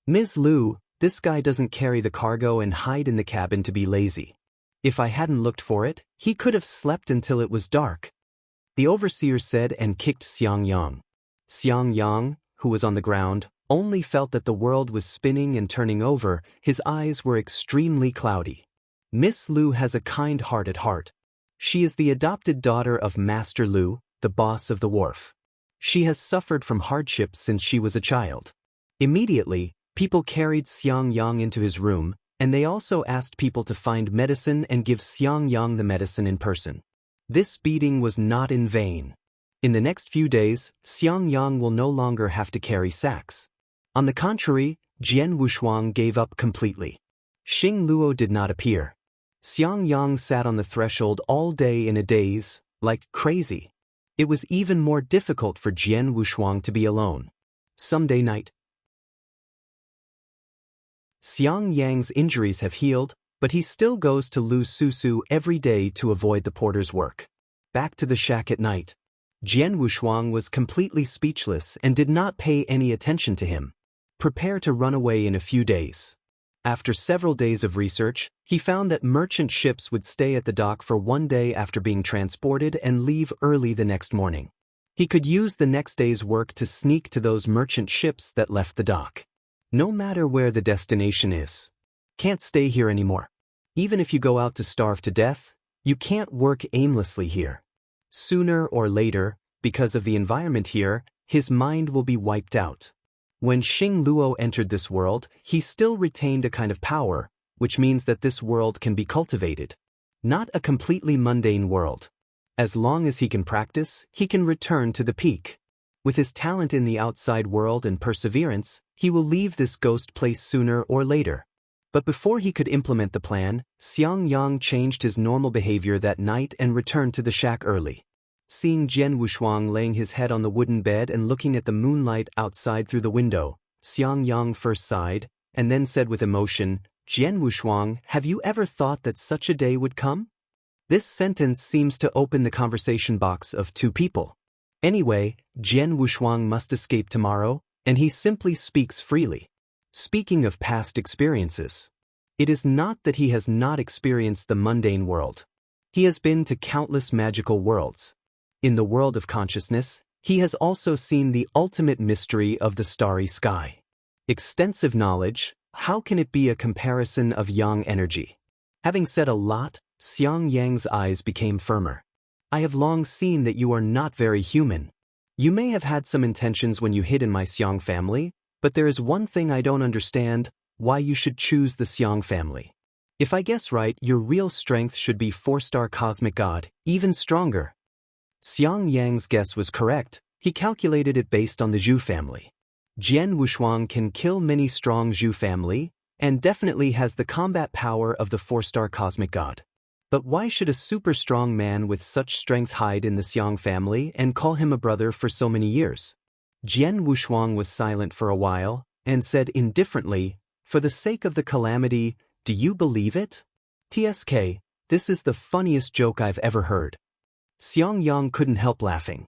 Ms. Lu, this guy doesn't carry the cargo and hide in the cabin to be lazy. If I hadn't looked for it, he could have slept until it was dark." The overseer said and kicked Xiang Yang. Xiang Yang, who was on the ground, only felt that the world was spinning and turning over. His eyes were extremely cloudy. Miss Lu has a kind heart at heart. She is the adopted daughter of Master Lu, the boss of the wharf. She has suffered from hardship since she was a child. Immediately, people carried Xiang Yang into his room, and they also asked people to find medicine and give Xiang Yang the medicine in person. This beating was not in vain. In the next few days, Xiang Yang will no longer have to carry sacks. On the contrary, Jian Wushuang gave up completely. Xing Luo did not appear. Xiang Yang sat on the threshold all day in a daze, like crazy. It was even more difficult for Jian Wushuang to be alone. Someday night. Xiang Yang's injuries have healed, but he still goes to Lu Susu every day to avoid the porter's work. Back to the shack at night. Jian Wushuang was completely speechless and did not pay any attention to him. Prepare to run away in a few days. After several days of research, he found that merchant ships would stay at the dock for one day after being transported and leave early the next morning. He could use the next day's work to sneak to those merchant ships that left the dock. No matter where the destination is. Can't stay here anymore. Even if you go out to starve to death, you can't work aimlessly here. Sooner or later, because of the environment here, his mind will be wiped out. When Xing Luo entered this world, he still retained a kind of power, which means that this world can be cultivated. Not a completely mundane world. As long as he can practice, he can return to the peak. With his talent in the outside world and perseverance, he will leave this ghost place sooner or later. But before he could implement the plan, Xiang Yang changed his normal behavior that night and returned to the shack early. Seeing Jian Wushuang laying his head on the wooden bed and looking at the moonlight outside through the window, Xiang Yang first sighed, and then said with emotion, "Jian Wushuang, have you ever thought that such a day would come?" This sentence seems to open the conversation box of two people. Anyway, Jian Wushuang must escape tomorrow, and he simply speaks freely. Speaking of past experiences, it is not that he has not experienced the mundane world. He has been to countless magical worlds. In the world of consciousness, he has also seen the ultimate mystery of the starry sky. Extensive knowledge, how can it be a comparison of yang energy? Having said a lot, Xiang Yang's eyes became firmer. I have long seen that you are not very human. You may have had some intentions when you hid in my Xiang family, but there is one thing I don't understand, why you should choose the Xiang family. If I guess right, your real strength should be 4-star cosmic god, even stronger. Xiang Yang's guess was correct. He calculated it based on the Zhu family. Jian Wushuang can kill many strong Zhu family, and definitely has the combat power of the 4-star cosmic god. But why should a super strong man with such strength hide in the Xiang family and call him a brother for so many years? Jian Wushuang was silent for a while, and said indifferently, "For the sake of the calamity, do you believe it? TSK, this is the funniest joke I've ever heard." Xiang Yang couldn't help laughing.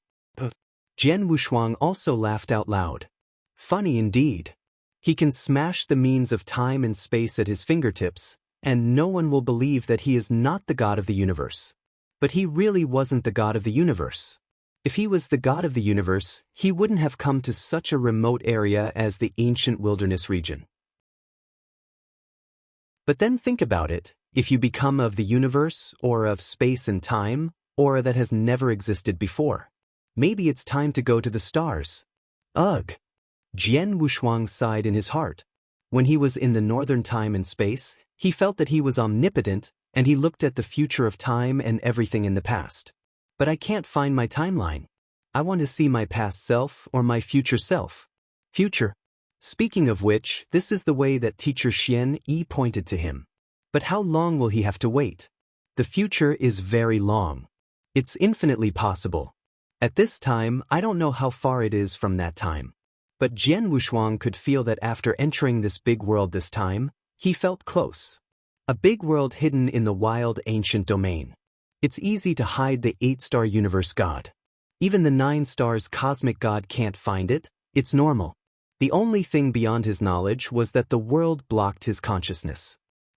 Jian Wushuang also laughed out loud. Funny indeed. He can smash the means of time and space at his fingertips, and no one will believe that he is not the god of the universe. But he really wasn't the god of the universe. If he was the god of the universe, he wouldn't have come to such a remote area as the ancient wilderness region. But then think about it, if you become of the universe, or of space and time, or that has never existed before. Maybe it's time to go to the stars. Ugh! Jian Wushuang sighed in his heart. When he was in the northern time and space, he felt that he was omnipotent, and he looked at the future of time and everything in the past. But I can't find my timeline. I want to see my past self or my future self. Future. Speaking of which, this is the way that teacher Xian Yi pointed to him. But how long will he have to wait? The future is very long. It's infinitely possible. At this time, I don't know how far it is from that time. But Jian Wushuang could feel that after entering this big world this time, he felt close. A big world hidden in the wild ancient domain. It's easy to hide the 8-star universe god. Even the 9 stars cosmic god can't find it, it's normal. The only thing beyond his knowledge was that the world blocked his consciousness.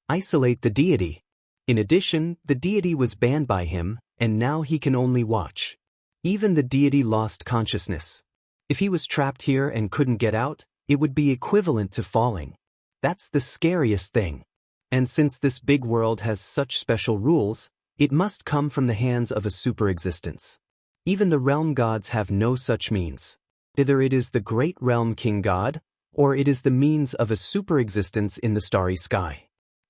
Isolate the deity. In addition, the deity was banned by him, and now he can only watch. Even the deity lost consciousness. If he was trapped here and couldn't get out, it would be equivalent to falling. That's the scariest thing. And since this big world has such special rules, it must come from the hands of a super existence. Even the realm gods have no such means. Either it is the great realm king god, or it is the means of a super-existence in the starry sky.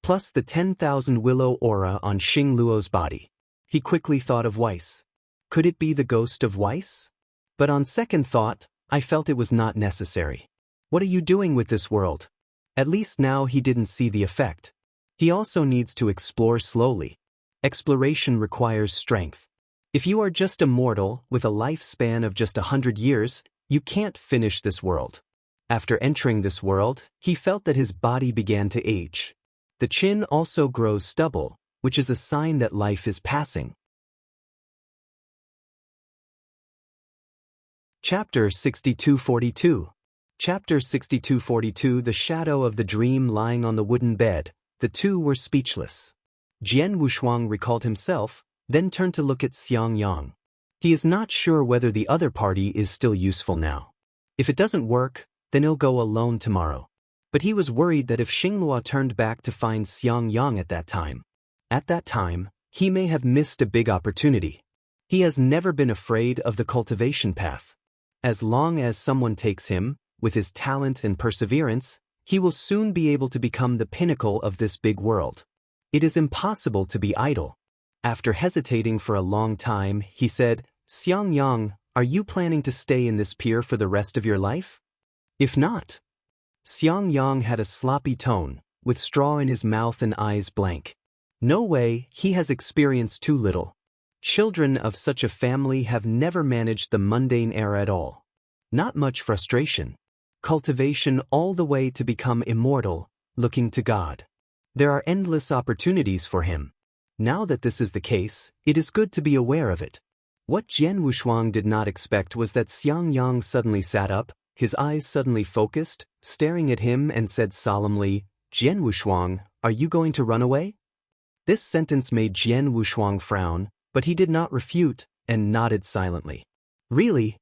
Plus the 10,000 willow aura on Xing Luo's body. He quickly thought of Weiss. Could it be the ghost of Weiss? But on second thought, I felt it was not necessary. What are you doing with this world? At least now he didn't see the effect. He also needs to explore slowly. Exploration requires strength. If you are just a mortal with a lifespan of just 100 years, you can't finish this world. After entering this world, he felt that his body began to age. The chin also grows stubble, which is a sign that life is passing. Chapter 6242. Chapter 6242. The shadow of the dream lying on the wooden bed. The two were speechless. Jian Wushuang recalled himself, then turned to look at Xiang Yang. He is not sure whether the other party is still useful now. If it doesn't work, then he'll go alone tomorrow. But he was worried that if Xinglua turned back to find Xiang Yang at that time, he may have missed a big opportunity. He has never been afraid of the cultivation path. As long as someone takes him, with his talent and perseverance, he will soon be able to become the pinnacle of this big world. It is impossible to be idle. After hesitating for a long time, he said, Xiang Yang, are you planning to stay in this pier for the rest of your life? If not. Xiang Yang had a sloppy tone, with straw in his mouth and eyes blank. No way, he has experienced too little. Children of such a family have never managed the mundane air at all. Not much frustration. Cultivation all the way to become immortal, looking to God. There are endless opportunities for him. Now that this is the case, it is good to be aware of it. What Jian Wushuang did not expect was that Xiang Yang suddenly sat up, his eyes suddenly focused, staring at him and said solemnly, Jian Wushuang, are you going to run away? This sentence made Jian Wushuang frown, but he did not refute, and nodded silently. Really?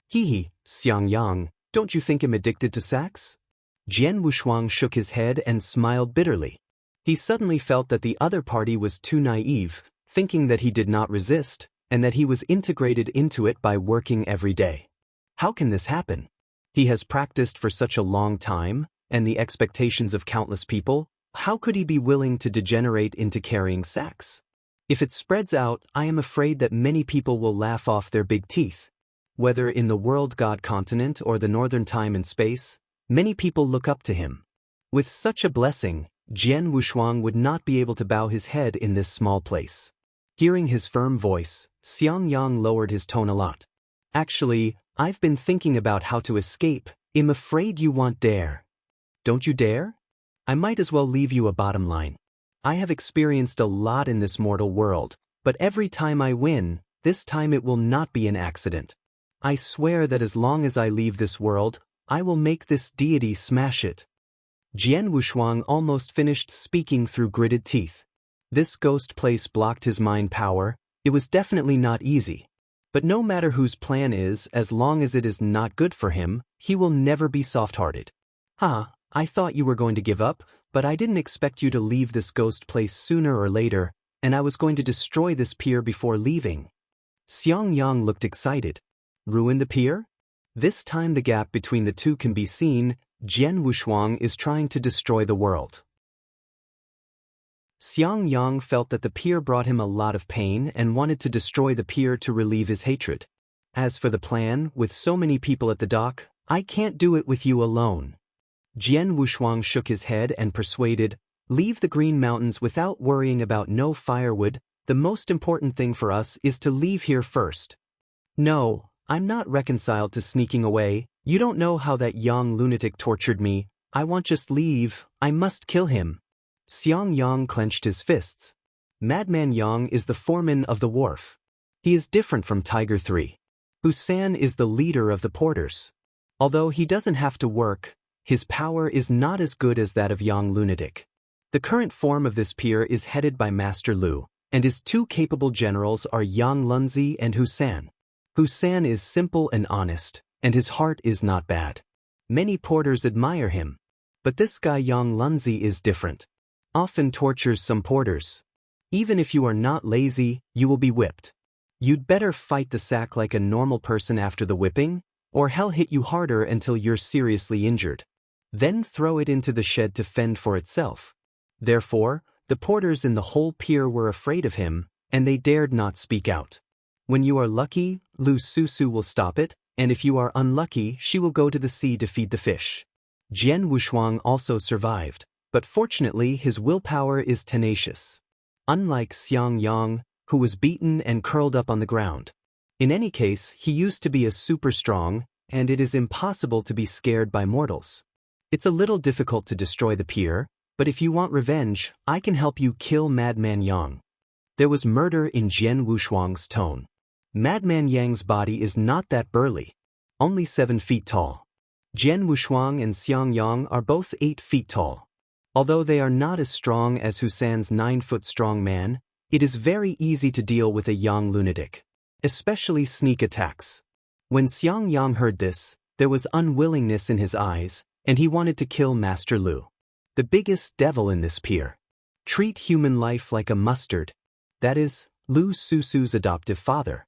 Hee, Xiang Yang, don't you think him addicted to sex? Jian Wushuang shook his head and smiled bitterly. He suddenly felt that the other party was too naive, thinking that he did not resist, and that he was integrated into it by working every day. How can this happen? He has practiced for such a long time, and the expectations of countless people, how could he be willing to degenerate into carrying sex? If it spreads out, I am afraid that many people will laugh off their big teeth. Whether in the world god continent or the northern time and space, many people look up to him. With such a blessing, Jian Wushuang would not be able to bow his head in this small place. Hearing his firm voice, Xiang Yang lowered his tone a lot. Actually, I've been thinking about how to escape. I'm afraid you won't dare. Don't you dare? I might as well leave you a bottom line. I have experienced a lot in this mortal world, but every time I win, this time it will not be an accident. I swear that as long as I leave this world, I will make this deity smash it. Jian Wushuang almost finished speaking through gritted teeth. This ghost place blocked his mind power. It was definitely not easy. But no matter whose plan is, as long as it is not good for him, he will never be soft-hearted. I thought you were going to give up, but I didn't expect you to leave this ghost place sooner or later, and I was going to destroy this pier before leaving. Xiang Yang looked excited. Ruin the pier? This time the gap between the two can be seen. Jian Wushuang is trying to destroy the world. Xiang Yang felt that the pier brought him a lot of pain and wanted to destroy the pier to relieve his hatred. As for the plan, with so many people at the dock, I can't do it with you alone. Jian Wushuang shook his head and persuaded, leave the Green Mountains without worrying about no firewood. The most important thing for us is to leave here first. No, I'm not reconciled to sneaking away. You don't know how that young lunatic tortured me. I won't just leave. I must kill him. Xiang Yang clenched his fists. Madman Yang is the foreman of the wharf. He is different from Tiger 3. Husan is the leader of the porters. Although he doesn't have to work, his power is not as good as that of Yang Lunatic. The current form of this pier is headed by Master Lu, and his two capable generals are Yang Lunzi and Husan. Husan is simple and honest, and his heart is not bad. Many porters admire him. But this guy Yang Lunzi is different. Often tortures some porters. Even if you are not lazy, you will be whipped. You'd better fight the sack like a normal person after the whipping, or hell hit you harder until you're seriously injured. Then throw it into the shed to fend for itself. Therefore, the porters in the whole pier were afraid of him, and they dared not speak out. When you are lucky, Lu Susu will stop it, and if you are unlucky, she will go to the sea to feed the fish. Jian Wushuang also survived, but fortunately his willpower is tenacious. Unlike Xiang Yang, who was beaten and curled up on the ground. In any case, he used to be a super strong, and it is impossible to be scared by mortals. It's a little difficult to destroy the pier, but if you want revenge, I can help you kill Madman Yang. There was murder in Jian Wushuang's tone. Madman Yang's body is not that burly, only 7 feet tall. Jian Wushuang and Xiang Yang are both 8 feet tall. Although they are not as strong as Husan's 9-foot strong man, it is very easy to deal with a Yang lunatic, especially sneak attacks. When Xiang Yang heard this, there was unwillingness in his eyes, and he wanted to kill Master Lu, the biggest devil in this pier. Treat human life like a mustard. That is, Lu Susu's adoptive father.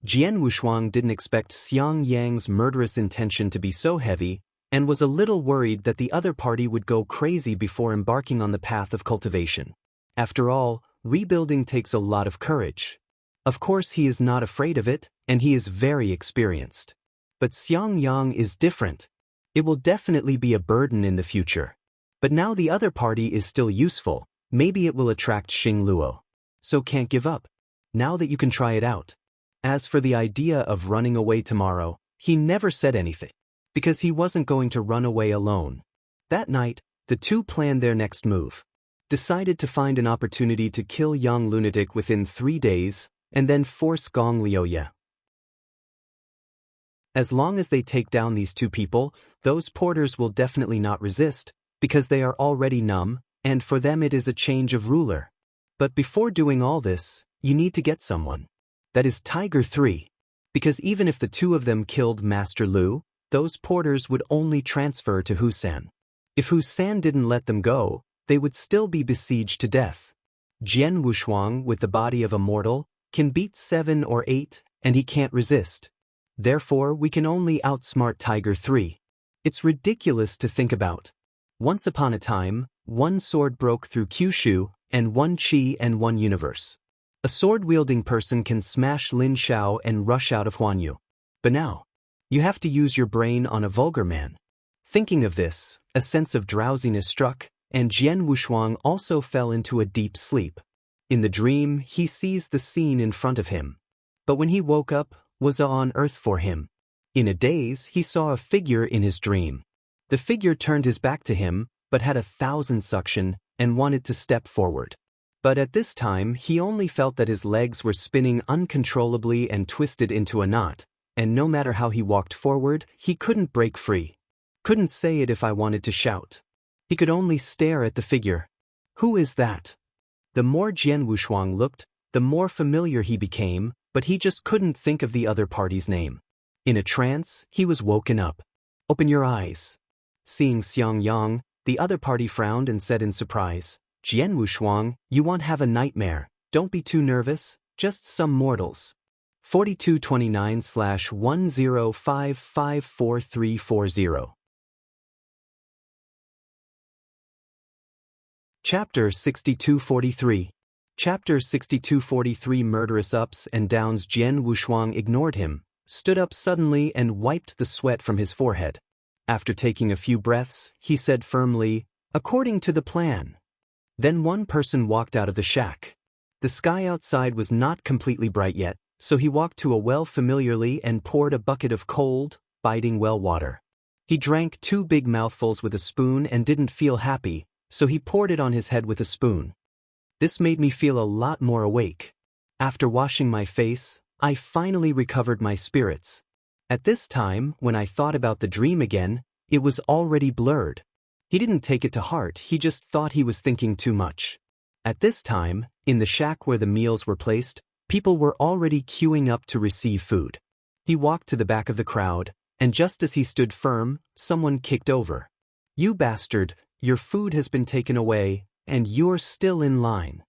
Jian Wushuang didn't expect Xiang Yang's murderous intention to be so heavy, and was a little worried that the other party would go crazy before embarking on the path of cultivation. After all, rebuilding takes a lot of courage. Of course he is not afraid of it, and he is very experienced. But Xiang Yang is different. It will definitely be a burden in the future. But now the other party is still useful, maybe it will attract Xing Luo. So can't give up. Now that you can try it out. As for the idea of running away tomorrow, he never said anything, because he wasn't going to run away alone. That night, the two planned their next move. Decided to find an opportunity to kill Yang Lunatic within 3 days, and then force Gong Liuye. As long as they take down these 2 people, those porters will definitely not resist, because they are already numb, and for them it is a change of ruler. But before doing all this, you need to get someone. That is Tiger 3. Because even if the 2 of them killed Master Lu, those porters would only transfer to Husan. If Husan didn't let them go, they would still be besieged to death. Jian Wushuang, with the body of a mortal, can beat 7 or 8, and he can't resist. Therefore, we can only outsmart Tiger 3. It's ridiculous to think about. Once upon a time, 1 sword broke through Kyushu, and 1 Qi and 1 universe. A sword-wielding person can smash Lin Shao and rush out of Huanyu. But now, you have to use your brain on a vulgar man. Thinking of this, a sense of drowsiness struck, and Jian Wushuang also fell into a deep sleep. In the dream, he sees the scene in front of him. But when he woke up, was on earth for him. In a daze, he saw a figure in his dream. The figure turned his back to him, but had 1,000 suction, and wanted to step forward. But at this time, he only felt that his legs were spinning uncontrollably and twisted into a knot, and no matter how he walked forward, he couldn't break free. Couldn't say it if I wanted to shout. He could only stare at the figure. Who is that? The more Jian Wushuang looked, the more familiar he became, but he just couldn't think of the other party's name. In a trance, he was woken up. Open your eyes. Seeing Xiang Yang, the other party frowned and said in surprise, Jian Wushuang, you won't have a nightmare, don't be too nervous, just some mortals. 4229/10554340. Chapter 6243. Chapter 6243. Murderous ups and downs. Jian Wushuang ignored him, stood up suddenly and wiped the sweat from his forehead. After taking a few breaths, he said firmly, according to the plan. Then one person walked out of the shack. The sky outside was not completely bright yet, so he walked to a well familiarly and poured a bucket of cold, biting well water. He drank 2 big mouthfuls with a spoon and didn't feel happy, so he poured it on his head with a spoon. This made me feel a lot more awake. After washing my face, I finally recovered my spirits. At this time, when I thought about the dream again, it was already blurred. He didn't take it to heart, he just thought he was thinking too much. At this time, in the shack where the meals were placed, people were already queuing up to receive food. He walked to the back of the crowd, and just as he stood firm, someone kicked over. You bastard, your food has been taken away, and you're still in line.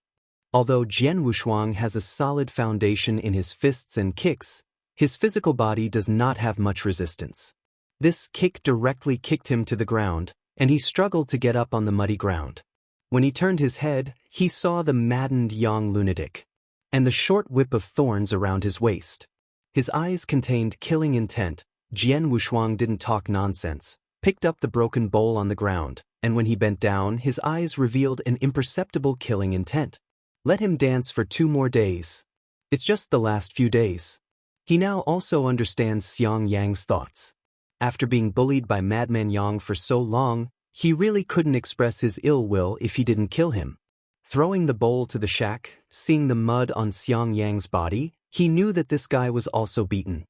Although Jian Wushuang has a solid foundation in his fists and kicks, his physical body does not have much resistance. This kick directly kicked him to the ground, and he struggled to get up on the muddy ground. When he turned his head, he saw the maddened young lunatic, and the short whip of thorns around his waist. His eyes contained killing intent. Jian Wushuang didn't talk nonsense, picked up the broken bowl on the ground, and when he bent down, his eyes revealed an imperceptible killing intent. Let him dance for 2 more days. It's just the last few days. He now also understands Xiang Yang's thoughts. After being bullied by Madman Yang for so long, he really couldn't express his ill will if he didn't kill him. Throwing the bowl to the shack, seeing the mud on Xiang Yang's body, he knew that this guy was also beaten.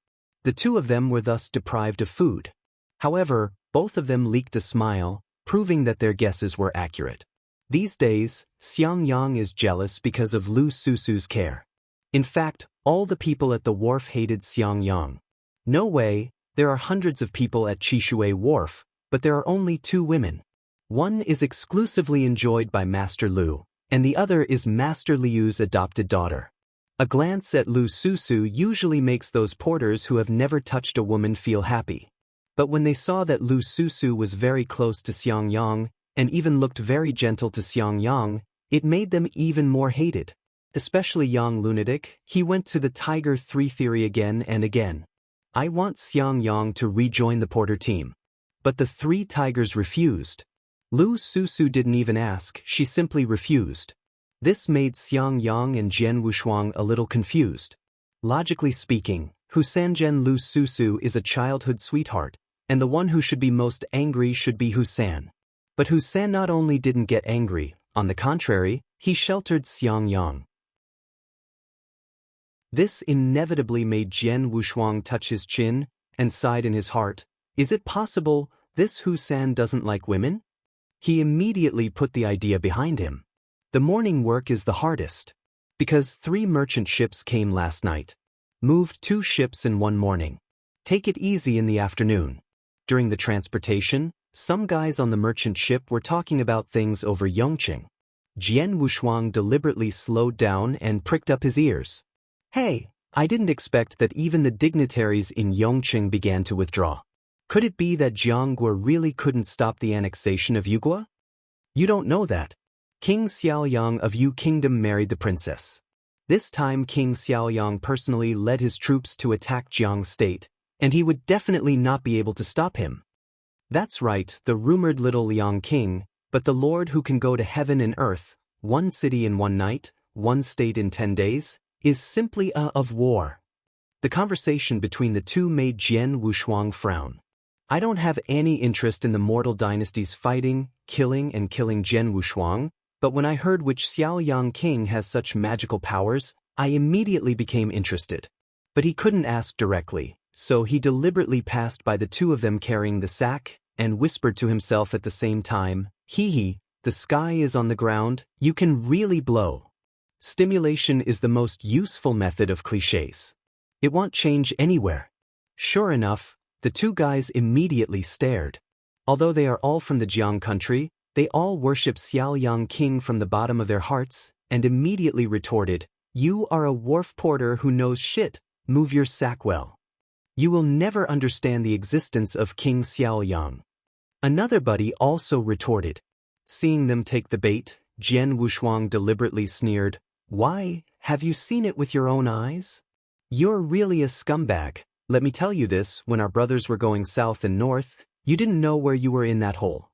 The two of them were thus deprived of food. However, both of them leaked a smile, proving that their guesses were accurate. These days, Xiang Yang is jealous because of Lu Susu's care. In fact, all the people at the wharf hated Xiang Yang. No way, there are hundreds of people at Chishui Wharf, but there are only 2 women. One is exclusively enjoyed by Master Lu, and the other is Master Liu's adopted daughter. A glance at Lu Susu usually makes those porters who have never touched a woman feel happy. But when they saw that Lu Susu was very close to Xiang Yang, and even looked very gentle to Xiang Yang, it made them even more hated. Especially Yang Lunatic, he went to the Tiger 3 theory again and again. I want Xiang Yang to rejoin the porter team. But the 3 tigers refused. Lu Susu didn't even ask, she simply refused. This made Xiang Yang and Jian Wushuang a little confused. Logically speaking, Husanzhen Lu Susu is a childhood sweetheart, and the one who should be most angry should be Husan. But Husan not only didn't get angry, on the contrary, he sheltered Xiang Yang. This inevitably made Jian Wushuang touch his chin, and sighed in his heart, is it possible this Husan doesn't like women? He immediately put the idea behind him. The morning work is the hardest. Because 3 merchant ships came last night. Moved 2 ships in one morning. Take it easy in the afternoon. During the transportation, some guys on the merchant ship were talking about things over Yongqing. Jian Wushuang deliberately slowed down and pricked up his ears. Hey, I didn't expect that even the dignitaries in Yongqing began to withdraw. Could it be that Jiangguo really couldn't stop the annexation of Yugua? You don't know that. King Xiaoyang of Yu Kingdom married the princess. This time King Xiaoyang personally led his troops to attack Jiang State, and he would definitely not be able to stop him. That's right, the rumored little Liang King, but the Lord who can go to heaven and earth, 1 city in 1 night, 1 state in 10 days, is simply of war. The conversation between the two made Jian Wushuang frown. I don't have any interest in the mortal dynasties fighting, killing Jian Wushuang, but when I heard which Xiaoyang king has such magical powers, I immediately became interested. But he couldn't ask directly, so he deliberately passed by the 2 of them carrying the sack, and whispered to himself at the same time, hee hee, the sky is on the ground, you can really blow. Stimulation is the most useful method of clichés. It won't change anywhere. Sure enough, the 2 guys immediately stared. Although they are all from the Jiang country, they all worship Xiaoyang King from the bottom of their hearts, and immediately retorted, you are a wharf porter who knows shit, move your sack well. You will never understand the existence of King Xiaoyang. Another buddy also retorted. Seeing them take the bait, Jian Wushuang deliberately sneered, why, have you seen it with your own eyes? You're really a scumbag. Let me tell you this, when our brothers were going south and north, you didn't know where you were in that hole.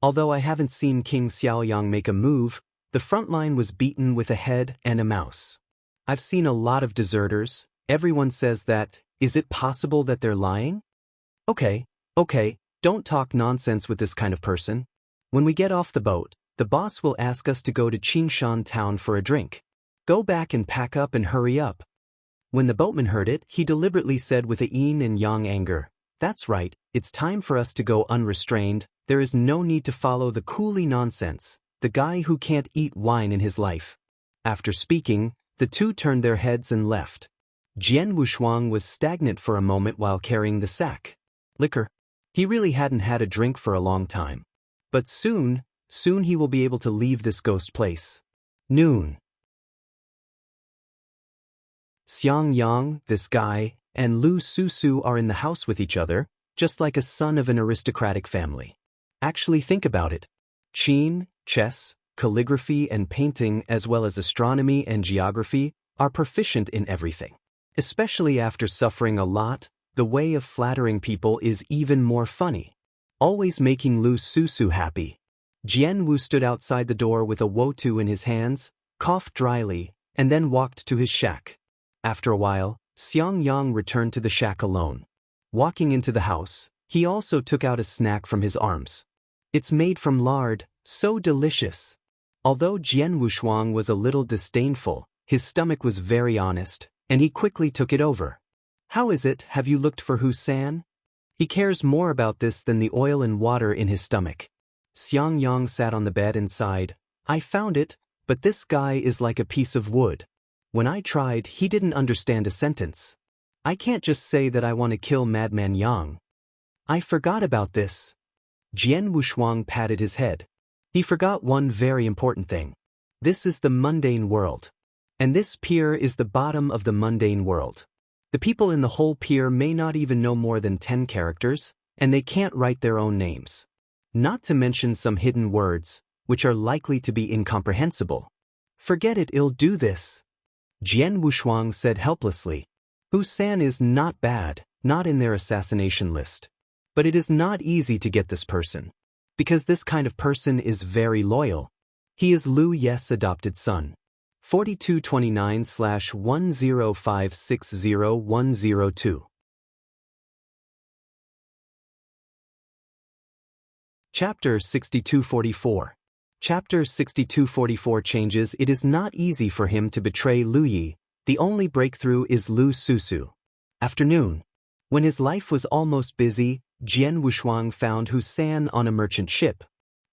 Although I haven't seen King Xiaoyang make a move, the front line was beaten with a head and a mouse. I've seen a lot of deserters, everyone says that, is it possible that they're lying? Okay, don't talk nonsense with this kind of person. When we get off the boat, the boss will ask us to go to Qingshan town for a drink. Go back and pack up and hurry up. When the boatman heard it, he deliberately said with a yin and yang anger, that's right, it's time for us to go unrestrained, there is no need to follow the coolie nonsense, the guy who can't eat wine in his life. After speaking, the 2 turned their heads and left. Jian Wushuang was stagnant for a moment while carrying the sack. Liquor. He really hadn't had a drink for a long time. But soon he will be able to leave this ghost place. Noon. Xiang Yang, this guy, and Lu Susu are in the house with each other, just like a son of an aristocratic family. Actually think about it. Qin, chess, calligraphy and painting as well as astronomy and geography are proficient in everything. Especially after suffering a lot, the way of flattering people is even more funny. Always making Lu Susu happy. Jian Wu stood outside the door with a wotu in his hands, coughed dryly, and then walked to his shack. After a while, Xiang Yang returned to the shack alone. Walking into the house, he also took out a snack from his arms. It's made from lard, so delicious. Although Jian Wushuang was a little disdainful, his stomach was very honest, and he quickly took it over. How is it, have you looked for Husan? He cares more about this than the oil and water in his stomach. Xiang Yang sat on the bed and sighed. I found it, but this guy is like a piece of wood. When I tried, he didn't understand a sentence. I can't just say that I want to kill Madman Yang. I forgot about this. Jian Wushuang patted his head. He forgot one very important thing. This is the mundane world. And this pier is the bottom of the mundane world. The people in the whole pier may not even know more than 10 characters, and they can't write their own names. Not to mention some hidden words, which are likely to be incomprehensible. Forget it, I'll do this. Jian Wushuang said helplessly. Husan is not bad, not in their assassination list. But it is not easy to get this person. Because this kind of person is very loyal. He is Lu Yes' adopted son. 4229/10560-102. Chapter 6244. Chapter 6244 changes. It is not easy for him to betray Lu Yi. The only breakthrough is Lu Susu. Afternoon. When his life was almost busy, Jian Wushuang found Husan on a merchant ship.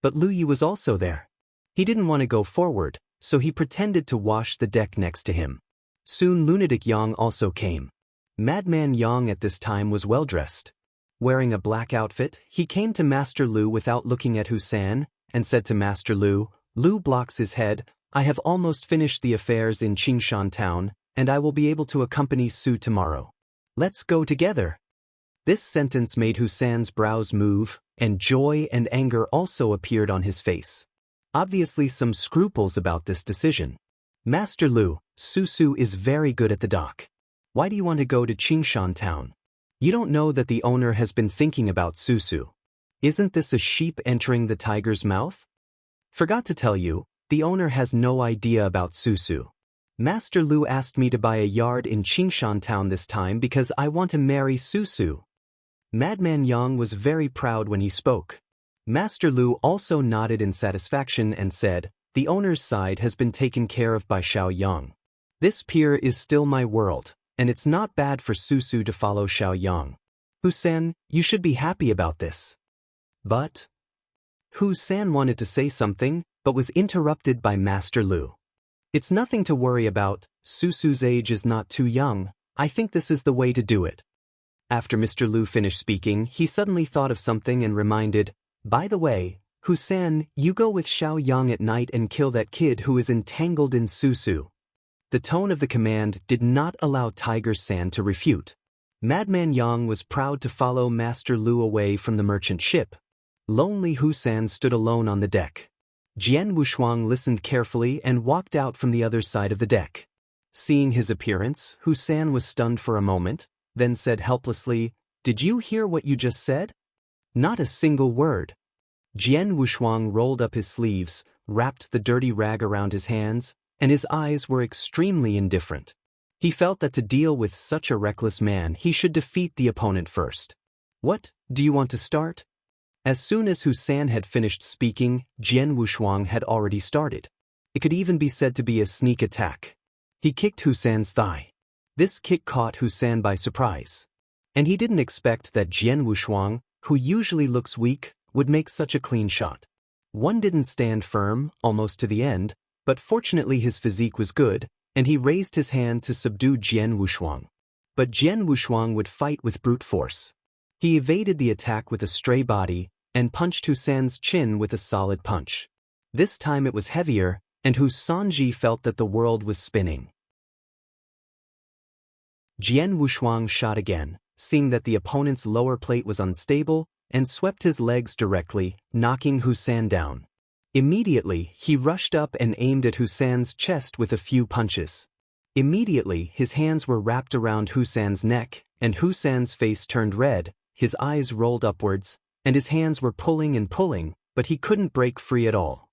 But Lu Yi was also there. He didn't want to go forward, so he pretended to wash the deck next to him. Soon Lunatic Yang also came. Madman Yang at this time was well dressed. Wearing a black outfit, he came to Master Lu without looking at Husan, and said to Master Lu, Lu blocks his head, I have almost finished the affairs in Qingshan town, and I will be able to accompany Su tomorrow. Let's go together. This sentence made Husan's brows move, and joy and anger also appeared on his face. Obviously some scruples about this decision. Master Lu, Susu is very good at the dock. Why do you want to go to Qingshan town? You don't know that the owner has been thinking about Susu. Isn't this a sheep entering the tiger's mouth? Forgot to tell you, the owner has no idea about Susu. Master Lu asked me to buy a yard in Qingshan town this time because I want to marry Susu. Madman Yang was very proud when he spoke. Master Lu also nodded in satisfaction and said, the owner's side has been taken care of by Xiao Yang. This pier is still my world, and it's not bad for Susu to follow Xiao Yang. Husan, you should be happy about this. But Husan wanted to say something, but was interrupted by Master Lu. It's nothing to worry about, Susu's age is not too young, I think this is the way to do it. After Mr. Lu finished speaking, he suddenly thought of something and reminded, by the way, Husan, you go with Xiao Yang at night and kill that kid who is entangled in Susu. The tone of the command did not allow Tiger San to refute. Madman Yang was proud to follow Master Lu away from the merchant ship. Lonely Husan stood alone on the deck. Jian Wushuang listened carefully and walked out from the other side of the deck. Seeing his appearance, Husan was stunned for a moment, then said helplessly, Did you hear what you just said? Not a single word. Jian Wushuang rolled up his sleeves, wrapped the dirty rag around his hands, and his eyes were extremely indifferent. He felt that to deal with such a reckless man he should defeat the opponent first. What, do you want to start? As soon as Husan had finished speaking, Jian Wushuang had already started. It could even be said to be a sneak attack. He kicked Husan's thigh. This kick caught Husan by surprise. And he didn't expect that Jian Wushuang, who usually looks weak, would make such a clean shot. One didn't stand firm, almost to the end, but fortunately his physique was good, and he raised his hand to subdue Jian Wushuang. But Jian Wushuang would fight with brute force. He evaded the attack with a stray body, and punched Husan's chin with a solid punch. This time it was heavier, and Husanji felt that the world was spinning. Jian Wushuang shot again, seeing that the opponent's lower plate was unstable, and swept his legs directly, knocking Husan down. Immediately, he rushed up and aimed at Husan's chest with a few punches. Immediately, his hands were wrapped around Husan's neck, and Husan's face turned red, his eyes rolled upwards, and his hands were pulling and pulling, but he couldn't break free at all.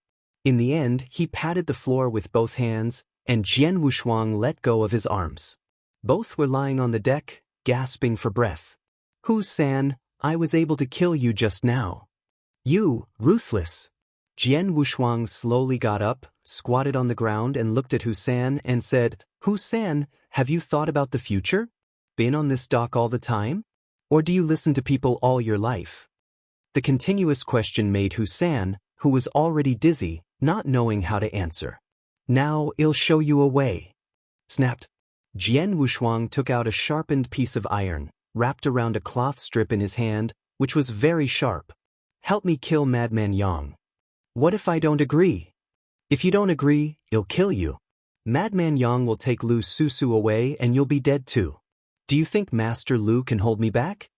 In the end, he patted the floor with both hands, and Jian Wushuang let go of his arms. Both were lying on the deck, gasping for breath. Husan, I was able to kill you just now. You, ruthless. Jian Wushuang slowly got up, squatted on the ground and looked at Husan and said, Husan, have you thought about the future? Been on this dock all the time? Or do you listen to people all your life? The continuous question made Husan, who was already dizzy, not knowing how to answer. Now I'll show you a way. Snapped. Jian Wushuang took out a sharpened piece of iron, wrapped around a cloth strip in his hand, which was very sharp. Help me kill Madman Yang. What if I don't agree? If you don't agree, I'll kill you. Madman Yang will take Lu Susu away and you'll be dead too. Do you think Master Lu can hold me back?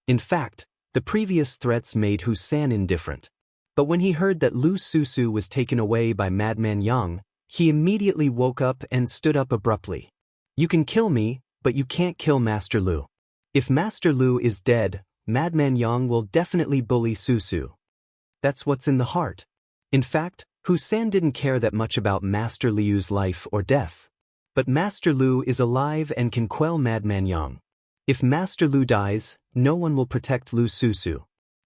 In fact, the previous threats made Husan indifferent. But when he heard that Lu Susu was taken away by Madman Yang, he immediately woke up and stood up abruptly. You can kill me, but you can't kill Master Lu. If Master Lu is dead, Madman Yang will definitely bully Susu. That's what's in the heart. In fact, Husan didn't care that much about Master Liu's life or death. But Master Lu is alive and can quell Madman Yang. If Master Lu dies, no one will protect Lu Susu.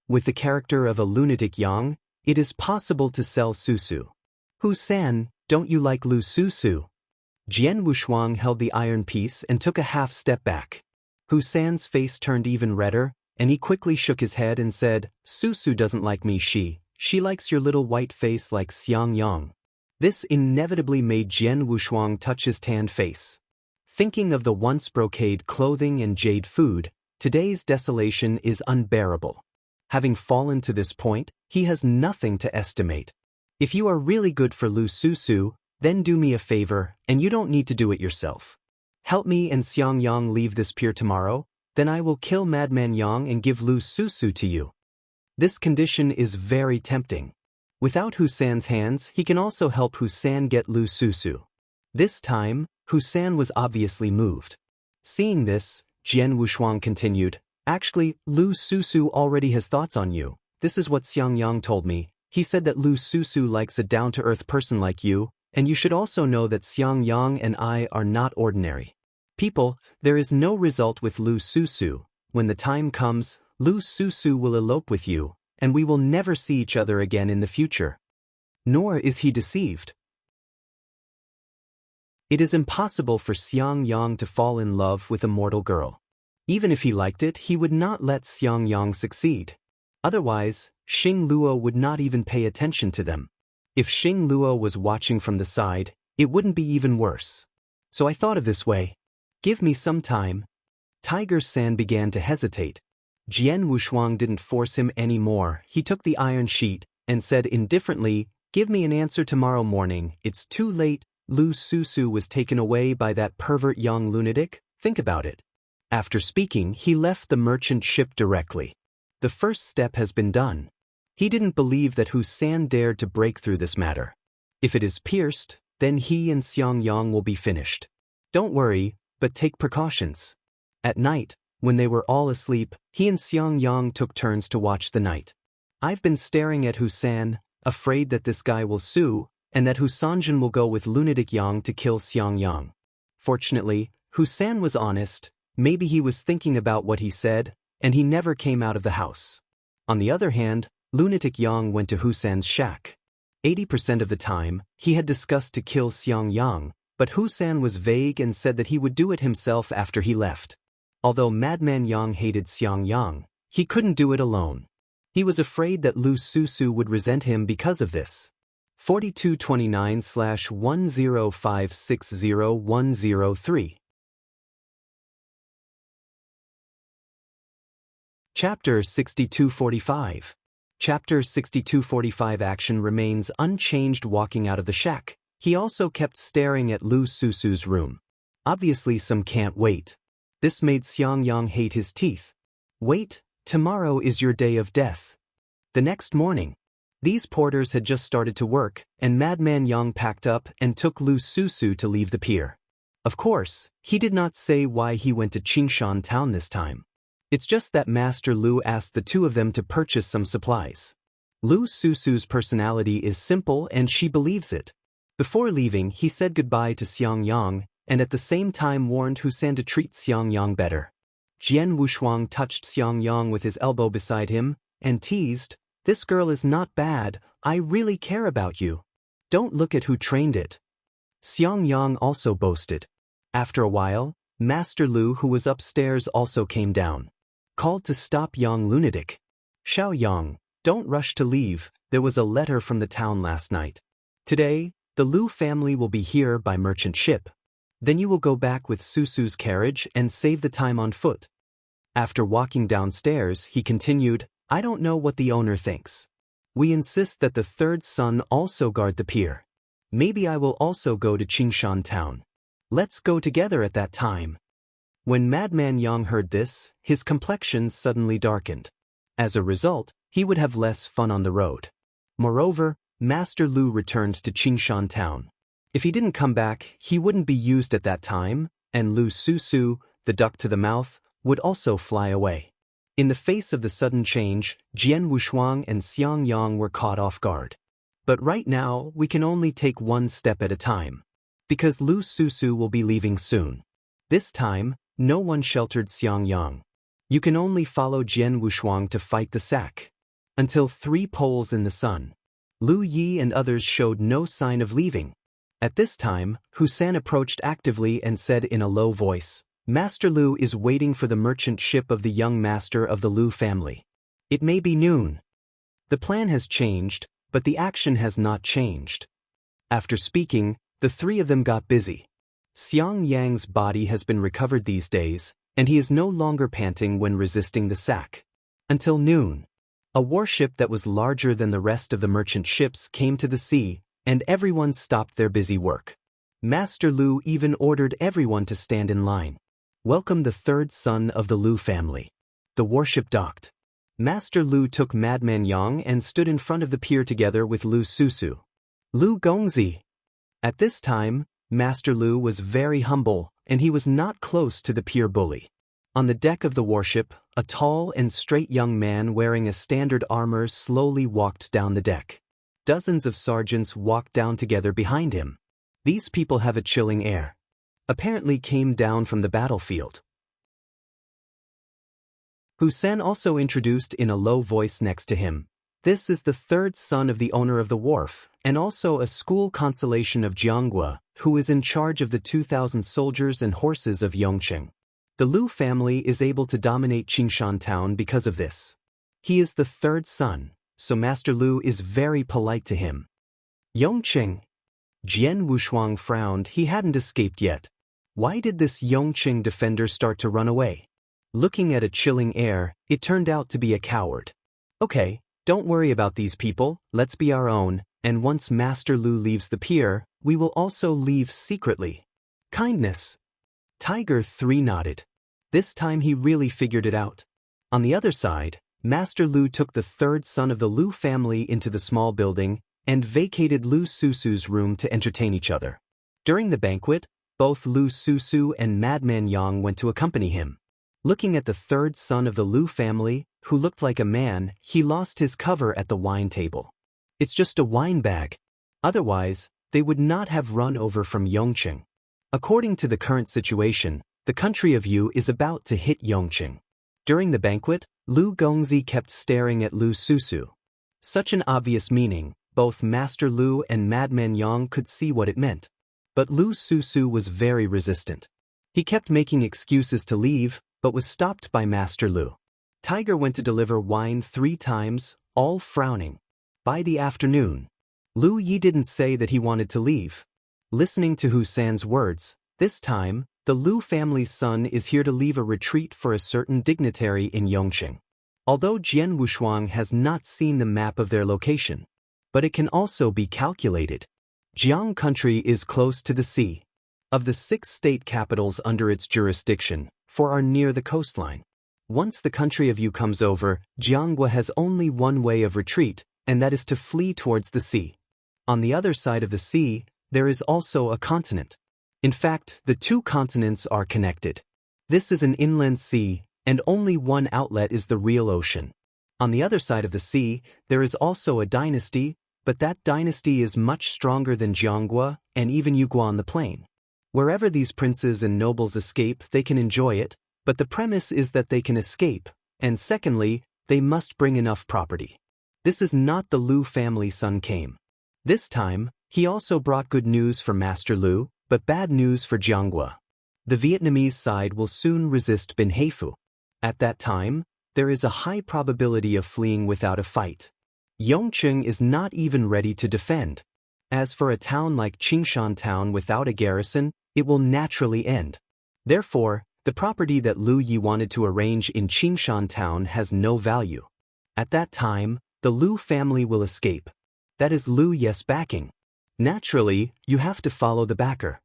With the character of a lunatic Yang, it is possible to sell Susu. Husan, don't you like Lu Susu? Jian Wushuang held the iron piece and took a half step back. Husan's face turned even redder, and he quickly shook his head and said, Susu doesn't like me, she likes your little white face like Xiang Yang. This inevitably made Jian Wushuang touch his tanned face. Thinking of the once brocade clothing and jade food, today's desolation is unbearable. Having fallen to this point, he has nothing to estimate. If you are really good for Lu Susu, then do me a favor, and you don't need to do it yourself. Help me and Xiang Yang leave this pier tomorrow, then I will kill Madman Yang and give Lu Susu to you. This condition is very tempting. Without Husan's hands, he can also help Husan get Lu Susu. This time, Husan was obviously moved. Seeing this, Jian Wushuang continued, Actually, Lu Susu already has thoughts on you. This is what Xiang Yang told me. He said that Lu Susu likes a down-to-earth person like you, and you should also know that Xiang Yang and I are not ordinary people. There is no result with Lu Susu. When the time comes, Lu Susu will elope with you, and we will never see each other again in the future. Nor is he deceived. It is impossible for Xiang Yang to fall in love with a mortal girl. Even if he liked it, he would not let Xiang Yang succeed. Otherwise, Xing Luo would not even pay attention to them. If Xing Luo was watching from the side, it wouldn't be even worse. So I thought of this way. Give me some time. Tiger San began to hesitate. Jian Wushuang didn't force him any more. He took the iron sheet and said indifferently, Give me an answer tomorrow morning. It's too late. Lu Susu was taken away by that pervert young lunatic. Think about it. After speaking, he left the merchant ship directly. The first step has been done. He didn't believe that Husan dared to break through this matter. If it is pierced, then he and Xiang Yang will be finished. Don't worry, but take precautions. At night, when they were all asleep, he and Xiang Yang took turns to watch the night. I've been staring at Husan, afraid that this guy will sue, and that Husanjin will go with lunatic Yang to kill Xiang Yang. Fortunately, Husan was honest. Maybe he was thinking about what he said, and he never came out of the house. On the other hand, lunatic Yang went to Husan's shack. 80% of the time, he had discussed to kill Xiang Yang, but Husan was vague and said that he would do it himself after he left. Although Madman Yang hated Xiang Yang, he couldn't do it alone. He was afraid that Lu Susu would resent him because of this. 4229/10560-103 Chapter 6245. Chapter 6245 action remains unchanged walking out of the shack. He also kept staring at Lu Susu's room. Obviously some can't wait. This made Xiang Yang hate his teeth. Wait, tomorrow is your day of death. The next morning, these porters had just started to work, and Madman Yang packed up and took Lu Susu to leave the pier. Of course, he did not say why he went to Qingshan town this time. It's just that Master Lu asked the two of them to purchase some supplies. Lu Susu's personality is simple and she believes it. Before leaving, he said goodbye to Xiang Yang, and at the same time warned Husan to treat Xiang Yang better. Jian Wushuang touched Xiang Yang with his elbow beside him, and teased, "This girl is not bad, I really care about you. Don't look at who trained it." Xiang Yang also boasted. After a while, Master Lu, who was upstairs, also came down. Called to stop Yang lunatic. "Xiao Yang, don't rush to leave, there was a letter from the town last night. Today, the Lu family will be here by merchant ship. Then you will go back with Susu's carriage and save the time on foot." After walking downstairs, he continued, "I don't know what the owner thinks. We insist that the third son also guard the pier. Maybe I will also go to Qingshan town. Let's go together at that time." When Madman Yang heard this, his complexion suddenly darkened. As a result, he would have less fun on the road. Moreover, Master Lu returned to Qingshan town. If he didn't come back, he wouldn't be used at that time, and Lu Susu, the duck to the mouth, would also fly away. In the face of the sudden change, Jian Wushuang and Xiang Yang were caught off guard. But right now, we can only take one step at a time. Because Lu Susu will be leaving soon. This time, no one sheltered Xiang Yang. You can only follow Jian Wushuang to fight the sack. Until 3 poles in the sun. Lu Yi and others showed no sign of leaving. At this time, Husan approached actively and said in a low voice, "Master Lu is waiting for the merchant ship of the young master of the Lu family. It may be noon." The plan has changed, but the action has not changed. After speaking, the 3 of them got busy. Xiang Yang's body has been recovered these days, and he is no longer panting when resisting the sack. Until noon, a warship that was larger than the rest of the merchant ships came to the sea, and everyone stopped their busy work. Master Lu even ordered everyone to stand in line. "Welcome the third son of the Lu family." The warship docked. Master Lu took Madman Yang and stood in front of the pier together with Lu Susu. "Lu Gongzi." At this time, Master Lu was very humble, and he was not close to the pier bully. On the deck of the warship, a tall and straight young man wearing a standard armor slowly walked down the deck. Dozens of sergeants walked down together behind him. These people have a chilling air. Apparently came down from the battlefield. Husan also introduced in a low voice next to him. "This is the third son of the owner of the wharf, and also a school consolation of Jianghua, who is in charge of the 2,000 soldiers and horses of Yongqing. The Lu family is able to dominate Qingshan town because of this. He is the third son, so Master Lu is very polite to him." Yongqing. Jian Wushuang frowned. He hadn't escaped yet. Why did this Yongqing defender start to run away? Looking at a chilling air, it turned out to be a coward. "Okay, don't worry about these people, let's be our own, and once Master Lu leaves the pier, we will also leave secretly. Kindness." Tiger 3 nodded. This time he really figured it out. On the other side, Master Lu took the third son of the Lu family into the small building and vacated Lu Susu's room to entertain each other. During the banquet, both Lu Susu and Madman Yang went to accompany him. Looking at the third son of the Lu family, who looked like a man, he lost his cover at the wine table. It's just a wine bag. Otherwise, they would not have run over from Yongqing. According to the current situation, the country of Yu is about to hit Yongqing. During the banquet, Lu Gongzi kept staring at Lu Susu. Such an obvious meaning, both Master Lu and Madman Yang could see what it meant. But Lu Susu was very resistant. He kept making excuses to leave, but was stopped by Master Lu. Tiger went to deliver wine 3 times, all frowning. By the afternoon, Lu Yi didn't say that he wanted to leave. Listening to Husan's words, this time, the Lu family's son is here to leave a retreat for a certain dignitary in Yongqing. Although Jian Wushuang has not seen the map of their location, but it can also be calculated. Jiang country is close to the sea. of the 6 state capitals under its jurisdiction, 4 are near the coastline. Once the country of Yu comes over, Jiangwa has only one way of retreat, and that is to flee towards the sea. On the other side of the sea, there is also a continent. In fact, the 2 continents are connected. This is an inland sea, and only one outlet is the real ocean. On the other side of the sea, there is also a dynasty, but that dynasty is much stronger than Jiangwa and even Yuguan the plain. Wherever these princes and nobles escape, they can enjoy it, but the premise is that they can escape, and secondly, they must bring enough property. This is not the Lu family son came. This time, he also brought good news for Master Lu, but bad news for Jiangwa. The Vietnamese side will soon resist Bin Heifu. At that time, there is a high probability of fleeing without a fight. Yongqing is not even ready to defend. As for a town like Qingshan Town without a garrison, it will naturally end. Therefore, the property that Lu Yi wanted to arrange in Qingshan Town has no value. At that time, the Lu family will escape. That is Lu Yes backing. Naturally, you have to follow the backer.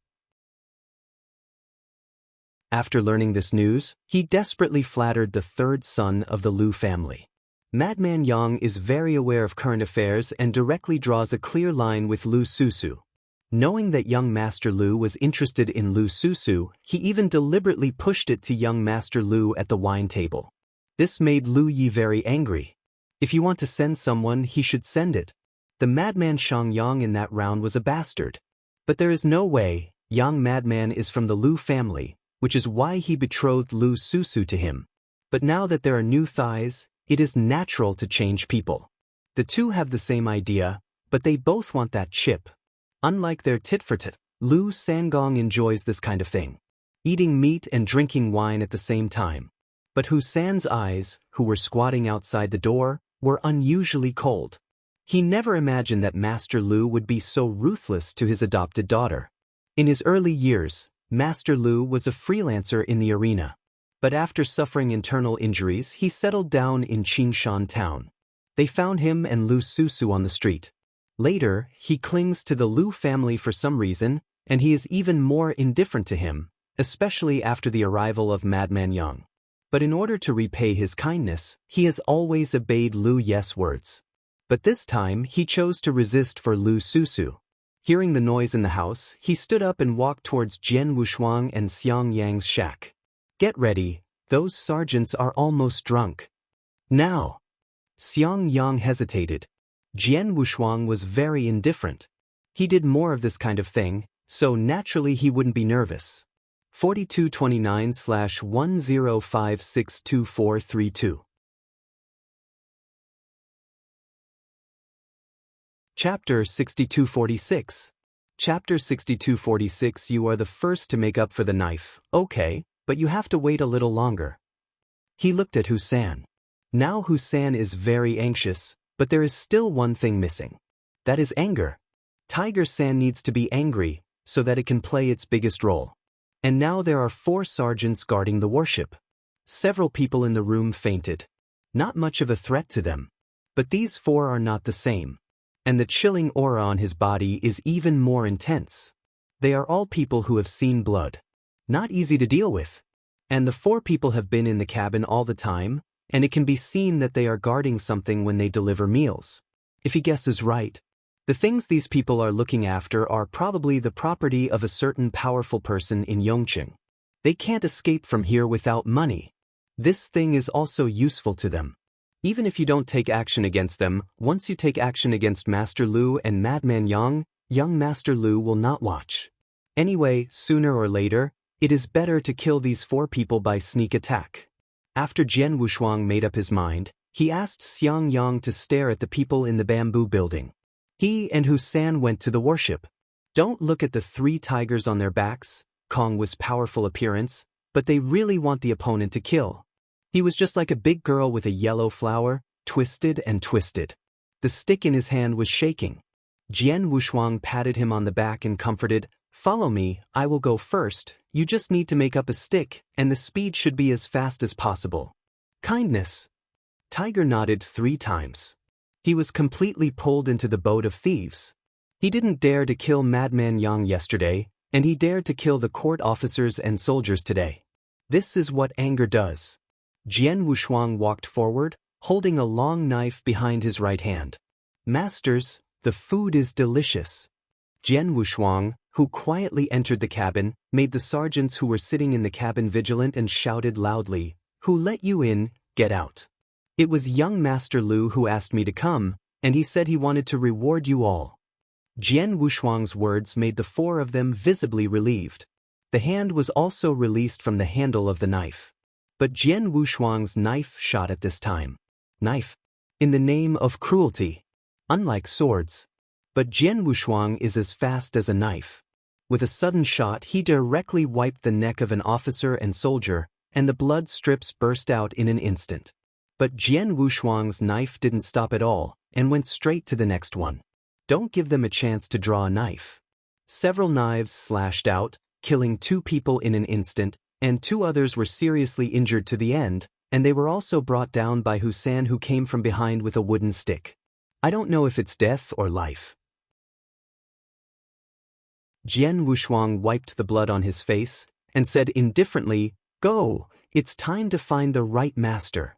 After learning this news, he desperately flattered the 3rd son of the Lu family. Madman Yang is very aware of current affairs and directly draws a clear line with Lu Susu. Knowing that young Master Lu was interested in Lu Susu, he even deliberately pushed it to young Master Lu at the wine table. This made Lu Yi very angry. If you want to send someone, he should send it. The madman Shang Yang in that round was a bastard. But there is no way. Young madman is from the Lu family, which is why he betrothed Lu Susu to him. But now that there are new thighs, it is natural to change people. The 2 have the same idea, but they both want that chip. Unlike their tit-for-tat, Lu Sangong enjoys this kind of thing. Eating meat and drinking wine at the same time. But Hu San's eyes, who were squatting outside the door, were unusually cold. He never imagined that Master Lu would be so ruthless to his adopted daughter. In his early years, Master Lu was a freelancer in the arena. But after suffering internal injuries, he settled down in Qingshan Town. They found him and Lu Susu on the street. Later, he clings to the Lu family for some reason, and he is even more indifferent to him, especially after the arrival of Madman Yang. But in order to repay his kindness, he has always obeyed Lu Yes' words. But this time, he chose to resist for Lu Susu. Hearing the noise in the house, he stood up and walked towards Jian Wushuang and Xiang Yang's shack. Get ready, those sergeants are almost drunk. Now. Xiang Yang hesitated. Jian Wushuang was very indifferent. He did more of this kind of thing, so naturally he wouldn't be nervous. 4229/10562432. Chapter 6246. Chapter 6246. You are the first to make up for the knife, okay, but you have to wait a little longer. He looked at Husan. Now Husan is very anxious, but there is still one thing missing. That is anger. Tiger San needs to be angry, so that it can play its biggest role. And now there are 4 sergeants guarding the warship. Several people in the room fainted. Not much of a threat to them. But these 4 are not the same. And the chilling aura on his body is even more intense. They are all people who have seen blood. Not easy to deal with. And the 4 people have been in the cabin all the time, and it can be seen that they are guarding something when they deliver meals. If he guesses right, the things these people are looking after are probably the property of a certain powerful person in Yongqing. They can't escape from here without money. This thing is also useful to them. Even if you don't take action against them, once you take action against Master Lu and Madman Yang, young Master Lu will not watch. Anyway, sooner or later, it is better to kill these 4 people by sneak attack. After Jian Wushuang made up his mind, he asked Xiang Yang to stare at the people in the bamboo building. He and Husan went to the warship. Don't look at the 3 tigers on their backs, Kong was powerful appearance, but they really want the opponent to kill. He was just like a big girl with a yellow flower, twisted and twisted. The stick in his hand was shaking. Jian Wushuang patted him on the back and comforted, "Follow me, I will go first, you just need to make up a stick, and the speed should be as fast as possible." Kindness. Tiger nodded 3 times. He was completely pulled into the boat of thieves. He didn't dare to kill Madman Yang yesterday, and he dared to kill the court officers and soldiers today. This is what anger does. Jian Wushuang walked forward, holding a long knife behind his right hand. Masters, the food is delicious. Jian Wushuang, who quietly entered the cabin, made the sergeants who were sitting in the cabin vigilant and shouted loudly, "Who let you in? Get out." It was young Master Lu who asked me to come, and he said he wanted to reward you all. Jian Wushuang's words made the four of them visibly relieved. The hand was also released from the handle of the knife. But Jian Wushuang's knife shot at this time. Knife. In the name of cruelty. Unlike swords. But Jian Wushuang is as fast as a knife. With a sudden shot he directly wiped the neck of an officer and soldier, and the blood strips burst out in an instant. But Jian Wushuang's knife didn't stop at all, and went straight to the next one. Don't give them a chance to draw a knife. Several knives slashed out, killing 2 people in an instant, and 2 others were seriously injured to the end, and they were also brought down by Husan, who came from behind with a wooden stick. I don't know if it's death or life. Jian Wushuang wiped the blood on his face, and said indifferently, "Go, it's time to find the right master."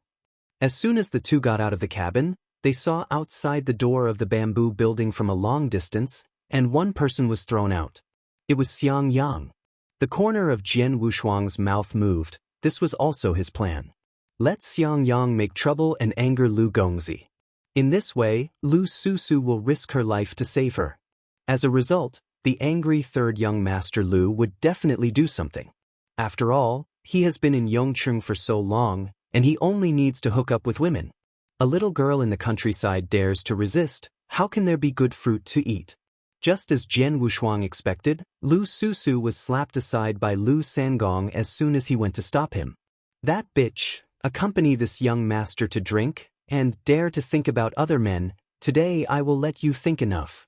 As soon as the 2 got out of the cabin, they saw outside the door of the bamboo building from a long distance, and 1 person was thrown out. It was Xiang Yang. The corner of Jian Wushuang's mouth moved. This was also his plan. Let Xiang Yang make trouble and anger Lu Gongzi. In this way, Lu Susu will risk her life to save her. As a result, the angry 3rd young Master Lu would definitely do something. After all, he has been in Yongcheng for so long, and he only needs to hook up with women. A little girl in the countryside dares to resist. How can there be good fruit to eat? Just as Jian Wushuang expected, Lu Susu was slapped aside by Lu Sangong as soon as he went to stop him. That bitch, accompany this young master to drink, and dare to think about other men. Today I will let you think enough.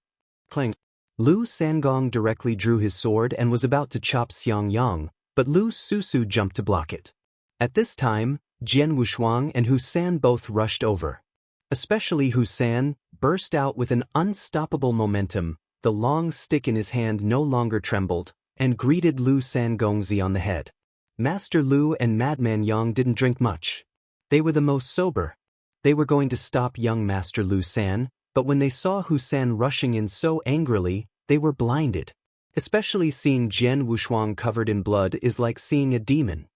Clang. Lu Sangong directly drew his sword and was about to chop Xiang Yang, but Lu Susu jumped to block it. At this time, Jian Wushuang and Husan both rushed over. Especially Husan burst out with an unstoppable momentum. The long stick in his hand no longer trembled, and greeted Lu Sangongzi on the head. Master Lu and Madman Yang didn't drink much. They were the most sober. They were going to stop young Master Lu San, but when they saw Husan rushing in so angrily, they were blinded. Especially seeing Jian Wushuang covered in blood is like seeing a demon.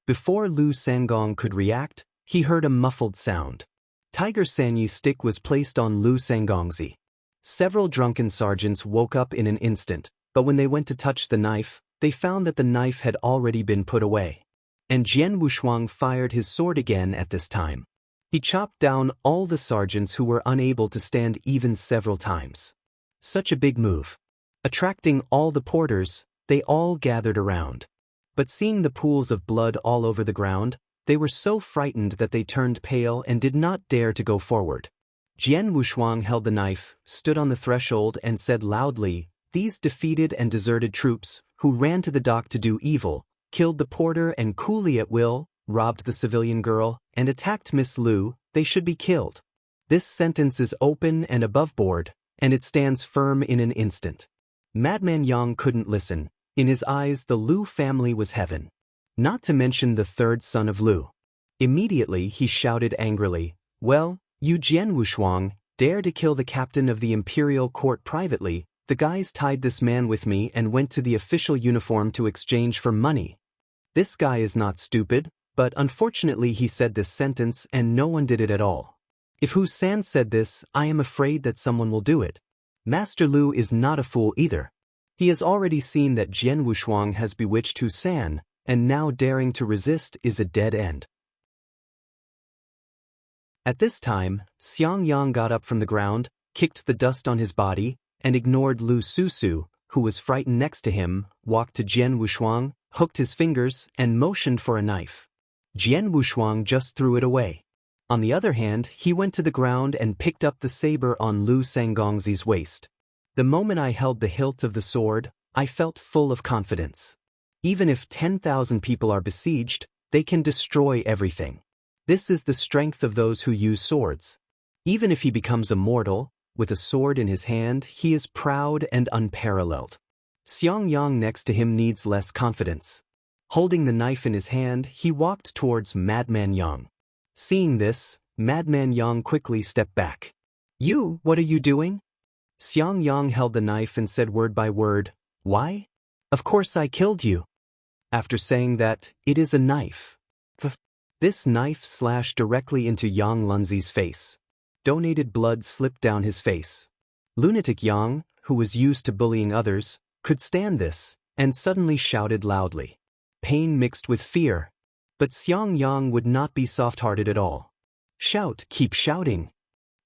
Before Lu Sangong could react, he heard a muffled sound. Tiger Sanyi's stick was placed on Lu Sangongzi. Several drunken sergeants woke up in an instant, but when they went to touch the knife, they found that the knife had already been put away. And Jian Wushuang fired his sword again at this time. He chopped down all the sergeants who were unable to stand even several times. Such a big move. Attracting all the porters, they all gathered around. But seeing the pools of blood all over the ground, they were so frightened that they turned pale and did not dare to go forward. Jian Wushuang held the knife, stood on the threshold and said loudly, "These defeated and deserted troops, who ran to the dock to do evil, killed the porter and coolie at will, robbed the civilian girl, and attacked Miss Lu, they should be killed." This sentence is open and above board, and it stands firm in an instant. Madman Yang couldn't listen. In his eyes the Lu family was heaven. Not to mention the 3rd son of Lu. Immediately he shouted angrily, "Well, you Jian Wushuang, dare to kill the captain of the imperial court privately. The guys tied this man with me and went to the official uniform to exchange for money." This guy is not stupid, but unfortunately he said this sentence and no one did it at all. If Husan said this, I am afraid that someone will do it. Master Lu is not a fool either. He has already seen that Jian Wushuang has bewitched Husan, and now daring to resist is a dead end. At this time, Xiang Yang got up from the ground, kicked the dust on his body, and ignored Lu Susu, who was frightened next to him, walked to Jian Wushuang, hooked his fingers, and motioned for a knife. Jian Wushuang just threw it away. On the other hand, he went to the ground and picked up the saber on Lu Sangongzi's waist. The moment I held the hilt of the sword, I felt full of confidence. Even if 10,000 people are besieged, they can destroy everything. This is the strength of those who use swords. Even if he becomes immortal, with a sword in his hand, he is proud and unparalleled. Xiangyang next to him needs less confidence. Holding the knife in his hand, he walked towards Madman Yang. Seeing this, Madman Yang quickly stepped back. "You, what are you doing?" Xiangyang held the knife and said word by word, "Why? Of course I killed you." After saying that, "It is a knife." This knife slashed directly into Yang Lunzi's face. Donated blood slipped down his face. Lunatic Yang, who was used to bullying others, could stand this, and suddenly shouted loudly. Pain mixed with fear. But Xiangyang would not be soft-hearted at all. "Shout, keep shouting."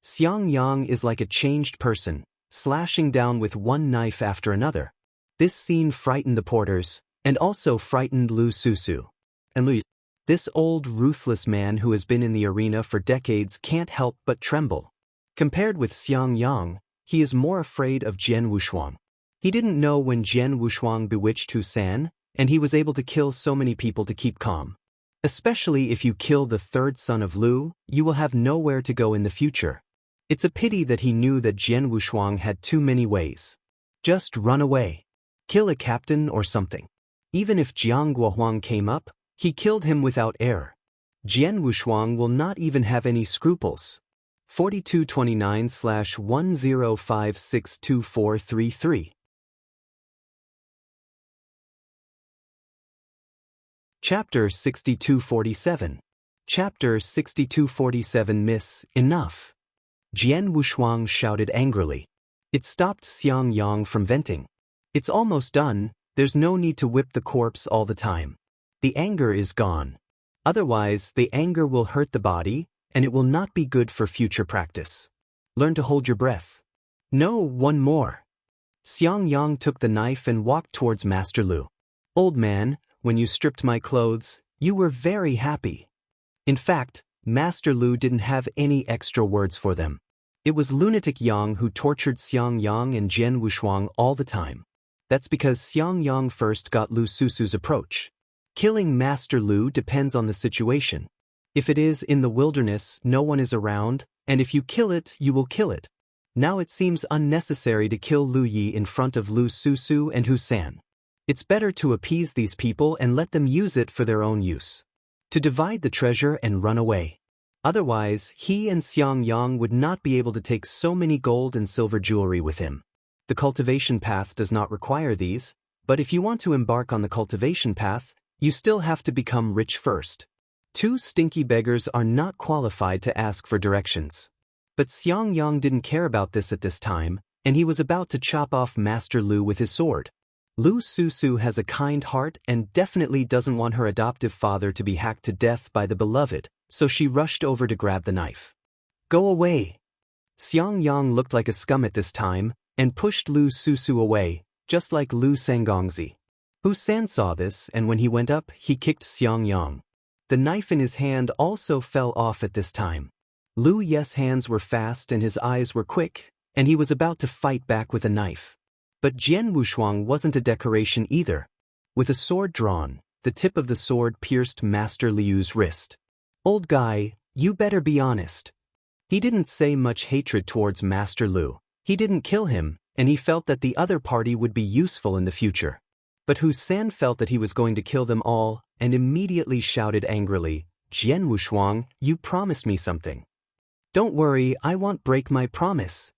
Xiangyang is like a changed person, slashing down with one knife after another. This scene frightened the porters, and also frightened Lu Susu. And Lu, this old ruthless man who has been in the arena for decades, can't help but tremble. Compared with Xiangyang, he is more afraid of Jian Wushuang. He didn't know when Jian Wushuang bewitched Husan, and he was able to kill so many people to keep calm. Especially if you kill the third son of Lu, you will have nowhere to go in the future. It's a pity that he knew that Jian Wushuang had too many ways. Just run away. Kill a captain or something. Even if Jiang Guohuang came up, he killed him without error. Jian Wushuang will not even have any scruples. 4229/10562433. Chapter 6247. Chapter 6247. Miss, enough. Jian Wushuang shouted angrily. It stopped Xiangyang from venting. "It's almost done, there's no need to whip the corpse all the time. The anger is gone. Otherwise, the anger will hurt the body, and it will not be good for future practice. Learn to hold your breath." "No, one more." Xiangyang took the knife and walked towards Master Lu. "Old man, when you stripped my clothes, you were very happy." In fact, Master Lu didn't have any extra words for them. It was Lunatic Yang who tortured Xiangyang and Jian Wushuang all the time. That's because Xiangyang first got Lu Susu's approach. Killing Master Lu depends on the situation. If it is in the wilderness, no one is around, and if you kill it, you will kill it. Now it seems unnecessary to kill Lu Yi in front of Lu Susu and Husan. It's better to appease these people and let them use it for their own use. To divide the treasure and run away. Otherwise, he and Xiangyang would not be able to take so many gold and silver jewelry with him. The cultivation path does not require these, but if you want to embark on the cultivation path, you still have to become rich first. Two stinky beggars are not qualified to ask for directions. But Xiangyang didn't care about this at this time, and he was about to chop off Master Lu with his sword. Lu Susu has a kind heart and definitely doesn't want her adoptive father to be hacked to death by the beloved, so she rushed over to grab the knife. "Go away!" Xiangyang looked like a scum at this time, and pushed Lu Susu away, just like Lu Sangongzi. Husan saw this, and when he went up, he kicked Xiangyang. The knife in his hand also fell off at this time. Lu Ye's hands were fast and his eyes were quick, and he was about to fight back with a knife. But Jian Wushuang wasn't a decoration either. With a sword drawn, the tip of the sword pierced Master Liu's wrist. "Old guy, you better be honest." He didn't say much hatred towards Master Lu. He didn't kill him, and he felt that the other party would be useful in the future. But Husan felt that he was going to kill them all, and immediately shouted angrily, "Jian Wushuang, you promised me something." "Don't worry, I won't break my promise."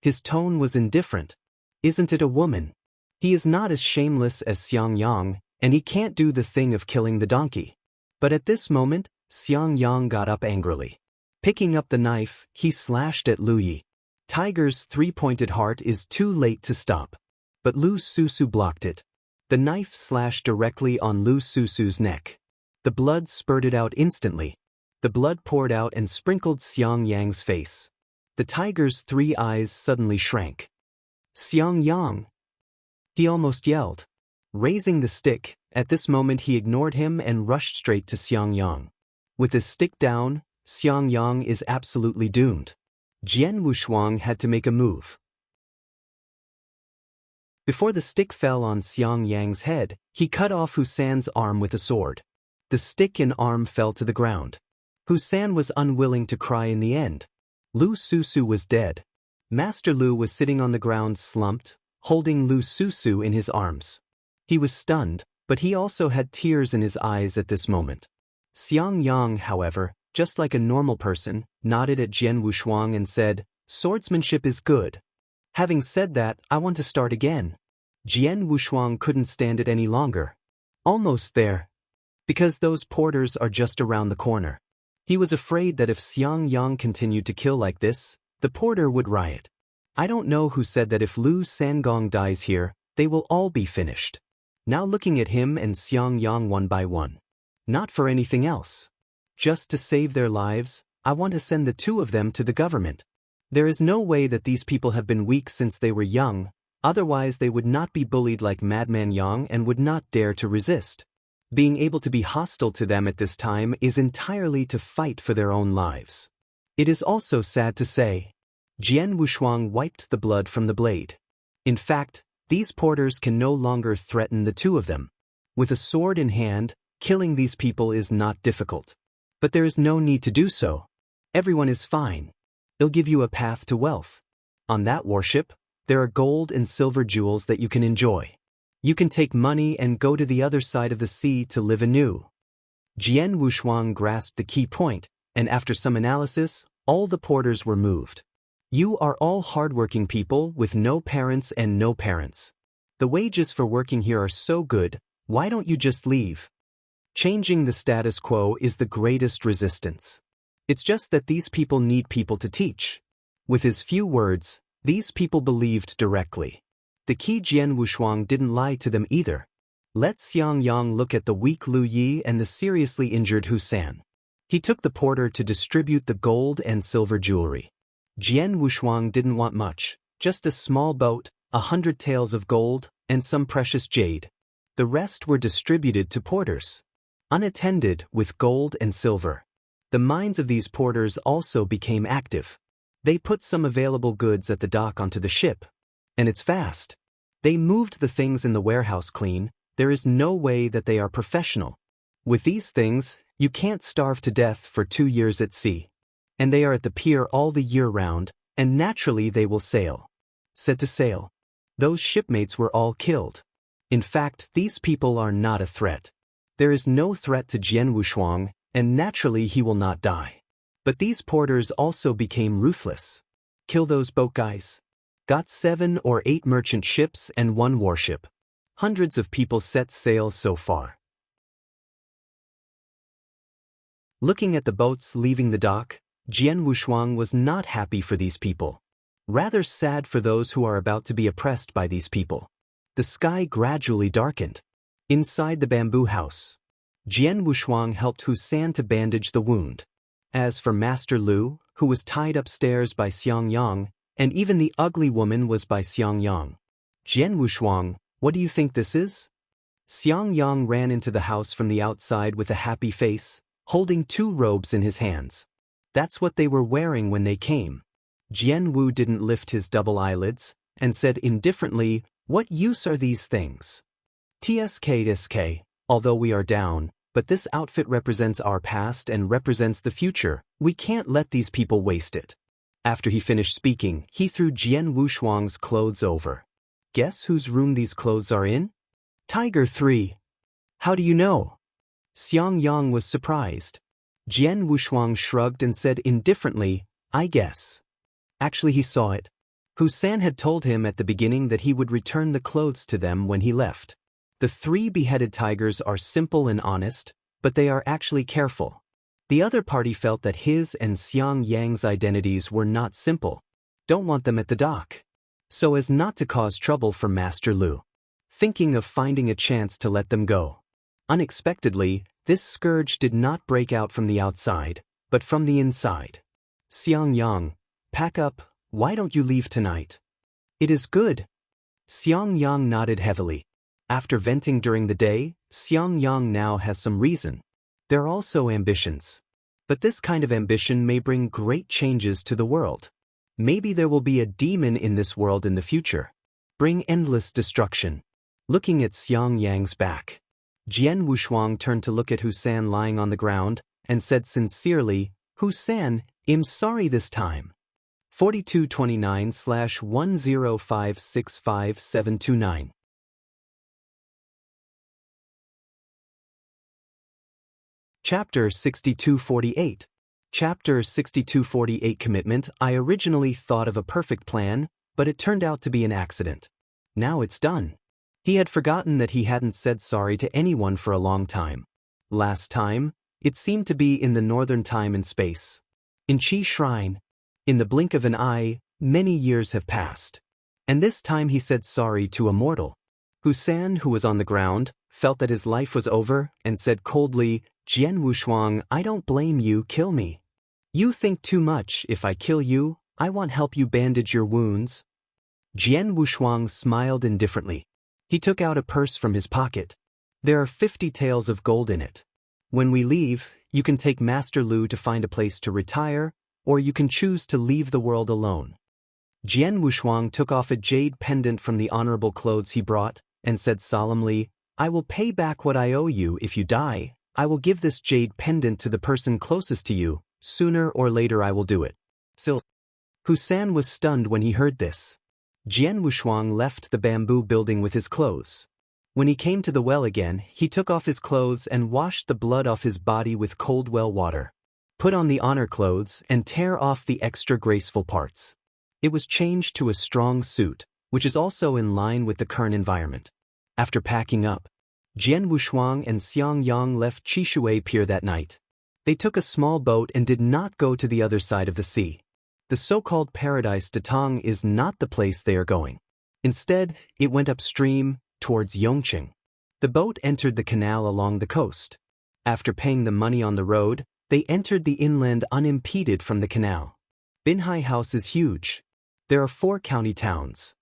His tone was indifferent. Isn't it a woman? He is not as shameless as Xiangyang, and he can't do the thing of killing the donkey. But at this moment, Xiangyang got up angrily. Picking up the knife, he slashed at Lu Yi. Tiger's three-pointed heart is too late to stop. But Lu Susu blocked it. The knife slashed directly on Lu Susu's neck. The blood spurted out instantly. The blood poured out and sprinkled Xiangyang's face. The tiger's three eyes suddenly shrank. "Xiangyang!" He almost yelled. Raising the stick, at this moment he ignored him and rushed straight to Xiangyang. With his stick down, Xiangyang is absolutely doomed. Jian Wushuang had to make a move. Before the stick fell on Xiangyang's head, he cut off Husan's arm with a sword. The stick and arm fell to the ground. Husan was unwilling to cry in the end. Lu Susu was dead. Master Lu was sitting on the ground slumped, holding Lu Susu in his arms. He was stunned, but he also had tears in his eyes at this moment. Xiang Yang, however, just like a normal person, nodded at Jian Wushuang and said, "Swordsmanship is good. Having said that, I want to start again." Jian Wushuang couldn't stand it any longer. Almost there. Because those porters are just around the corner. He was afraid that if Xiang Yang continued to kill like this, the porter would riot. I don't know who said that if Lu Sangong dies here, they will all be finished. Now looking at him and Xiang Yang one by one. Not for anything else. Just to save their lives, I want to send the two of them to the government. There is no way that these people have been weak since they were young, otherwise they would not be bullied like Madman Yang and would not dare to resist. Being able to be hostile to them at this time is entirely to fight for their own lives. It is also sad to say. Jian Wushuang wiped the blood from the blade. In fact, these porters can no longer threaten the two of them. With a sword in hand, killing these people is not difficult. But there is no need to do so. Everyone is fine. They'll give you a path to wealth. On that warship, there are gold and silver jewels that you can enjoy. You can take money and go to the other side of the sea to live anew. Jian Wushuang grasped the key point, and after some analysis, all the porters were moved. You are all hardworking people with no parents and no parents. The wages for working here are so good, why don't you just leave? Changing the status quo is the greatest resistance. It's just that these people need people to teach. With his few words, these people believed directly. The key Jian Wushuang didn't lie to them either. Let Xiang Yang look at the weak Lu Yi and the seriously injured Husan. He took the porter to distribute the gold and silver jewelry. Jian Wushuang didn't want much, just a small boat, 100 taels of gold, and some precious jade. The rest were distributed to porters. Unattended with gold and silver. The minds of these porters also became active. They put some available goods at the dock onto the ship. And it's fast. They moved the things in the warehouse clean, there is no way that they are professional. With these things, you can't starve to death for 2 years at sea. And they are at the pier all the year round, and naturally they will sail. Said to sail. Those shipmates were all killed. In fact, these people are not a threat. There is no threat to Jian Wushuang, and naturally he will not die. But these porters also became ruthless. Kill those boat guys. Got 7 or 8 merchant ships and 1 warship. Hundreds of people set sail so far. Looking at the boats leaving the dock, Jian Wushuang was not happy for these people. Rather sad for those who are about to be oppressed by these people. The sky gradually darkened. Inside the bamboo house, Jian Wushuang helped Husan to bandage the wound. As for Master Lu, who was tied upstairs by Xiang Yang, and even the ugly woman was by Xiang Yang. Jian Wushuang, what do you think this is? Xiang Yang ran into the house from the outside with a happy face, holding 2 robes in his hands. That's what they were wearing when they came. Jian Wu didn't lift his double eyelids, and said indifferently, "What use are these things?" TSK, although we are down, but this outfit represents our past and represents the future, we can't let these people waste it. After he finished speaking, he threw Jian Wushuang's clothes over. Guess whose room these clothes are in? Tiger 3. How do you know? Xiang Yang was surprised. Jian Wushuang shrugged and said indifferently, "I guess." Actually he saw it. Husan had told him at the beginning that he would return the clothes to them when he left. The 3 beheaded tigers are simple and honest, but they are actually careful. The other party felt that his and Xiang Yang's identities were not simple. Don't want them at the dock. So as not to cause trouble for Master Lu. Thinking of finding a chance to let them go. Unexpectedly, this scourge did not break out from the outside, but from the inside. Xiang Yang, pack up, why don't you leave tonight? It is good. Xiang Yang nodded heavily. After venting during the day, Xiang Yang now has some reason. There are also ambitions. But this kind of ambition may bring great changes to the world. Maybe there will be a demon in this world in the future. Bring endless destruction. Looking at Xiang Yang's back. Jian Wushuang turned to look at Husan lying on the ground, and said sincerely, "Husan, I'm sorry this time." 4229/105655729. Chapter 6248. Chapter 6248 Commitment. I originally thought of a perfect plan, but it turned out to be an accident. Now it's done. He had forgotten that he hadn't said sorry to anyone for a long time. Last time, it seemed to be in the northern time and space. In Qi Shrine. In the blink of an eye, many years have passed. And this time he said sorry to a mortal. Husan, who was on the ground, felt that his life was over and said coldly, "Jian Wushuang, I don't blame you, kill me. You think too much. If I kill you, I want help you bandage your wounds." Jian Wushuang smiled indifferently. He took out a purse from his pocket. There are 50 taels of gold in it. When we leave, you can take Master Lu to find a place to retire, or you can choose to leave the world alone. Jian Wushuang took off a jade pendant from the honorable clothes he brought, and said solemnly, "I will pay back what I owe you if you die. I will give this jade pendant to the person closest to you. Sooner or later I will do it." So, Husan was stunned when he heard this. Jian Wushuang left the bamboo building with his clothes. When he came to the well again, he took off his clothes and washed the blood off his body with cold well water. Put on the honor clothes and tear off the extra graceful parts. It was changed to a strong suit, which is also in line with the current environment. After packing up, Jian Wushuang and Xiang Yang left Chishui Pier that night. They took a small boat and did not go to the other side of the sea. The so-called Paradise Datang is not the place they are going. Instead, it went upstream, towards Yongqing. The boat entered the canal along the coast. After paying the money on the road, they entered the inland unimpeded from the canal. Binhai House is huge. There are 4 county towns.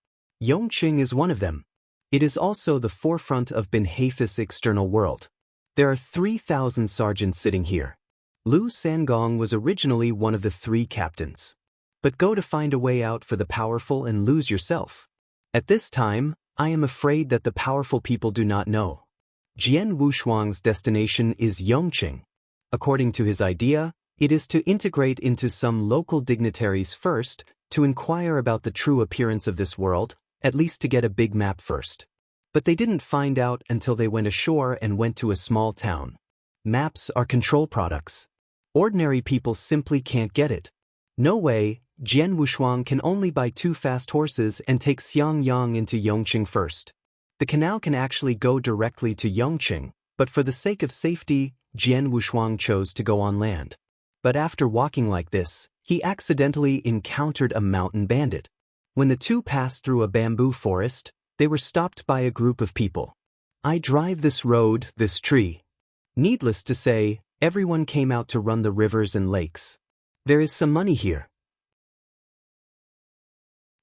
Yongqing is one of them. It is also the forefront of Binhai's external world. There are 3,000 sergeants sitting here. Lu Sangong was originally one of the 3 captains. But go to find a way out for the powerful and lose yourself. At this time, I am afraid that the powerful people do not know. Jian Wushuang's destination is Yongqing. According to his idea, it is to integrate into some local dignitaries first, to inquire about the true appearance of this world, at least to get a big map first. But they didn't find out until they went ashore and went to a small town. Maps are control products. Ordinary people simply can't get it. No way. Jian Wushuang can only buy 2 fast horses and take Xiang Yang into Yongqing first. The canal can actually go directly to Yongqing, but for the sake of safety, Jian Wushuang chose to go on land. But after walking like this, he accidentally encountered a mountain bandit. When the two passed through a bamboo forest, they were stopped by a group of people. "I drive this road, this tree." Needless to say, everyone came out to run the rivers and lakes. "There is some money here.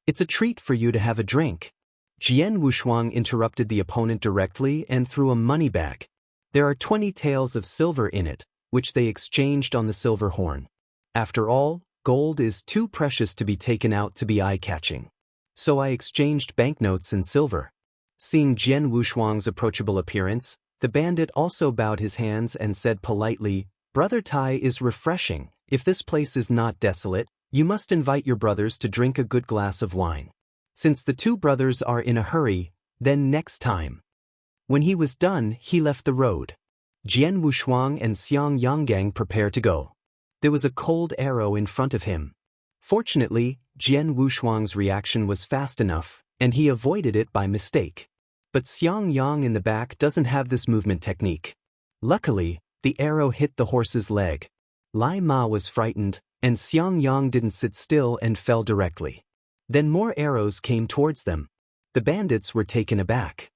It's a treat for you to have a drink." Jian Wushuang interrupted the opponent directly and threw a money bag. There are 20 taels of silver in it, which they exchanged on the silver horn. After all, gold is too precious to be taken out to be eye-catching. So I exchanged banknotes and silver. Seeing Jian Wushuang's approachable appearance, the bandit also bowed his hands and said politely, "Brother Tai is refreshing. If this place is not desolate, you must invite your brothers to drink a good glass of wine. Since the 2 brothers are in a hurry, then next time." When he was done, he left the road. Jian Wushuang and Xiang Yanggang prepared to go. There was a cold arrow in front of him. Fortunately, Jian Wushuang's reaction was fast enough, and he avoided it by mistake. But Xiang Yang in the back doesn't have this movement technique. Luckily, the arrow hit the horse's leg. Lai Ma was frightened, and Xiang Yang didn't sit still and fell directly. Then more arrows came towards them. The bandits were taken aback.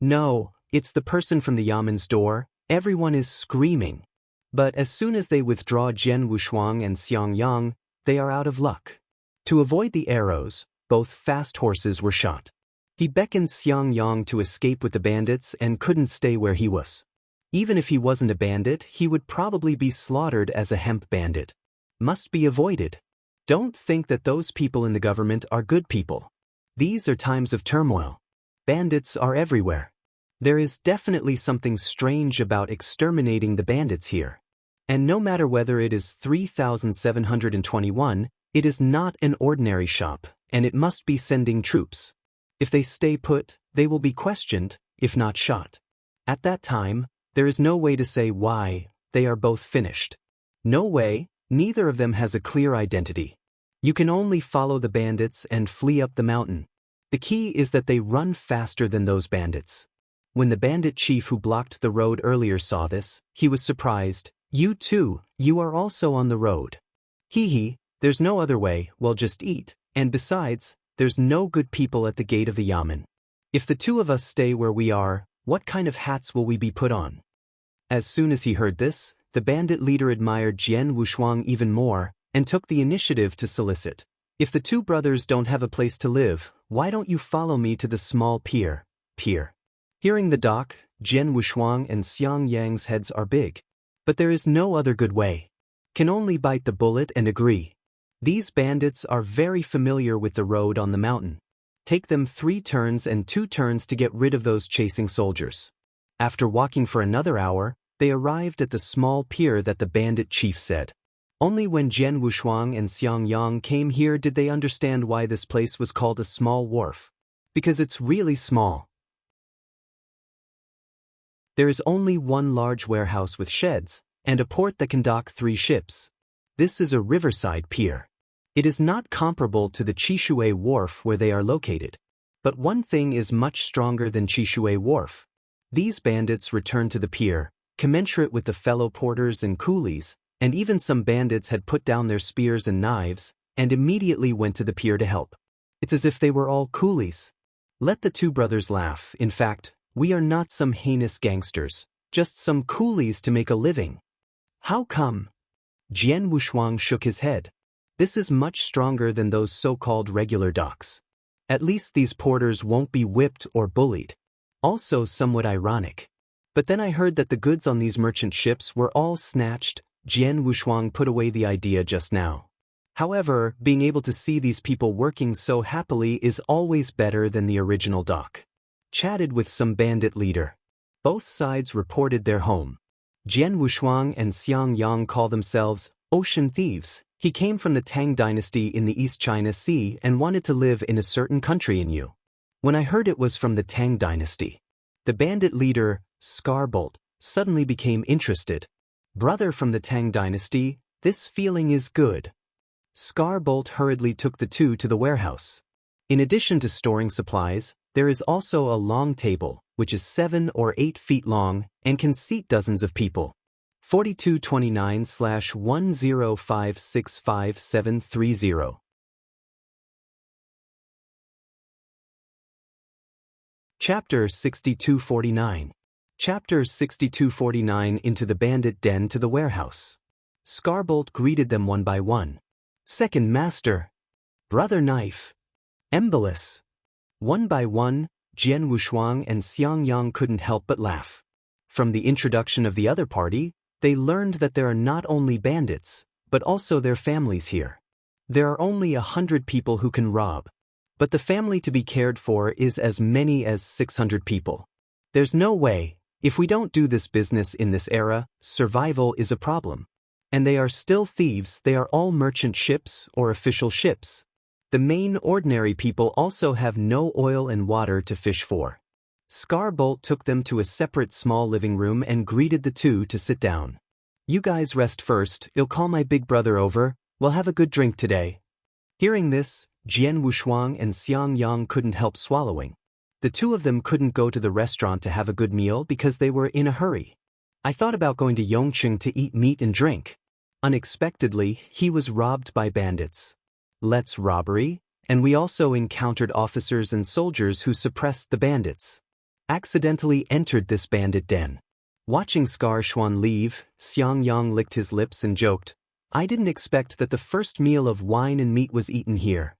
"No, it's the person from the Yaman's door," everyone is screaming. But as soon as they withdraw Jian Wushuang and Xiang Yang, they are out of luck. To avoid the arrows, both fast horses were shot. He beckoned Xiang Yang to escape with the bandits and couldn't stay where he was. Even if he wasn't a bandit, he would probably be slaughtered as a hemp bandit. Must be avoided. Don't think that those people in the government are good people. These are times of turmoil. Bandits are everywhere. There is definitely something strange about exterminating the bandits here. And no matter whether it is 3721, It is not an ordinary shop, and it must be sending troops. If they stay put, they will be questioned, if not shot. At that time, there is no way to say why, they are both finished. No way, neither of them has a clear identity. You can only follow the bandits and flee up the mountain. The key is that they run faster than those bandits. When the bandit chief who blocked the road earlier saw this, he was surprised. You too, you are also on the road. Hee hee, there's no other way, well just eat, and besides, there's no good people at the gate of the yamen. If the two of us stay where we are, what kind of hats will we be put on? As soon as he heard this, the bandit leader admired Jian Wushuang even more, and took the initiative to solicit. If the two brothers don't have a place to live, why don't you follow me to the small pier? Hearing the dock, Jian Wushuang and Xiang Yang's heads are big. But there is no other good way. Can only bite the bullet and agree. These bandits are very familiar with the road on the mountain. Take them 3 turns and 2 turns to get rid of those chasing soldiers. After walking for another hour, they arrived at the small pier that the bandit chief said. Only when Jian Wushuang and Xiang Yang came here did they understand why this place was called a small wharf. Because it's really small. There is only one large warehouse with sheds, and a port that can dock 3 ships. This is a riverside pier. It is not comparable to the Chishui Wharf where they are located. But one thing is much stronger than Chishui Wharf. These bandits returned to the pier, commensurate with the fellow porters and coolies, and even some bandits had put down their spears and knives, and immediately went to the pier to help. It's as if they were all coolies. Let the two brothers laugh. In fact, we are not some heinous gangsters, just some coolies to make a living. How come? Jian Wushuang shook his head. This is much stronger than those so-called regular docks. At least these porters won't be whipped or bullied. Also somewhat ironic. But then I heard that the goods on these merchant ships were all snatched. Jian Wushuang put away the idea just now. However, being able to see these people working so happily is always better than the original dock. Chatted with some bandit leader. Both sides reported their home. Jian Wushuang and Xiang Yang call themselves ocean thieves. He came from the Tang dynasty in the East China Sea and wanted to live in a certain country in you. When I heard it was from the Tang dynasty, the bandit leader, Scarbolt, suddenly became interested. Brother from the Tang dynasty, this feeling is good. Scarbolt hurriedly took the two to the warehouse. In addition to storing supplies, there is also a long table, which is 7 or 8 feet long, and can seat dozens of people. 4229/1056570. Chapter 6249. Chapter 6249. Into the bandit den to the warehouse. Scarbolt greeted them one by one. Second master. Brother knife. Embolus. One by one, Jian Wushuang and Xiang Yang couldn't help but laugh. From the introduction of the other party, they learned that there are not only bandits, but also their families here. There are only 100 people who can rob. But the family to be cared for is as many as 600 people. There's no way, if we don't do this business in this era, survival is a problem. And they are still thieves. They are all merchant ships or official ships. The main ordinary people also have no oil and water to fish for. Scarbolt took them to a separate small living room and greeted the two to sit down. You guys rest first, I'll call my big brother over, we'll have a good drink today. Hearing this, Jian Wushuang and Xiang Yang couldn't help swallowing. The two of them couldn't go to the restaurant to have a good meal because they were in a hurry. I thought about going to Yongqing to eat meat and drink. Unexpectedly, he was robbed by bandits. Let's robbery, and we also encountered officers and soldiers who suppressed the bandits. Accidentally entered this bandit den. Watching Scar Xuan leave, Xiang Yang licked his lips and joked, I didn't expect that the first meal of wine and meat was eaten here.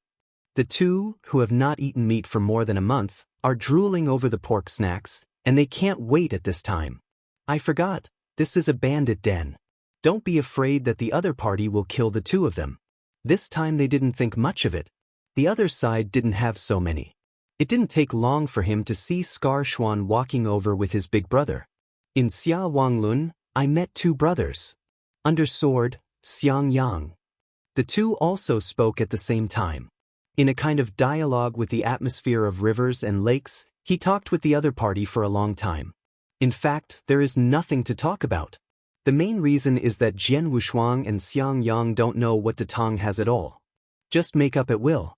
The two, who have not eaten meat for more than a month, are drooling over the pork snacks, and they can't wait at this time. I forgot, this is a bandit den. Don't be afraid that the other party will kill the two of them. This time they didn't think much of it. The other side didn't have so many. It didn't take long for him to see Scar Xuan walking over with his big brother. In Xia Wanglun, I met two brothers. Under sword, Xiang Yang. The two also spoke at the same time. In a kind of dialogue with the atmosphere of rivers and lakes, he talked with the other party for a long time. In fact, there is nothing to talk about. The main reason is that Jian Wushuang and Xiang Yang don't know what the Tang has at all. Just make up at will.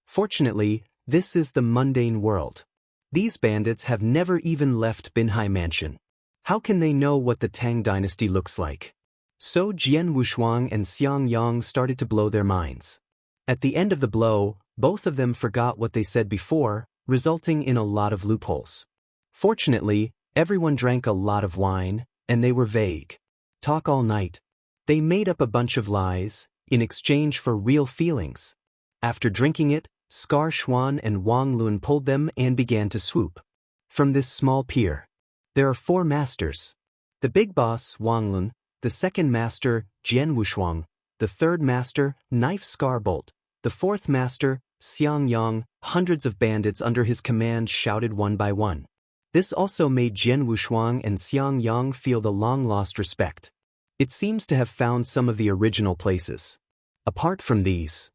Fortunately, this is the mundane world. These bandits have never even left Binhai Mansion. How can they know what the Tang dynasty looks like? So Jian Wushuang and Xiang Yang started to blow their minds. At the end of the blow, both of them forgot what they said before, resulting in a lot of loopholes. Fortunately, everyone drank a lot of wine, and they were vague. Talk all night. They made up a bunch of lies, in exchange for real feelings. After drinking it, Scar Xuan and Wang Lun pulled them and began to swoop. From this small pier, there are 4 masters. The big boss, Wang Lun, the second master, Jian Wushuang, the third master, Knife Scar Bolt, the fourth master, Xiang Yang. Hundreds of bandits under his command shouted one by one. This also made Jian Wushuang and Xiang Yang feel the long-lost respect. It seems to have found some of the original places. Apart from these,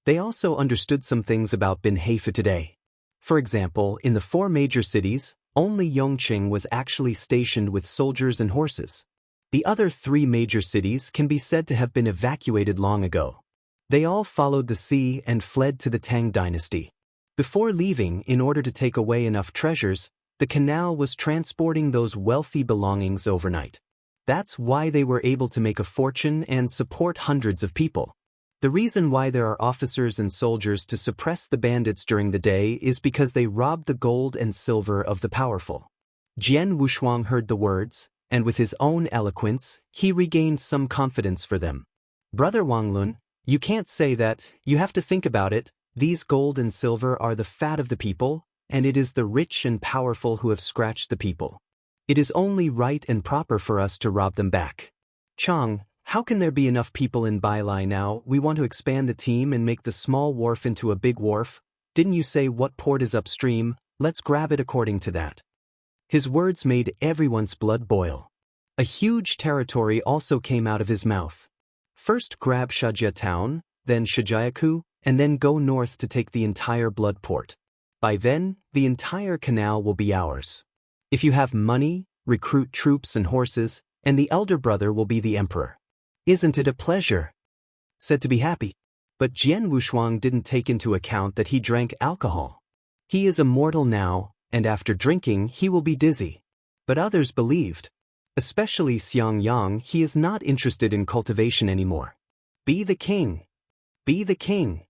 they also understood some things about Binhai today. For example, in the 4 major cities, only Yongqing was actually stationed with soldiers and horses. The other 3 major cities can be said to have been evacuated long ago. They all followed the sea and fled to the Tang dynasty. Before leaving, in order to take away enough treasures, the canal was transporting those wealthy belongings overnight. That's why they were able to make a fortune and support hundreds of people. The reason why there are officers and soldiers to suppress the bandits during the day is because they robbed the gold and silver of the powerful. Jian Wushuang heard the words, and with his own eloquence, he regained some confidence for them. Brother Wang Lun, you can't say that, you have to think about it. These gold and silver are the fat of the people, and it is the rich and powerful who have scratched the people. It is only right and proper for us to rob them back. Chang, how can there be enough people in Bailai now? We want to expand the team and make the small wharf into a big wharf. Didn't you say what port is upstream? Let's grab it according to that. His words made everyone's blood boil. A huge territory also came out of his mouth. First grab Shajia town, then Shijiaku, and then go north to take the entire blood port. By then, the entire canal will be ours. If you have money, recruit troops and horses, and the elder brother will be the emperor. Isn't it a pleasure? Said to be happy. But Jian Wushuang didn't take into account that he drank alcohol. He is immortal now, and after drinking he will be dizzy. But others believed. Especially Xiang Yang, he is not interested in cultivation anymore. Be the king. Be the king.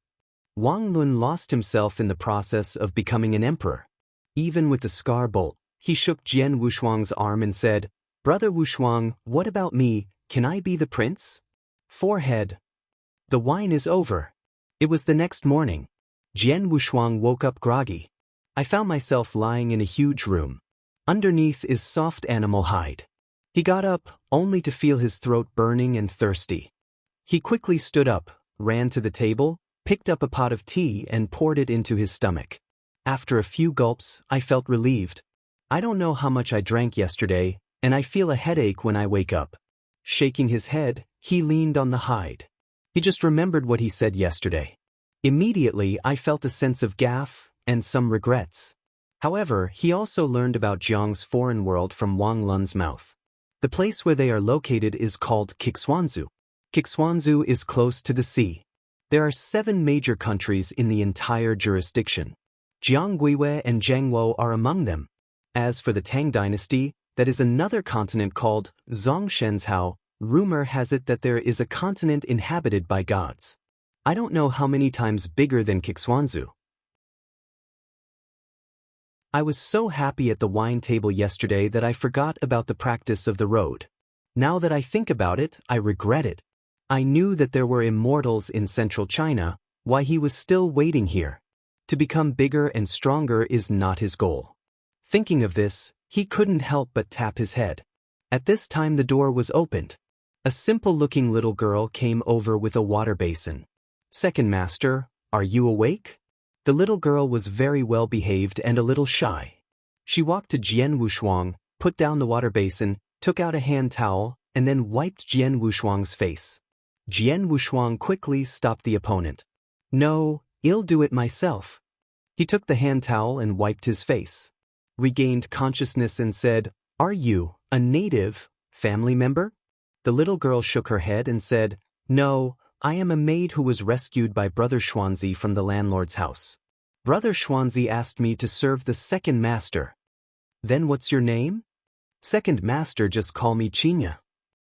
Wang Lun lost himself in the process of becoming an emperor. Even with the scar bolt, he shook Jian Wushuang's arm and said, Brother Wushuang, what about me? Can I be the prince? Forehead. The wine is over. It was the next morning. Jian Wushuang woke up groggy. I found myself lying in a huge room. Underneath is soft animal hide. He got up, only to feel his throat burning and thirsty. He quickly stood up, ran to the table, picked up a pot of tea and poured it into his stomach. After a few gulps, I felt relieved. I don't know how much I drank yesterday, and I feel a headache when I wake up. Shaking his head, he leaned on the hide. He just remembered what he said yesterday. Immediately, I felt a sense of gaffe and some regrets. However, he also learned about Jiang's foreign world from Wang Lun's mouth. The place where they are located is called Kixuanzu. Kixuanzu is close to the sea. There are 7 major countries in the entire jurisdiction. Jiangguiwei and Jiangwo are among them. As for the Tang dynasty, that is another continent called Zongshenzhao. Rumor has it that there is a continent inhabited by gods. I don't know how many times bigger than Kixuanzu. I was so happy at the wine table yesterday that I forgot about the practice of the road. Now that I think about it, I regret it. I knew that there were immortals in central China, why he was still waiting here. To become bigger and stronger is not his goal. Thinking of this, he couldn't help but tap his head. At this time the door was opened. A simple-looking little girl came over with a water basin. Second master, are you awake? The little girl was very well behaved and a little shy. She walked to Jian Wushuang, put down the water basin, took out a hand towel, and then wiped Jian Wushuang's face. Jian Wushuang quickly stopped the opponent. "No, I'll do it myself." He took the hand towel and wiped his face. Regained consciousness and said, "Are you a native family member?" The little girl shook her head and said, "No, I am a maid who was rescued by Brother Xuanzi from the landlord's house. Brother Xuanzi asked me to serve the second master." "Then what's your name?" "Second master, just call me Chinya."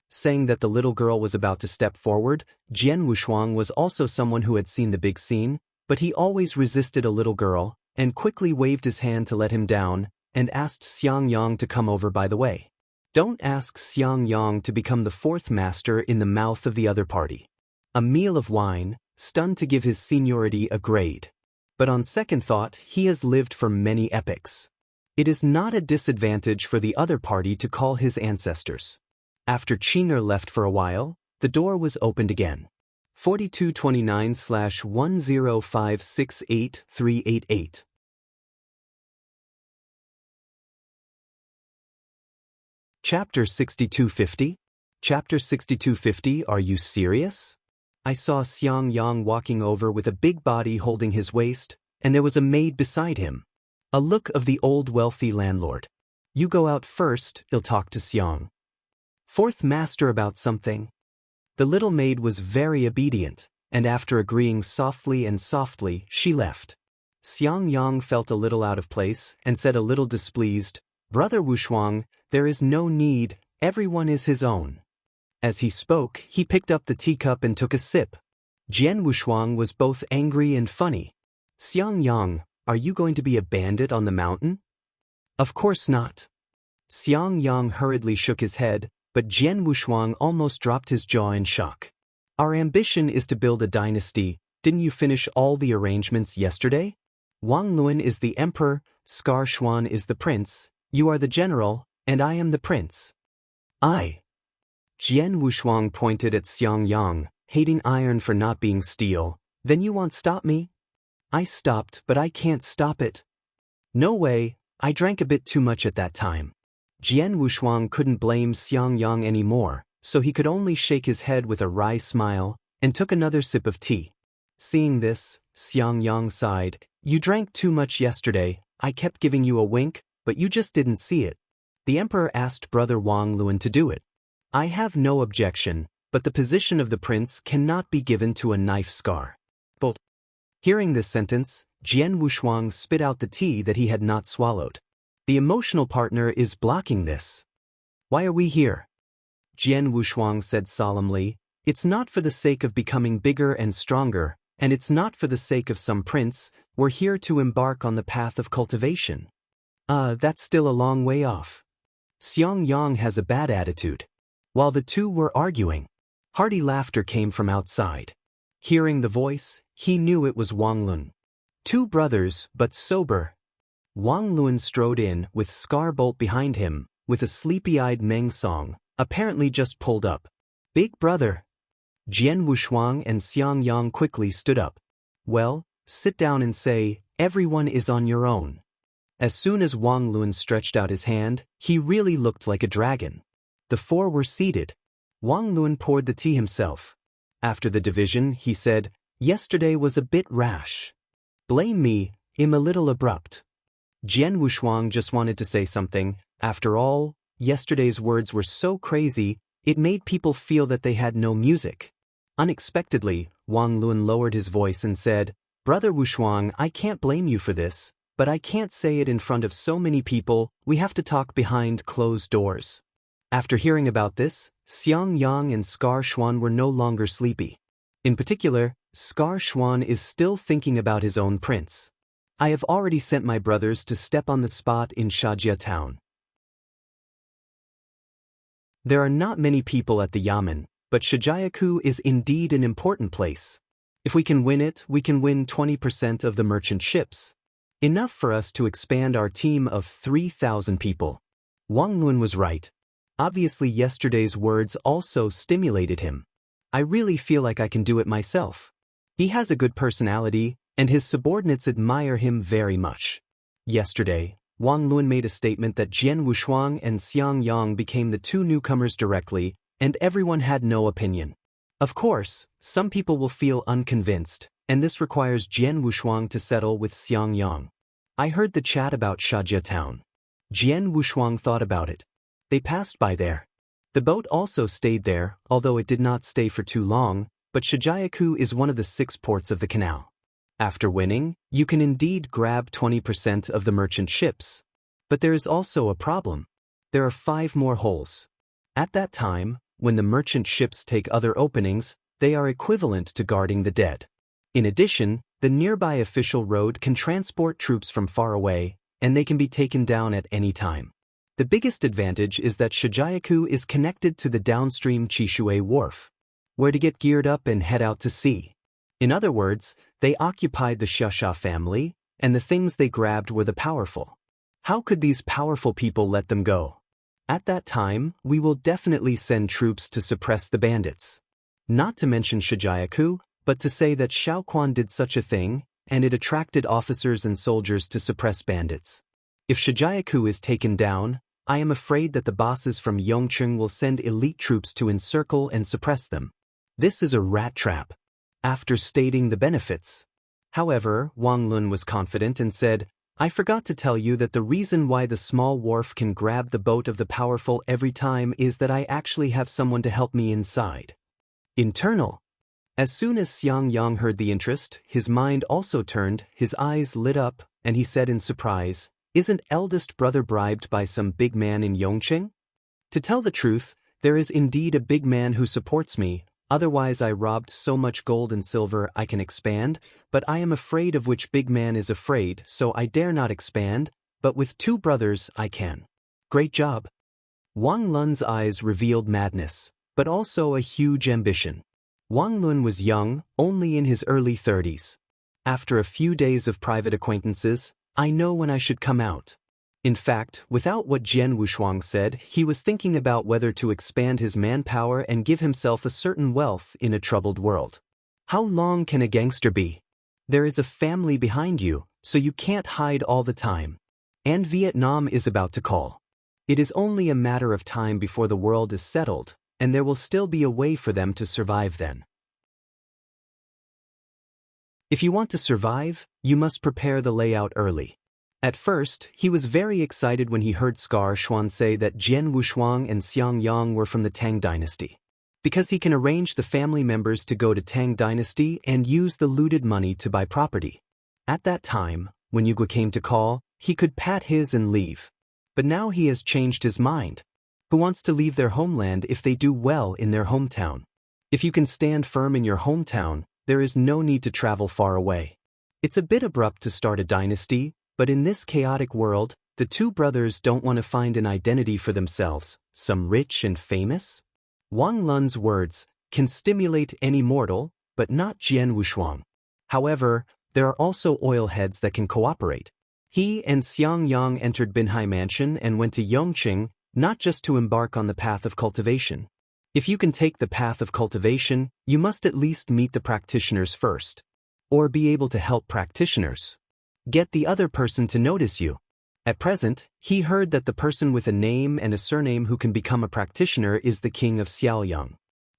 Saying that the little girl was about to step forward, Jian Wushuang was also someone who had seen the big scene, but he always resisted a little girl, and quickly waved his hand to let him down, and asked Xiang Yang to come over by the way. Don't ask Xiang Yang to become the fourth master in the mouth of the other party. A meal of wine, stunned to give his seniority a grade. But on second thought, he has lived for many epochs. It is not a disadvantage for the other party to call his ancestors. After Qing'er left for a while, the door was opened again. 4229/10568-388. Chapter 6250? Chapter 6250, are you serious? I saw Xiang Yang walking over with a big body holding his waist, and there was a maid beside him. A look of the old wealthy landlord. "You go out first, I'll talk to Xiang. Fourth master about something." The little maid was very obedient, and after agreeing softly, she left. Xiang Yang felt a little out of place and said a little displeased, "Brother Wushuang, there is no need, everyone is his own." As he spoke, he picked up the teacup and took a sip. Jian Wushuang was both angry and funny. "Xiang Yang, are you going to be a bandit on the mountain?" "Of course not." Xiang Yang hurriedly shook his head, but Jian Wushuang almost dropped his jaw in shock. "Our ambition is to build a dynasty. Didn't you finish all the arrangements yesterday? Wang Luan is the emperor, Scar Xuan is the prince, you are the general, and I am the prince." Jian Wushuang pointed at Xiang Yang, hating iron for not being steel. "Then you won't stop me?" "I stopped, but I can't stop it." "No way, I drank a bit too much at that time." Jian Wushuang couldn't blame Xiang Yang anymore, so he could only shake his head with a wry smile, and took another sip of tea. Seeing this, Xiang Yang sighed. "You drank too much yesterday, I kept giving you a wink, but you just didn't see it. The emperor asked Brother Wang Luan to do it. I have no objection, but the position of the prince cannot be given to a knife scar." But hearing this sentence, Jian Wushuang spit out the tea that he had not swallowed. "The emotional partner is blocking this. Why are we here?" Jian Wushuang said solemnly, "It's not for the sake of becoming bigger and stronger, and it's not for the sake of some prince, we're here to embark on the path of cultivation." That's still a long way off." Xiang Yang has a bad attitude. While the two were arguing, hearty laughter came from outside. Hearing the voice, he knew it was Wang Luan. Two brothers, but sober. Wang Luan strode in, with Scar Bolt behind him, with a sleepy-eyed Meng Song, apparently just pulled up. "Big brother." Jian Wushuang and Xiang Yang quickly stood up. "Well, sit down and say, everyone is on your own." As soon as Wang Luan stretched out his hand, he really looked like a dragon. The four were seated. Wang Luan poured the tea himself. After the division, he said, "Yesterday was a bit rash. Blame me, I'm a little abrupt." Jian Wushuang just wanted to say something. After all, yesterday's words were so crazy, it made people feel that they had no music. Unexpectedly, Wang Luan lowered his voice and said, "Brother Wushuang, I can't blame you for this, but I can't say it in front of so many people, we have to talk behind closed doors." After hearing about this, Xiang Yang and Scar Xuan were no longer sleepy. In particular, Scar Xuan is still thinking about his own prince. "I have already sent my brothers to step on the spot in Shajia town. There are not many people at the Yamen, but Shijiaku is indeed an important place. If we can win it, we can win 20% of the merchant ships. Enough for us to expand our team of 3,000 people." Wang Luan was right. Obviously yesterday's words also stimulated him. "I really feel like I can do it myself." He has a good personality, and his subordinates admire him very much. Yesterday, Wang Luan made a statement that Jian Wushuang and Xiang Yang became the two newcomers directly, and everyone had no opinion. Of course, some people will feel unconvinced, and this requires Jian Wushuang to settle with Xiang Yang. I heard the chat about Shajia Town. Jian Wushuang thought about it. They passed by there. The boat also stayed there, although it did not stay for too long, but Shijiaku is one of the 6 ports of the canal. After winning, you can indeed grab 20% of the merchant ships. But there is also a problem. There are 5 more holes. At that time, when the merchant ships take other openings, they are equivalent to guarding the dead. In addition, the nearby official road can transport troops from far away, and they can be taken down at any time. The biggest advantage is that Shijiaku is connected to the downstream Chishui Wharf, where to get geared up and head out to sea. In other words, they occupied the Xiaxia family, and the things they grabbed were the powerful. How could these powerful people let them go? At that time, we will definitely send troops to suppress the bandits. Not to mention Shijiaku, but to say that Shaoquan did such a thing, and it attracted officers and soldiers to suppress bandits. If Shijiaku is taken down, I am afraid that the bosses from Yongcheng will send elite troops to encircle and suppress them. This is a rat trap. After stating the benefits. However, Wang Lun was confident and said, I forgot to tell you that the reason why the small wharf can grab the boat of the powerful every time is that I actually have someone to help me inside. Internal. As soon as Xiang Yang heard the interest, his mind also turned, his eyes lit up, and he said in surprise, Isn't eldest brother bribed by some big man in Yongcheng? To tell the truth, there is indeed a big man who supports me, otherwise I robbed so much gold and silver I can expand, but I am afraid of which big man is afraid, so I dare not expand, but with 2 brothers I can. Great job. Wang Lun's eyes revealed madness, but also a huge ambition. Wang Lun was young, only in his early 30s. After a few days of private acquaintances, I know when I should come out. In fact, without what Jian Wushuang said, he was thinking about whether to expand his manpower and give himself a certain wealth in a troubled world. How long can a gangster be? There is a family behind you, so you can't hide all the time. And Vietnam is about to call. It is only a matter of time before the world is settled, and there will still be a way for them to survive then. If you want to survive, you must prepare the layout early. At first, he was very excited when he heard Scar Xuan say that Jian Wushuang and Xiang Yang were from the Tang dynasty. Because he can arrange the family members to go to Tang dynasty and use the looted money to buy property. At that time, when Yugua came to call, he could pat his and leave. But now he has changed his mind. Who wants to leave their homeland if they do well in their hometown? If you can stand firm in your hometown, there is no need to travel far away. It's a bit abrupt to start a dynasty, but in this chaotic world, the 2 brothers don't want to find an identity for themselves, some rich and famous? Wang Lun's words can stimulate any mortal, but not Jian Wushuang. However, there are also oil heads that can cooperate. He and Xiang Yang entered Binhai Mansion and went to Yongcheng, not just to embark on the path of cultivation. If you can take the path of cultivation, you must at least meet the practitioners first. Or be able to help practitioners. Get the other person to notice you. At present, he heard that the person with a name and a surname who can become a practitioner is the king of Xiaoyang.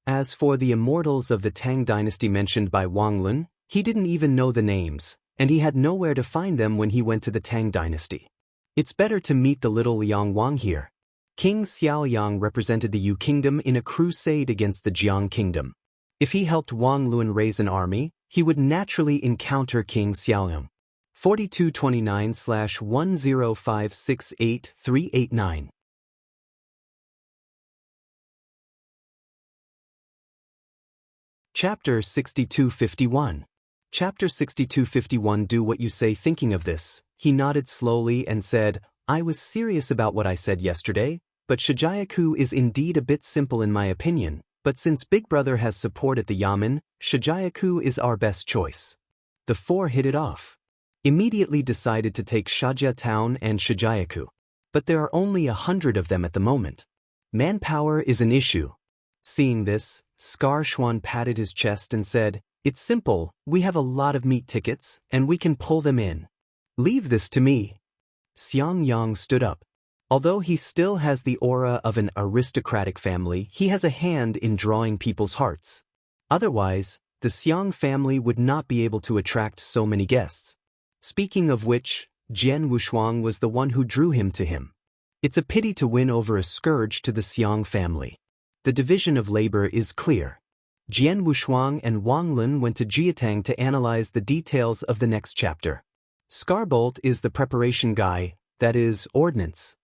As for the immortals of the Tang dynasty mentioned by Wang Lun, he didn't even know the names, and he had nowhere to find them when he went to the Tang dynasty. It's better to meet the little Liang Wang here. King Xiaoyang represented the Yu kingdom in a crusade against the Jiang kingdom. If he helped Wang Lun raise an army, he would naturally encounter King Xiaoyang. 4229/10568-389. Chapter 6251. Chapter 6251. Do what you say. Thinking of this, he nodded slowly and said, I was serious about what I said yesterday, but Shijiaku is indeed a bit simple in my opinion, but since Big Brother has support at the Yamen, Shijiaku is our best choice. The 4 hit it off. Immediately decided to take Shajia Town and Shijiaku. But there are only 100 of them at the moment. Manpower is an issue. Seeing this, Scar Xuan patted his chest and said, It's simple, we have a lot of meat tickets, and we can pull them in. Leave this to me. Xiang Yang stood up. Although he still has the aura of an aristocratic family, he has a hand in drawing people's hearts. Otherwise, the Xiang family would not be able to attract so many guests. Speaking of which, Jian Wushuang was the one who drew him to him. It's a pity to win over a scourge to the Xiang family. The division of labor is clear. Jian Wushuang and Wang Lun went to Jiatang to analyze the details of the next chapter. Scarbolt is the preparation guy, that is, ordnance.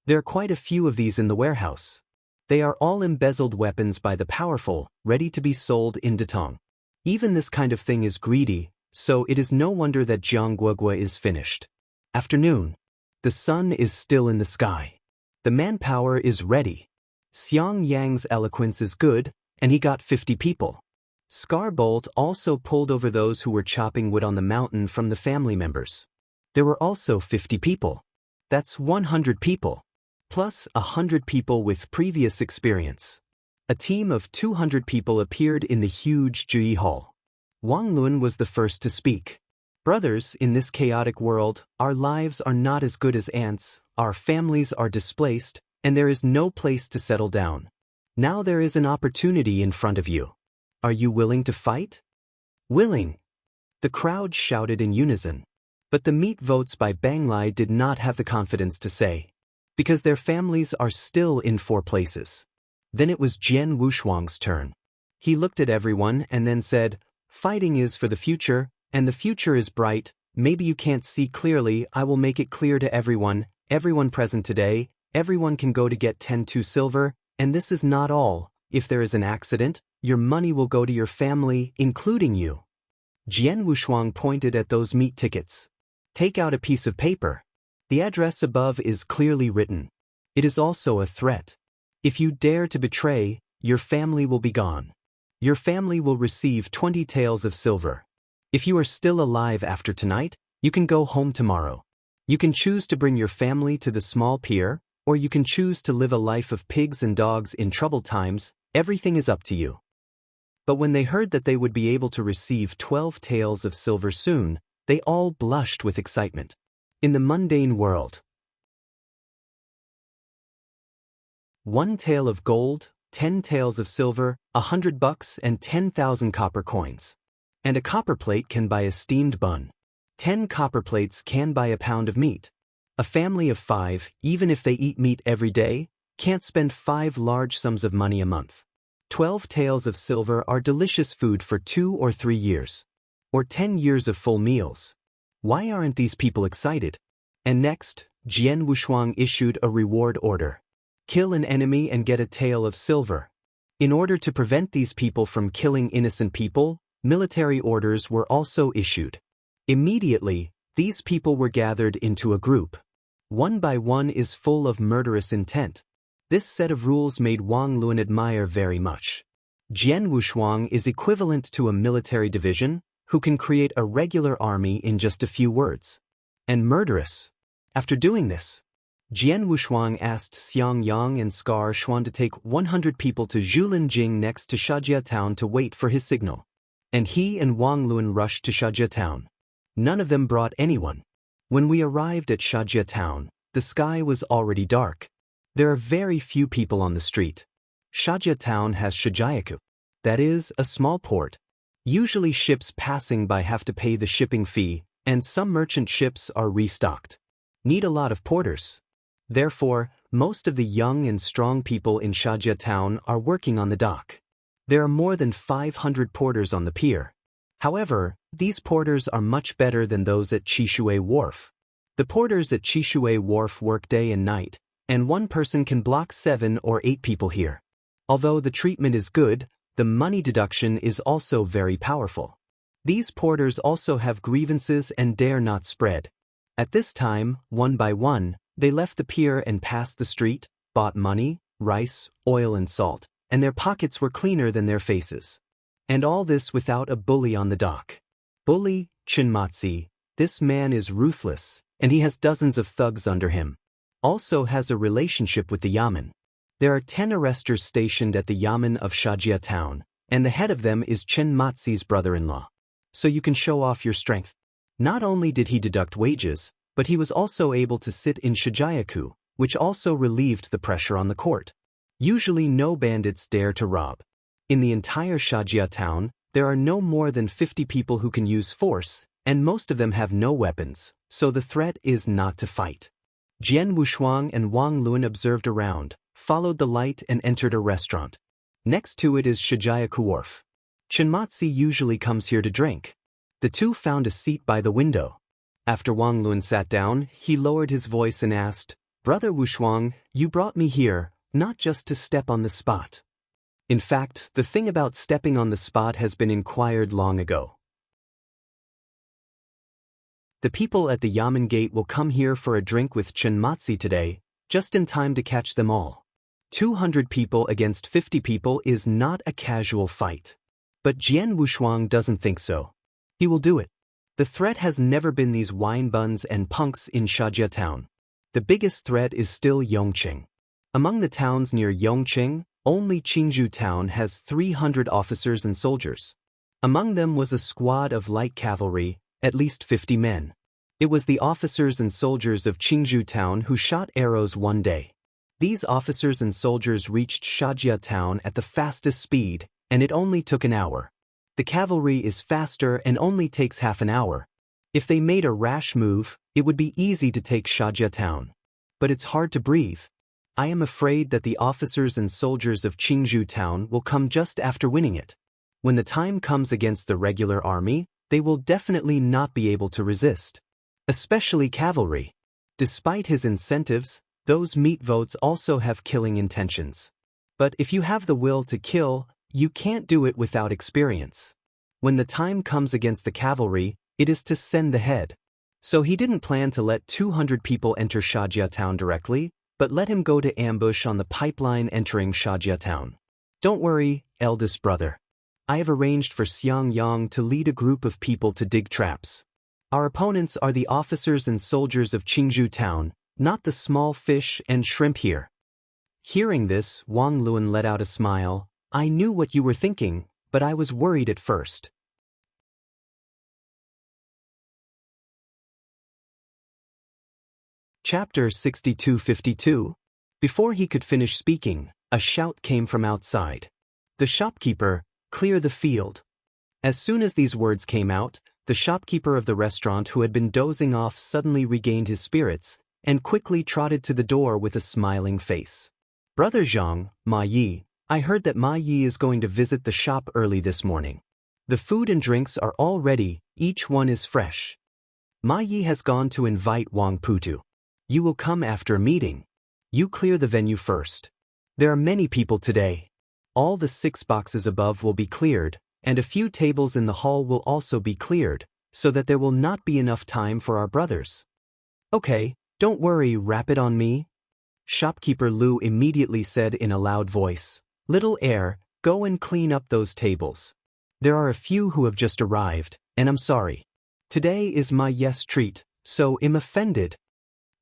There are quite a few of these in the warehouse. They are all embezzled weapons by the powerful, ready to be sold in Datong. Even this kind of thing is greedy, so it is no wonder that Jiangguogua is finished. Afternoon. The sun is still in the sky. The manpower is ready. Xiang Yang's eloquence is good, and he got 50 people. Scarbolt also pulled over those who were chopping wood on the mountain from the family members. There were also 50 people. That's 100 people. Plus 100 people with previous experience. A team of 200 people appeared in the huge Jui Hall. Wang Lun was the first to speak. Brothers, in this chaotic world, our lives are not as good as ants, our families are displaced, and there is no place to settle down. Now there is an opportunity in front of you. Are you willing to fight? Willing. The crowd shouted in unison. But the meat votes by Banglai did not have the confidence to say. Because their families are still in 4 places. Then it was Jian Wushuang's turn. He looked at everyone and then said, "Fighting is for the future, and the future is bright. Maybe you can't see clearly, I will make it clear to everyone present today, everyone can go to get 10 silver, and this is not all. If there is an accident, your money will go to your family, including you." Jian Wushuang pointed at those meat tickets. "Take out a piece of paper. The address above is clearly written. It is also a threat. If you dare to betray, your family will be gone. Your family will receive 20 taels of silver. If you are still alive after tonight, you can go home tomorrow. You can choose to bring your family to the small pier, or you can choose to live a life of pigs and dogs in troubled times. Everything is up to you." But when they heard that they would be able to receive 12 taels of silver soon, they all blushed with excitement. In the mundane world, 1 tael of gold, 10 taels of silver, $100 and 10,000 copper coins. And a copper plate can buy a steamed bun. 10 copper plates can buy a pound of meat. A family of 5, even if they eat meat every day, can't spend 5 large sums of money a month. 12 taels of silver are delicious food for 2 or 3 years. Or 10 years of full meals. Why aren't these people excited? And next, Jian Wushuang issued a reward order. Kill an enemy and get a tael of silver. In order to prevent these people from killing innocent people, military orders were also issued. Immediately, these people were gathered into a group. One by one is full of murderous intent. This set of rules made Wang Lun admire very much. Jian Wushuang is equivalent to a military division, who can create a regular army in just a few words. And murderous. After doing this, Jian Wushuang asked Xiang Yang and Scar Xuan to take 100 people to Zhulinjing next to Shajia town to wait for his signal. And he and Wang Lun rushed to Shajia town. None of them brought anyone. When we arrived at Shajia town, the sky was already dark. There are very few people on the street. Shajia town has Shijiaku. That is, a small port. Usually ships passing by have to pay the shipping fee, and some merchant ships are restocked. Need a lot of porters. Therefore, most of the young and strong people in Shajia town are working on the dock. There are more than 500 porters on the pier. However, these porters are much better than those at Chishui Wharf. The porters at Chishui Wharf work day and night, and one person can block 7 or 8 people here. Although the treatment is good, the money deduction is also very powerful. These porters also have grievances and dare not spread. At this time, one by one, they left the pier and passed the street, bought money, rice, oil and salt, and their pockets were cleaner than their faces. And all this without a bully on the dock. Bully, Chinmatsi, this man is ruthless, and he has dozens of thugs under him. Also has a relationship with the yamen. There are 10 arresters stationed at the yamen of Shajia town, and the head of them is Chinmatsi's brother-in-law. So you can show off your strength. Not only did he deduct wages, but he was also able to sit in Shijiaku, which also relieved the pressure on the court. Usually no bandits dare to rob. In the entire Shajia town, there are no more than 50 people who can use force, and most of them have no weapons, so the threat is not to fight. Jian Wushuang and Wang Luan observed around, followed the light and entered a restaurant. Next to it is Shijiaku Wharf. Chinmatsi usually comes here to drink. The two found a seat by the window. After Wang Luan sat down, he lowered his voice and asked, "Brother Wushuang, you brought me here, not just to step on the spot." In fact, the thing about stepping on the spot has been inquired long ago. The people at the Yamen gate will come here for a drink with Chinmatsi today, just in time to catch them all. 200 people against 50 people is not a casual fight. But Jian Wushuang doesn't think so. He will do it. The threat has never been these wine buns and punks in Shajia town. The biggest threat is still Yongqing. Among the towns near Yongqing, only Qingzhou town has 300 officers and soldiers. Among them was a squad of light cavalry, at least 50 men. It was the officers and soldiers of Qingzhou town who shot arrows one day. These officers and soldiers reached Shajia town at the fastest speed, and it only took an hour. The cavalry is faster and only takes half an hour. If they made a rash move, it would be easy to take Shajia town. But it's hard to breathe. I am afraid that the officers and soldiers of Qingzhou town will come just after winning it. When the time comes against the regular army, they will definitely not be able to resist. Especially cavalry. Despite his incentives, those meat votes also have killing intentions. But if you have the will to kill, you can't do it without experience. When the time comes against the cavalry, it is to send the head. So he didn't plan to let 200 people enter Shajia town directly, but let him go to ambush on the pipeline entering Shajia town. Don't worry, eldest brother. I have arranged for Xiang Yang to lead a group of people to dig traps. Our opponents are the officers and soldiers of Qingzhou town, not the small fish and shrimp here. Hearing this, Wang Luan let out a smile. I knew what you were thinking, but I was worried at first. Chapter 6252. Before he could finish speaking, a shout came from outside. The shopkeeper, clear the field. As soon as these words came out, the shopkeeper of the restaurant who had been dozing off suddenly regained his spirits, and quickly trotted to the door with a smiling face. Brother Zhang, Ma Yi, I heard that Ma Yi is going to visit the shop early this morning. The food and drinks are all ready, each one is fresh. Ma Yi has gone to invite Wang Putu. You will come after a meeting. You clear the venue first. There are many people today. All the 6 boxes above will be cleared, and a few tables in the hall will also be cleared, so that there will not be enough time for our brothers. Okay, don't worry, wrap it on me. Shopkeeper Lu immediately said in a loud voice, Little Heir, go and clean up those tables. There are a few who have just arrived, and I'm sorry. Today is my yes treat, so I'm offended.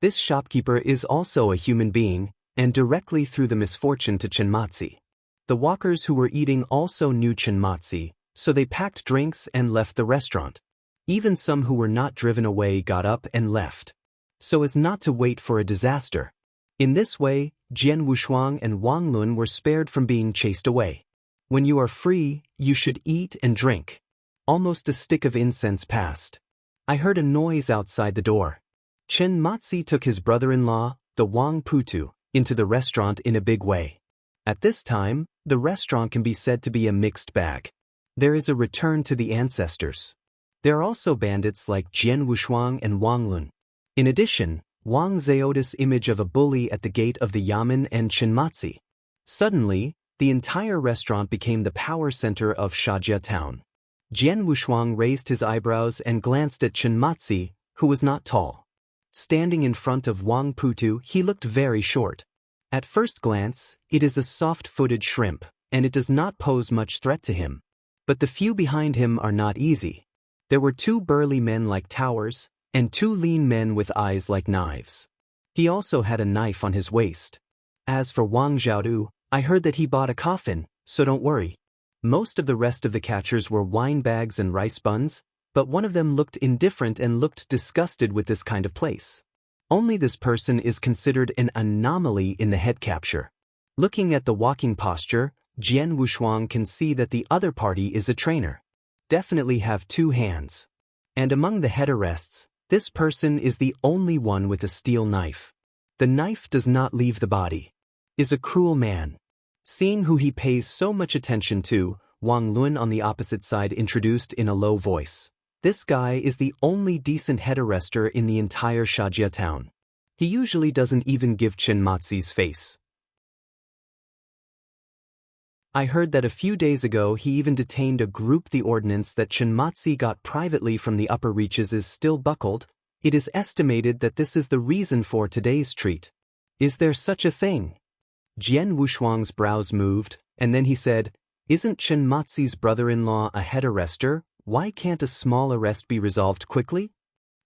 This shopkeeper is also a human being, and directly threw the misfortune to Chinmatsi. The walkers who were eating also knew Chinmatsi, so they packed drinks and left the restaurant. Even some who were not driven away got up and left, so as not to wait for a disaster. In this way, Jian Wushuang and Wang Luan were spared from being chased away. When you are free, you should eat and drink. Almost a stick of incense passed. I heard a noise outside the door. Chinmatsi took his brother-in-law, the Wang Putu, into the restaurant in a big way. At this time, the restaurant can be said to be a mixed bag. There is a return to the ancestors. There are also bandits like Jian Wushuang and Wang Luan. In addition, Wang Zioda's image of a bully at the gate of the Yamen and Chinmatsi. Suddenly, the entire restaurant became the power center of Shajia town. Jian Wushuang raised his eyebrows and glanced at Chinmatsi, who was not tall. Standing in front of Wang Putu, he looked very short. At first glance, it is a soft-footed shrimp, and it does not pose much threat to him. But the few behind him are not easy. There were 2 burly men like towers, and 2 lean men with eyes like knives. He also had a knife on his waist. As for Wang Zhaodu, I heard that he bought a coffin, so don't worry. Most of the rest of the catchers were wine bags and rice buns, but one of them looked indifferent and looked disgusted with this kind of place. Only this person is considered an anomaly in the head capture. Looking at the walking posture, Jian Wushuang can see that the other party is a trainer. Definitely have 2 hands. And among the head arrests, this person is the only one with a steel knife. The knife does not leave the body. Is a cruel man. Seeing who he pays so much attention to, Wang Lun on the opposite side introduced in a low voice. This guy is the only decent head arrester in the entire Shajia town. He usually doesn't even give Chen Mazi's face. I heard that a few days ago he even detained a group. The ordnance that Chen Mazi got privately from the upper reaches is still buckled. It is estimated that this is the reason for today's treat. Is there such a thing? Jian Wushuang's brows moved, and then he said, "Isn't Chen Mazi's brother-in-law a head arrester? Why can't a small arrest be resolved quickly?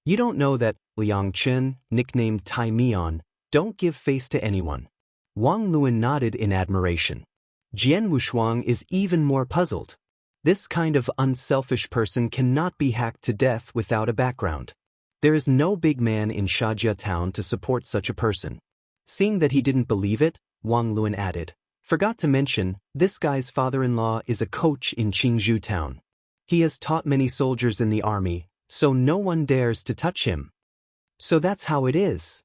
You don't know that Liang Chen, nicknamed Tai Mian, don't give face to anyone." Wang Lun nodded in admiration. Jian Wushuang is even more puzzled. This kind of unselfish person cannot be hacked to death without a background. There is no big man in Shajia town to support such a person. Seeing that he didn't believe it, Wang Lun added, "Forgot to mention, this guy's father-in-law is a coach in Qingzhou town. He has taught many soldiers in the army, so no one dares to touch him." So that's how it is.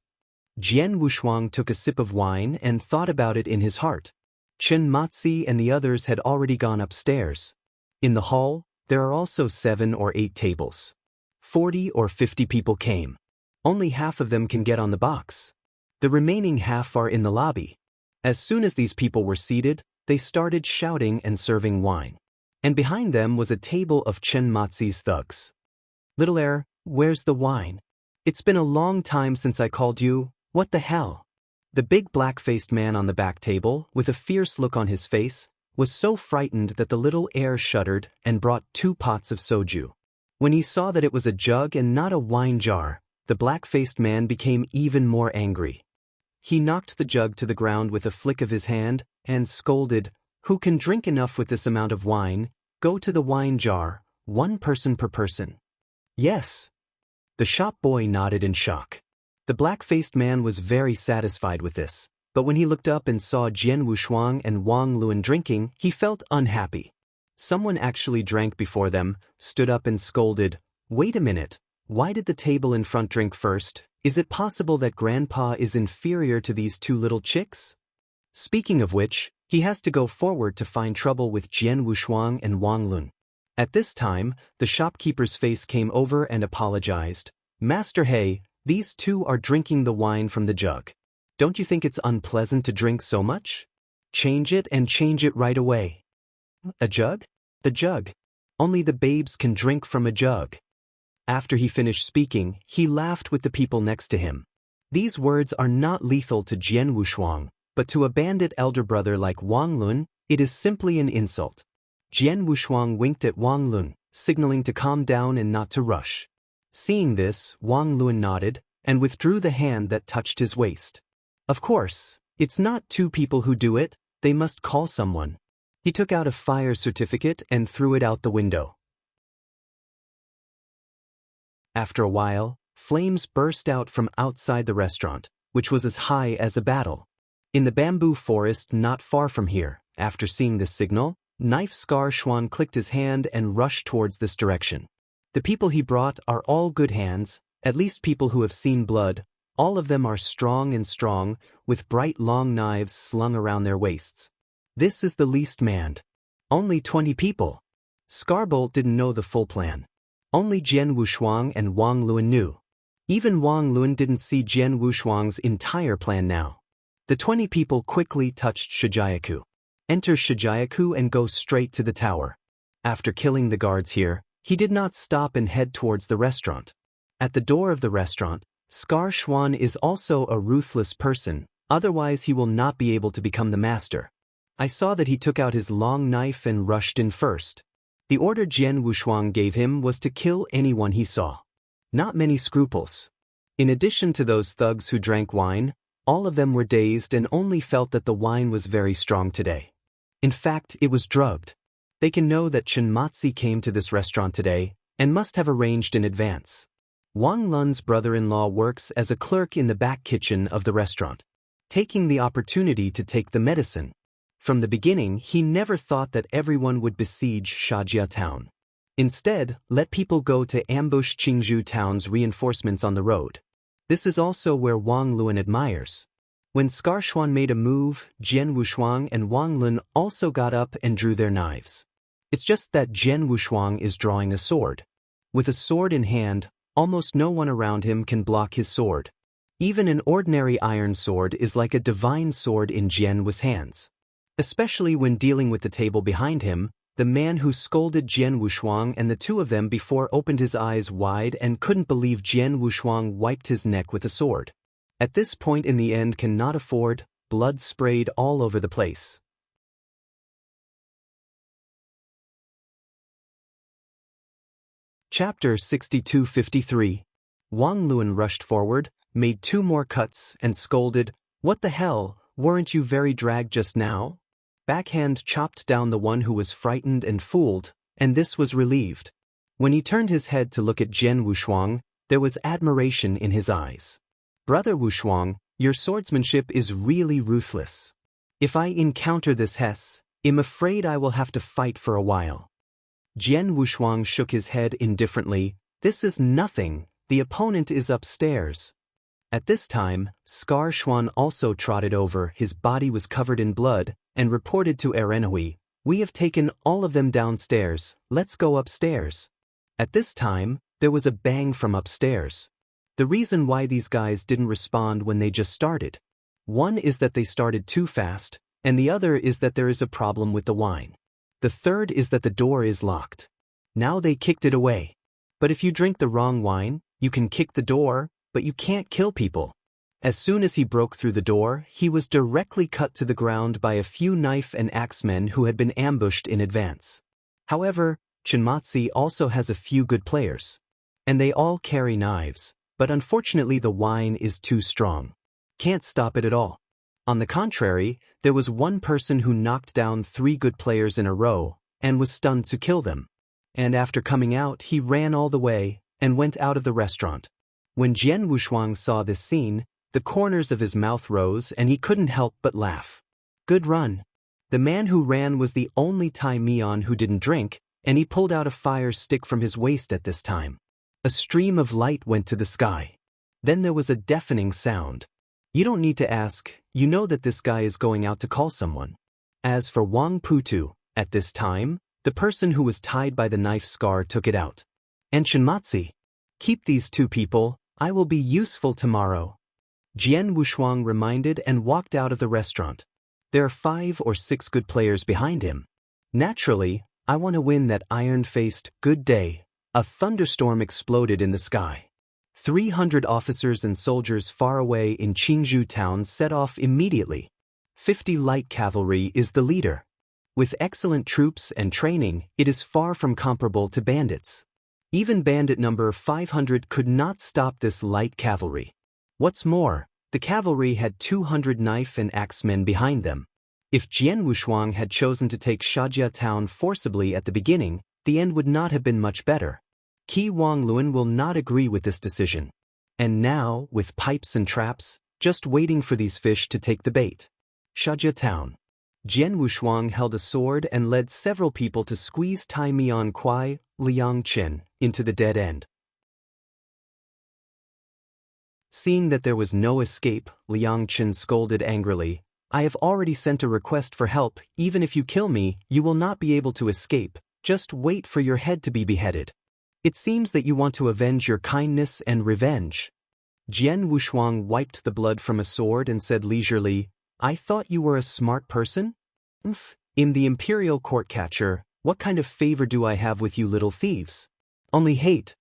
Jian Wushuang took a sip of wine and thought about it in his heart. Chen Mazi and the others had already gone upstairs. In the hall, there are also 7 or 8 tables. 40 or 50 people came. Only half of them can get on the box. The remaining half are in the lobby. As soon as these people were seated, they started shouting and serving wine. And behind them was a table of Chen Mazi's thugs. "Little heir, where's the wine? It's been a long time since I called you. What the hell?" The big black-faced man on the back table, with a fierce look on his face, was so frightened that the little heir shuddered and brought 2 pots of soju. When he saw that it was a jug and not a wine jar, the black-faced man became even more angry. He knocked the jug to the ground with a flick of his hand and scolded, "Who can drink enough with this amount of wine? Go to the wine jar, 1 person per person." "Yes." The shop boy nodded in shock. The black-faced man was very satisfied with this, but when he looked up and saw Jian Wushuang and Wang Lun drinking, he felt unhappy. Someone actually drank before them, stood up and scolded, "Wait a minute, why did the table in front drink first? Is it possible that Grandpa is inferior to these 2 little chicks?" Speaking of which, he has to go forward to find trouble with Jian Wushuang and Wang Lun. At this time, the shopkeeper's face came over and apologized. "Master He, these 2 are drinking the wine from the jug. Don't you think it's unpleasant to drink so much? Change it and change it right away." "A jug? The jug. Only the babes can drink from a jug." After he finished speaking, he laughed with the people next to him. These words are not lethal to Jian Wushuang, but to a bandit elder brother like Wang Lun, it is simply an insult. Jian Wushuang winked at Wang Lun, signaling to calm down and not to rush. Seeing this, Wang Lun nodded and withdrew the hand that touched his waist. Of course, it's not 2 people who do it, they must call someone. He took out a fire certificate and threw it out the window. After a while, flames burst out from outside the restaurant, which was as high as a battle. In the bamboo forest not far from here, after seeing this signal, Knife Scar Xuan clicked his hand and rushed towards this direction. The people he brought are all good hands, at least people who have seen blood. All of them are strong, with bright long knives slung around their waists. This is the least manned. Only 20 people. Scarbolt didn't know the full plan. Only Jian Wushuang and Wang Lun knew. Even Wang Lun didn't see Jian Wushuang's entire plan now. The 20 people quickly touched Shijiaku. Enter Shijiaku and go straight to the tower. After killing the guards here, he did not stop and head towards the restaurant. At the door of the restaurant, Scar Xuan is also a ruthless person, otherwise he will not be able to become the master. I saw that he took out his long knife and rushed in first. The order Jian Wushuang gave him was to kill anyone he saw. Not many scruples. In addition to those thugs who drank wine, all of them were dazed and only felt that the wine was very strong today. In fact, it was drugged. They can know that Chen Mazi came to this restaurant today and must have arranged in advance. Wang Lun's brother-in-law works as a clerk in the back kitchen of the restaurant, taking the opportunity to take the medicine. From the beginning, he never thought that everyone would besiege Shajia town. Instead, let people go to ambush Qingzhou town's reinforcements on the road. This is also where Wang Lun admires. When Scarshuan made a move, Jian Wushuang and Wang Lun also got up and drew their knives. It's just that Jian Wushuang is drawing a sword. With a sword in hand, almost no one around him can block his sword. Even an ordinary iron sword is like a divine sword in Jian Wu's hands. Especially when dealing with the table behind him, the man who scolded Jian Wushuang and the two of them before opened his eyes wide and couldn't believe Jian Wushuang wiped his neck with a sword. At this point in the end cannot afford, blood sprayed all over the place. Chapter 6253. Wang Lun rushed forward, made 2 more cuts, and scolded, "What the hell, weren't you very dragged just now?" Backhand chopped down the one who was frightened and fooled, and this was relieved. When he turned his head to look at Jian Wushuang, there was admiration in his eyes. "Brother Wushuang, your swordsmanship is really ruthless. If I encounter this Hess, I'm afraid I will have to fight for a while." Jian Wushuang shook his head indifferently. "This is nothing, the opponent is upstairs." At this time, Scarshuan also trotted over, his body was covered in blood, and reported to Erenhui, "We have taken all of them downstairs, let's go upstairs." At this time, there was a bang from upstairs. The reason why these guys didn't respond when they just started. One is that they started too fast, and the other is that there is a problem with the wine. The third is that the door is locked. Now they kicked it away. But if you drink the wrong wine, you can kick the door, but you can't kill people. As soon as he broke through the door, he was directly cut to the ground by a few knife and axemen who had been ambushed in advance. However, Chinmatsi also has a few good players. And they all carry knives, but unfortunately the wine is too strong. Can't stop it at all. On the contrary, there was one person who knocked down 3 good players in a row, and was stunned to kill them. And after coming out, he ran all the way, and went out of the restaurant. When Jian Wushuang saw this scene, the corners of his mouth rose and he couldn't help but laugh. Good run. The man who ran was the only Tai Mian who didn't drink, and he pulled out a fire stick from his waist at this time. A stream of light went to the sky. Then there was a deafening sound. You don't need to ask, you know that this guy is going out to call someone. As for Wang Putu, at this time, the person who was tied by the knife scar took it out. And Shinmatsi, keep these 2 people, I will be useful tomorrow. Jian Wushuang reminded and walked out of the restaurant. There are 5 or 6 good players behind him. Naturally, I want to win that iron-faced good day. A thunderstorm exploded in the sky. 300 officers and soldiers far away in Qingzhou town set off immediately. 50 light cavalry is the leader. With excellent troops and training, it is far from comparable to bandits. Even bandit number 500 could not stop this light cavalry. What's more, the cavalry had 200 knife and axemen behind them. If Jian Wushuang had chosen to take Shajia town forcibly at the beginning, the end would not have been much better. Qi Wang Lun will not agree with this decision. And now, with pipes and traps, just waiting for these fish to take the bait. Shajia town. Jian Wushuang held a sword and led several people to squeeze Tai Mian Kuai, Liang Qin, into the dead end. Seeing that there was no escape, Liang Qin scolded angrily, "I have already sent a request for help. Even if you kill me, you will not be able to escape. Just wait for your head to be beheaded. It seems that you want to avenge your kindness and revenge." Jian Wushuang wiped the blood from a sword and said leisurely, "I thought you were a smart person? In the imperial court catcher, what kind of favor do I have with you little thieves? Only hate.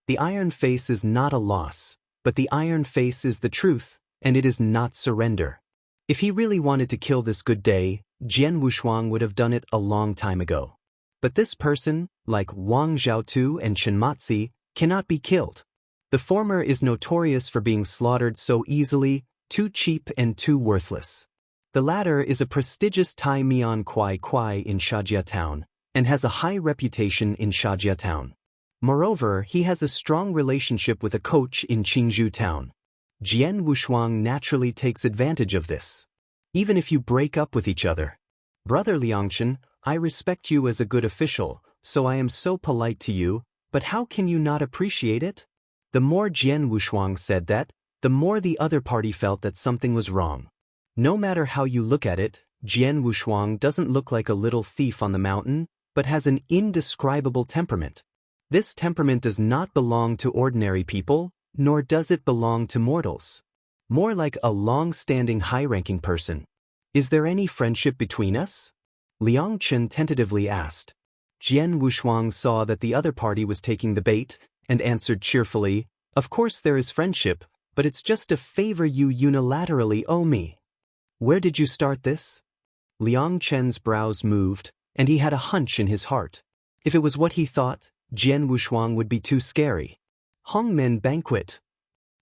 The iron face is not a loss, but the iron face is the truth, and it is not surrender." If he really wanted to kill this good day, Jian Wushuang would have done it a long time ago. But this person, like Wang Zhaotu and Chinmatsi, cannot be killed. The former is notorious for being slaughtered so easily, too cheap and too worthless. The latter is a prestigious Tai Mian Kuai Kuai in Shajia town, and has a high reputation in Shajia town. Moreover, he has a strong relationship with a coach in Qingzhou town. Jian Wushuang naturally takes advantage of this. Even if you break up with each other. Brother Liangchen, I respect you as a good official, so I am so polite to you, but how can you not appreciate it? The more Jian Wushuang said that, the more the other party felt that something was wrong. No matter how you look at it, Jian Wushuang doesn't look like a little thief on the mountain, but has an indescribable temperament. This temperament does not belong to ordinary people, nor does it belong to mortals. More like a long-standing high-ranking person. Is there any friendship between us? Liang Chen tentatively asked. Jian Wushuang saw that the other party was taking the bait, and answered cheerfully, "Of course there is friendship, but it's just a favor you unilaterally owe me." "Where did you start this?" Liang Chen's brows moved, and he had a hunch in his heart. If it was what he thought, Jian Wushuang would be too scary. Hongmen banquet.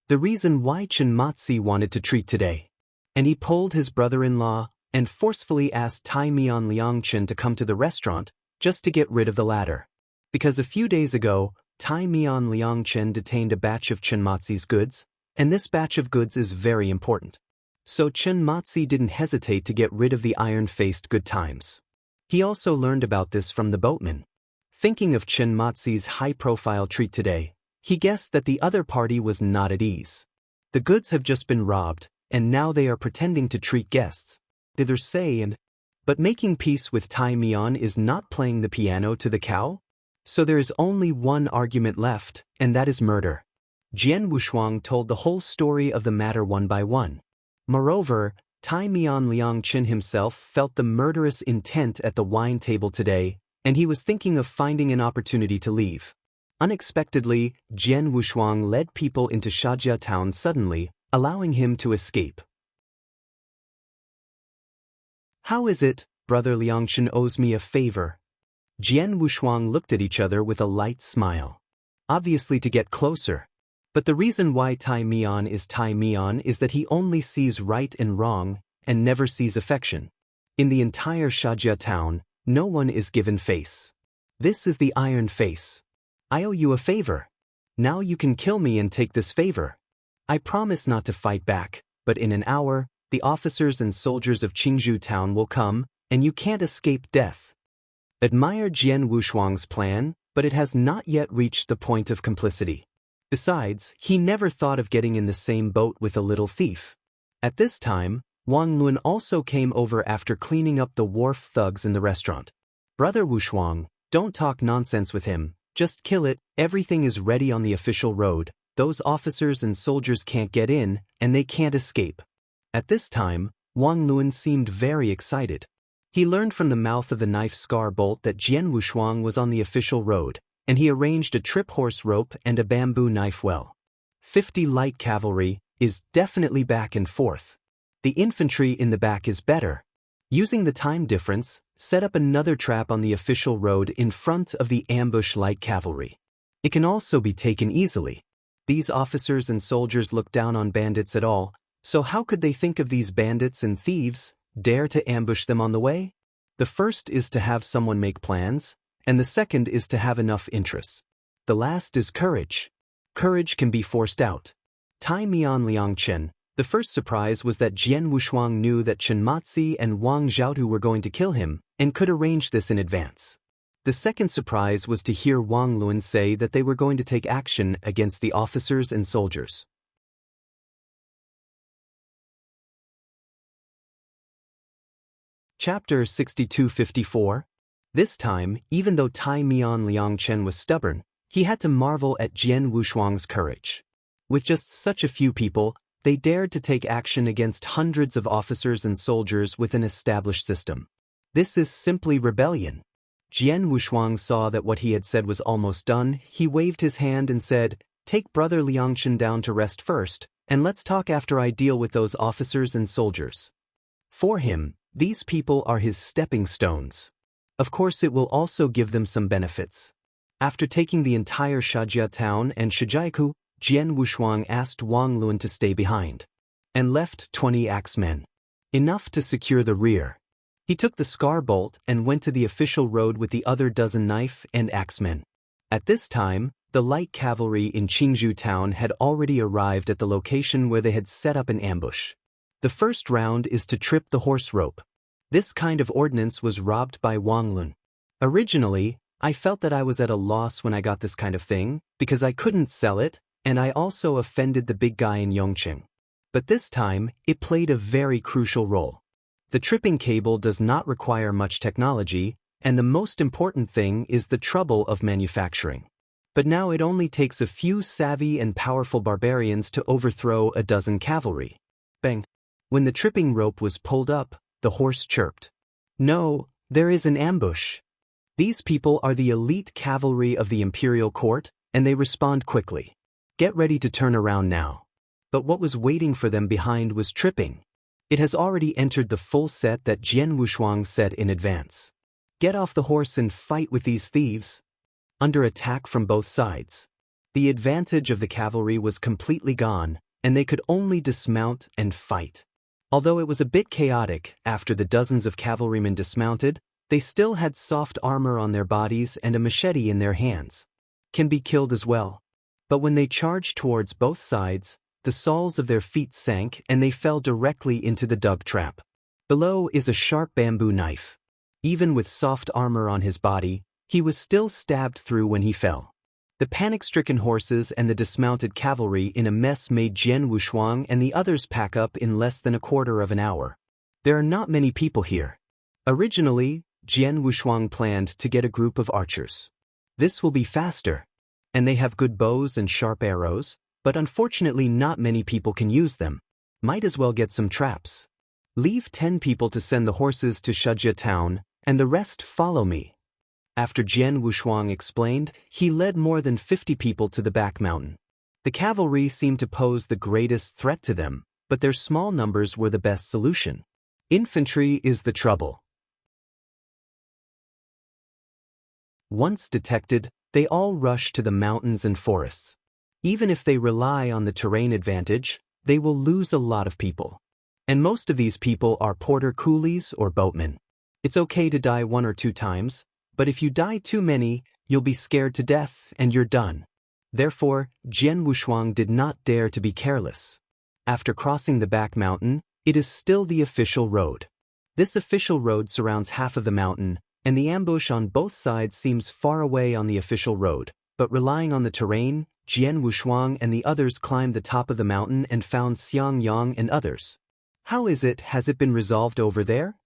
The reason why Chen Matzi wanted to treat today. And he pulled his brother-in-law and forcefully asked Tai Mian Liang Chen to come to the restaurant just to get rid of the latter. Because a few days ago, Tai Mian Liang Chen detained a batch of Chen Matzi's goods, and this batch of goods is very important. So Chen Matzi didn't hesitate to get rid of the iron-faced good times. He also learned about this from the boatman. Thinking of Chen Matzi's high-profile treat today, he guessed that the other party was not at ease. The goods have just been robbed, and now they are pretending to treat guests. But making peace with Tai Mian is not playing the piano to the cow? So there is only one argument left, and that is murder. Jian Wushuang told the whole story of the matter one by one. Moreover, Tai Mian Liang Chen himself felt the murderous intent at the wine table today, and he was thinking of finding an opportunity to leave. Unexpectedly, Jian Wushuang led people into Shajia town suddenly, allowing him to escape. "How is it, Brother Liangchen owes me a favor?" Jian Wushuang looked at each other with a light smile. Obviously to get closer. But the reason why Tai Mian is that he only sees right and wrong, and never sees affection. In the entire Shajia town, no one is given face. This is the iron face. I owe you a favor. Now you can kill me and take this favor. I promise not to fight back, but in an hour, the officers and soldiers of Qingzhou town will come, and you can't escape death. Admire Jian Wushuang's plan, but it has not yet reached the point of complicity. Besides, he never thought of getting in the same boat with a little thief. At this time, Wang Lun also came over after cleaning up the wharf thugs in the restaurant. "Brother Wushuang, don't talk nonsense with him, just kill it, everything is ready on the official road, those officers and soldiers can't get in, and they can't escape." At this time, Wang Lun seemed very excited. He learned from the mouth of the knife scar bolt that Jian Wushuang was on the official road, and he arranged a trip horse rope and a bamboo knife well. 50 light cavalry is definitely back and forth. The infantry in the back is better. Using the time difference, set up another trap on the official road in front of the ambush light cavalry. It can also be taken easily. These officers and soldiers look down on bandits at all, so how could they think of these bandits and thieves, dare to ambush them on the way? The first is to have someone make plans, and the second is to have enough interest. The last is courage. Courage can be forced out. Tai Mian Liang Chen. The first surprise was that Jian Wushuang knew that Chen Matzi and Wang Zhaotu were going to kill him, and could arrange this in advance. The second surprise was to hear Wang Lun say that they were going to take action against the officers and soldiers. Chapter 6254. This time, even though Tai Mian Liang Chen was stubborn, he had to marvel at Jian Wushuang's courage. With just such a few people, they dared to take action against hundreds of officers and soldiers with an established system. This is simply rebellion. Jian Wushuang saw that what he had said was almost done. He waved his hand and said, "Take Brother Liangchen down to rest first, and let's talk after I deal with those officers and soldiers." For him, these people are his stepping stones. Of course it will also give them some benefits. After taking the entire Shajia town and Shijiaku, Jian Wushuang asked Wang Lun to stay behind, and left 20 axemen. Enough to secure the rear. He took the scar bolt and went to the official road with the other dozen knife and axemen. At this time, the light cavalry in Qingzhou town had already arrived at the location where they had set up an ambush. The first round is to trip the horse rope. This kind of ordnance was robbed by Wang Lun. Originally, I felt that I was at a loss when I got this kind of thing, because I couldn't sell it, and I also offended the big guy in Yongqing. But this time, it played a very crucial role. The tripping cable does not require much technology, and the most important thing is the trouble of manufacturing. But now it only takes a few savvy and powerful barbarians to overthrow a dozen cavalry. Bang! When the tripping rope was pulled up, the horse chirped. No, there is an ambush. These people are the elite cavalry of the imperial court, and they respond quickly. Get ready to turn around now. But what was waiting for them behind was tripping. It has already entered the full set that Jian Wushuang said in advance. Get off the horse and fight with these thieves. Under attack from both sides. The advantage of the cavalry was completely gone, and they could only dismount and fight. Although it was a bit chaotic, after the dozens of cavalrymen dismounted, they still had soft armor on their bodies and a machete in their hands. Can be killed as well. But when they charged towards both sides, the soles of their feet sank and they fell directly into the dug trap. Below is a sharp bamboo knife. Even with soft armor on his body, he was still stabbed through when he fell. The panic-stricken horses and the dismounted cavalry in a mess made Jian Wushuang and the others pack up in less than a quarter of an hour. There are not many people here. Originally, Jian Wushuang planned to get a group of archers. This will be faster. And they have good bows and sharp arrows, but unfortunately not many people can use them. Might as well get some traps. Leave 10 people to send the horses to Shijia town, and the rest follow me. After Jian Wushuang explained, he led more than 50 people to the back mountain. The cavalry seemed to pose the greatest threat to them, but their small numbers were the best solution. Infantry is the trouble. Once detected, they all rush to the mountains and forests. Even if they rely on the terrain advantage, they will lose a lot of people. And most of these people are porter coolies or boatmen. It's okay to die 1 or 2 times, but if you die too many, you'll be scared to death and you're done. Therefore, Jian Wushuang did not dare to be careless. After crossing the back mountain, it is still the official road. This official road surrounds half of the mountain, and the ambush on both sides seems far away on the official road, but relying on the terrain, Jian Wushuang and the others climbed the top of the mountain and found Xiang Yang and others. How is it, has it been resolved over there?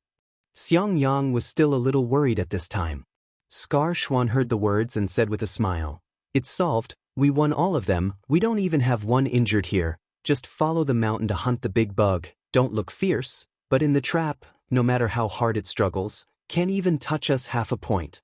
Xiang Yang was still a little worried at this time. Scar Xuan heard the words and said with a smile, It's solved, we won all of them, we don't even have one injured here, just follow the mountain to hunt the big bug, don't look fierce, but in the trap, no matter how hard it struggles, can't even touch us half a point.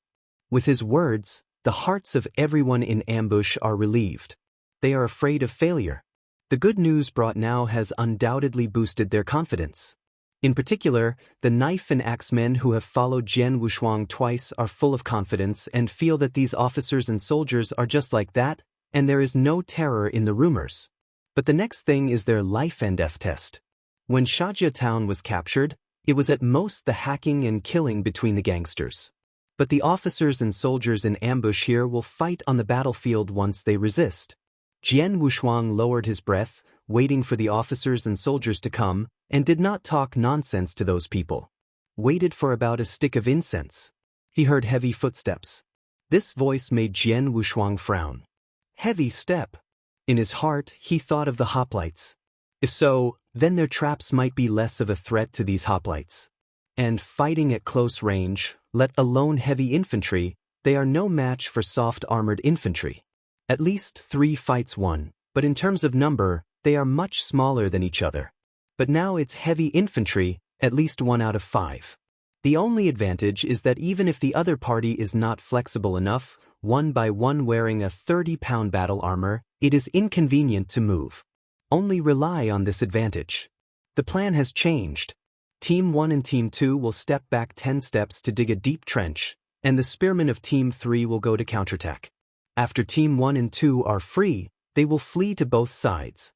With his words, the hearts of everyone in ambush are relieved. They are afraid of failure. The good news brought now has undoubtedly boosted their confidence. In particular, the knife and axe men who have followed Jian Wushuang twice are full of confidence and feel that these officers and soldiers are just like that, and there is no terror in the rumors. But the next thing is their life and death test. When Shijia town was captured, it was at most the hacking and killing between the gangsters. But the officers and soldiers in ambush here will fight on the battlefield once they resist. Jian Wushuang lowered his breath, waiting for the officers and soldiers to come, and did not talk nonsense to those people. Waited for about a stick of incense. He heard heavy footsteps. This voice made Jian Wushuang frown. Heavy step. In his heart, he thought of the hoplites. If so, then their traps might be less of a threat to these hoplites. And fighting at close range, let alone heavy infantry, they are no match for soft armored infantry. At least 3 fights won, but in terms of number, they are much smaller than each other. But now it's heavy infantry, at least 1 out of 5. The only advantage is that even if the other party is not flexible enough, one by one wearing a 30-pound battle armor, it is inconvenient to move. Only rely on this advantage. The plan has changed. Team 1 and Team 2 will step back 10 steps to dig a deep trench, and the spearmen of Team 3 will go to counterattack. After Team 1 and 2 are free, they will flee to both sides.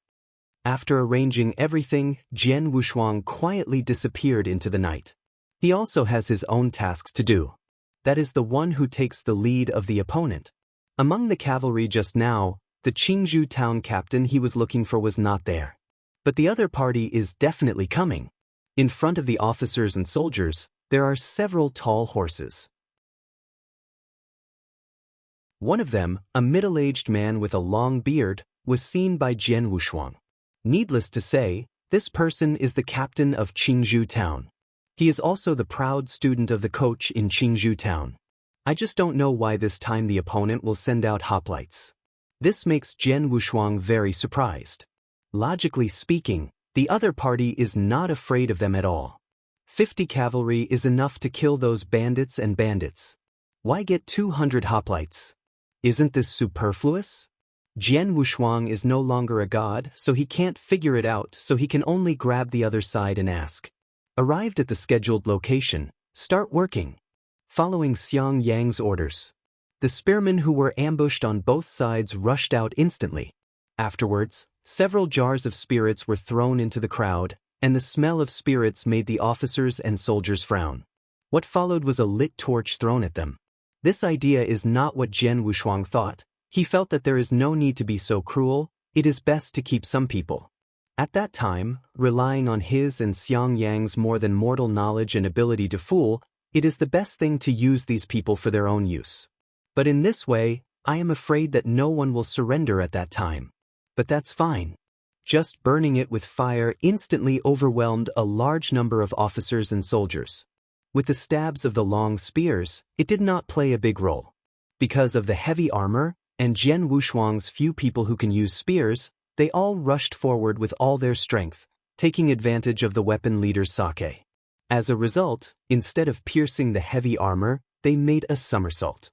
After arranging everything, Jian Wushuang quietly disappeared into the night. He also has his own tasks to do. That is the one who takes the lead of the opponent. Among the cavalry just now, the Qingzhou town captain he was looking for was not there. But the other party is definitely coming. In front of the officers and soldiers, there are several tall horses. One of them, a middle-aged man with a long beard, was seen by Jian Wushuang. Needless to say, this person is the captain of Qingzhou town. He is also the proud student of the coach in Qingzhou town. I just don't know why this time the opponent will send out hoplites. This makes Jian Wushuang very surprised. Logically speaking, the other party is not afraid of them at all. 50 cavalry is enough to kill those bandits and bandits. Why get 200 hoplites? Isn't this superfluous? Jian Wushuang is no longer a god, so he can't figure it out, so he can only grab the other side and ask. Arrived at the scheduled location, start working. Following Xiang Yang's orders, the spearmen who were ambushed on both sides rushed out instantly. Afterwards, several jars of spirits were thrown into the crowd, and the smell of spirits made the officers and soldiers frown. What followed was a lit torch thrown at them. This idea is not what Jian Wushuang thought. He felt that there is no need to be so cruel, it is best to keep some people. At that time, relying on his and Xiang Yang's more than mortal knowledge and ability to fool, it is the best thing to use these people for their own use. But in this way, I am afraid that no one will surrender at that time. But that's fine. Just burning it with fire instantly overwhelmed a large number of officers and soldiers. With the stabs of the long spears, it did not play a big role. Because of the heavy armor, and Jian Wushuang's few people who can use spears, they all rushed forward with all their strength, taking advantage of the weapon leader's sake. As a result, instead of piercing the heavy armor, they made a somersault.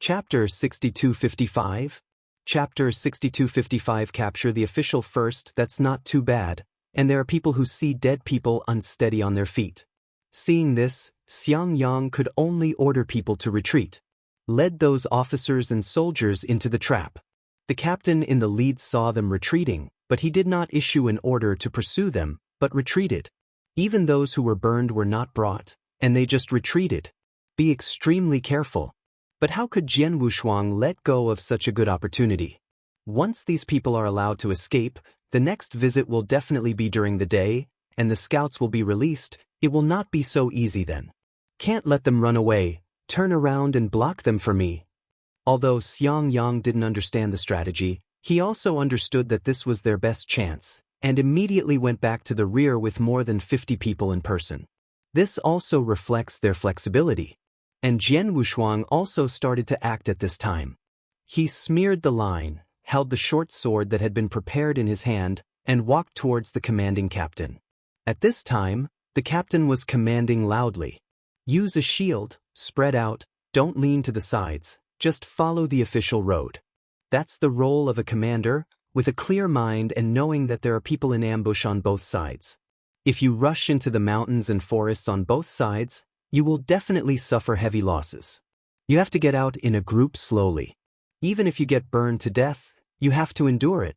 Chapter 6255. Chapter 6255. Capture the official first. That's not too bad, and there are people who see dead people unsteady on their feet. Seeing this, Xiang Yang could only order people to retreat. Led those officers and soldiers into the trap. The captain in the lead saw them retreating, but he did not issue an order to pursue them, but retreated. Even those who were burned were not brought, and they just retreated. Be extremely careful. But how could Jian Wushuang let go of such a good opportunity? Once these people are allowed to escape, the next visit will definitely be during the day, and the scouts will be released. It will not be so easy then. Can't let them run away. Turn around and block them for me. Although Xiang Yang didn't understand the strategy, he also understood that this was their best chance, and immediately went back to the rear with more than 50 people in person. This also reflects their flexibility. And Jian Wushuang also started to act at this time. He smeared the line, held the short sword that had been prepared in his hand, and walked towards the commanding captain. At this time, the captain was commanding loudly. Use a shield, spread out, don't lean to the sides, just follow the official road. That's the role of a commander, with a clear mind and knowing that there are people in ambush on both sides. If you rush into the mountains and forests on both sides, you will definitely suffer heavy losses. You have to get out in a group slowly. Even if you get burned to death, you have to endure it.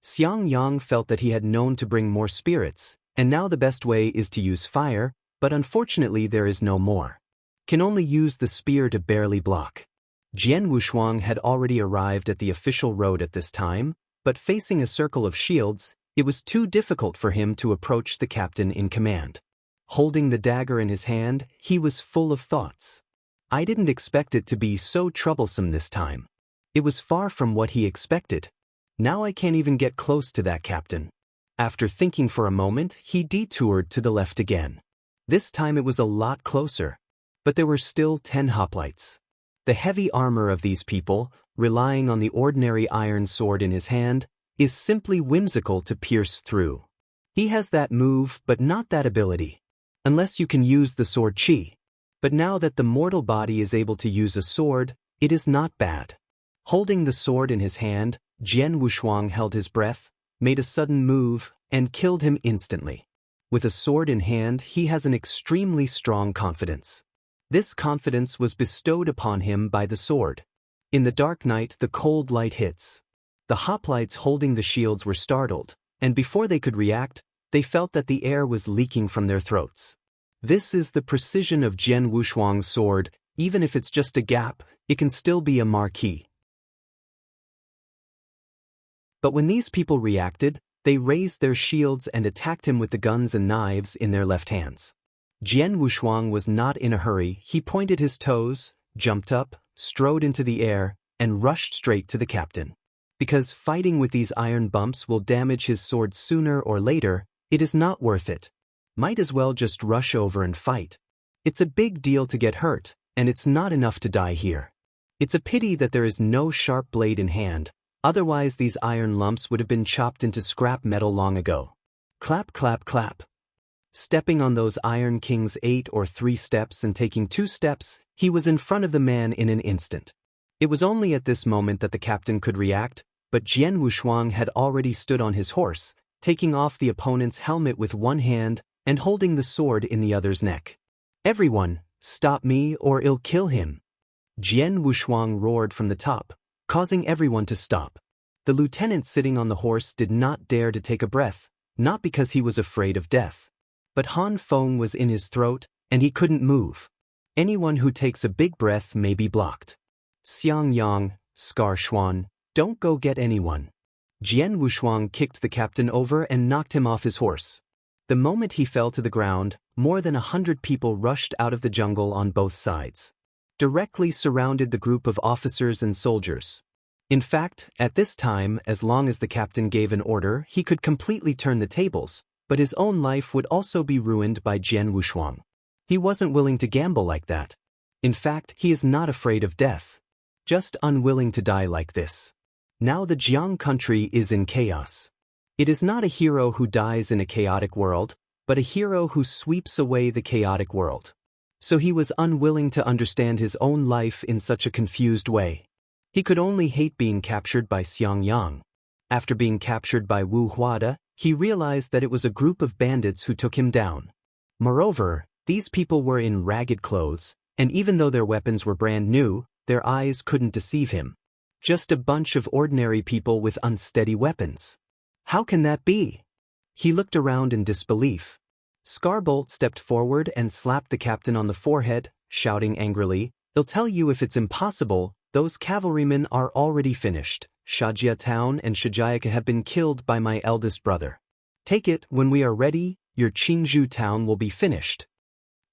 Xiang Yang felt that he had known to bring more spirits, and now the best way is to use fire, but unfortunately there is no more. Can only use the spear to barely block. Jian Wushuang had already arrived at the official road at this time, but facing a circle of shields, it was too difficult for him to approach the captain in command. Holding the dagger in his hand, he was full of thoughts. I didn't expect it to be so troublesome this time. It was far from what he expected. Now I can't even get close to that captain. After thinking for a moment, he detoured to the left again. This time it was a lot closer, but there were still 10 hoplites. The heavy armor of these people, relying on the ordinary iron sword in his hand, is simply whimsical to pierce through. He has that move, but not that ability. Unless you can use the sword chi. But now that the mortal body is able to use a sword, it is not bad. Holding the sword in his hand, Jian Wushuang held his breath, made a sudden move, and killed him instantly. With a sword in hand, he has an extremely strong confidence. This confidence was bestowed upon him by the sword. In the dark night, the cold light hits. The hoplites holding the shields were startled, and before they could react, they felt that the air was leaking from their throats. This is the precision of Jian Wushuang's sword. Even if it's just a gap, it can still be a marquee. But when these people reacted, they raised their shields and attacked him with the guns and knives in their left hands. Jian Wushuang was not in a hurry. He pointed his toes, jumped up, strode into the air, and rushed straight to the captain. Because fighting with these iron bumps will damage his sword sooner or later, it is not worth it. Might as well just rush over and fight. It's a big deal to get hurt, and it's not enough to die here. It's a pity that there is no sharp blade in hand, otherwise these iron lumps would have been chopped into scrap metal long ago. Clap, clap, clap. Stepping on those Iron King's 8 or 3 steps and taking 2 steps, he was in front of the man in an instant. It was only at this moment that the captain could react, but Jian Wushuang had already stood on his horse, taking off the opponent's helmet with one hand and holding the sword in the other's neck. "Everyone, stop me or I'll kill him!" Jian Wushuang roared from the top, causing everyone to stop. The lieutenant sitting on the horse did not dare to take a breath, not because he was afraid of death. But Han Feng was in his throat, and he couldn't move. Anyone who takes a big breath may be blocked. "Xiang Yang, Scar Xuan, don't go get anyone." Jian Wushuang kicked the captain over and knocked him off his horse. The moment he fell to the ground, more than 100 people rushed out of the jungle on both sides. Directly surrounded the group of officers and soldiers. In fact, at this time, as long as the captain gave an order, he could completely turn the tables, but his own life would also be ruined by Jian Wushuang. He wasn't willing to gamble like that. In fact, he is not afraid of death. Just unwilling to die like this. Now the Jiang country is in chaos. It is not a hero who dies in a chaotic world, but a hero who sweeps away the chaotic world. So he was unwilling to understand his own life in such a confused way. He could only hate being captured by Xiang Yang. After being captured by Wu Huada, he realized that it was a group of bandits who took him down. Moreover, these people were in ragged clothes, and even though their weapons were brand new, their eyes couldn't deceive him. Just a bunch of ordinary people with unsteady weapons. How can that be? He looked around in disbelief. Scarbolt stepped forward and slapped the captain on the forehead, shouting angrily, "They'll tell you if it's impossible, those cavalrymen are already finished. Shajia Town and Shijayaka have been killed by my eldest brother. Take it, when we are ready, your Qingzhou Town will be finished.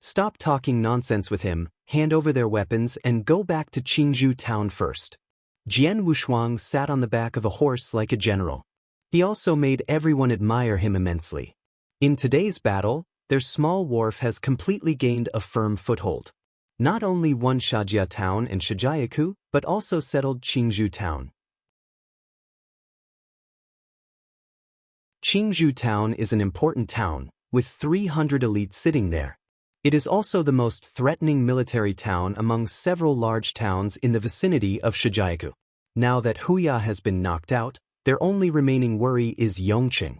Stop talking nonsense with him, hand over their weapons and go back to Qingzhou Town first." Jian Wushuang sat on the back of a horse like a general. He also made everyone admire him immensely. In today's battle, their small wharf has completely gained a firm foothold. Not only won Shajia Town and Shijayaku, but also settled Qingzhou Town. Qingzhou Town is an important town, with 300 elites sitting there. It is also the most threatening military town among several large towns in the vicinity of Shijayaku. Now that Huya has been knocked out, their only remaining worry is Yongqing.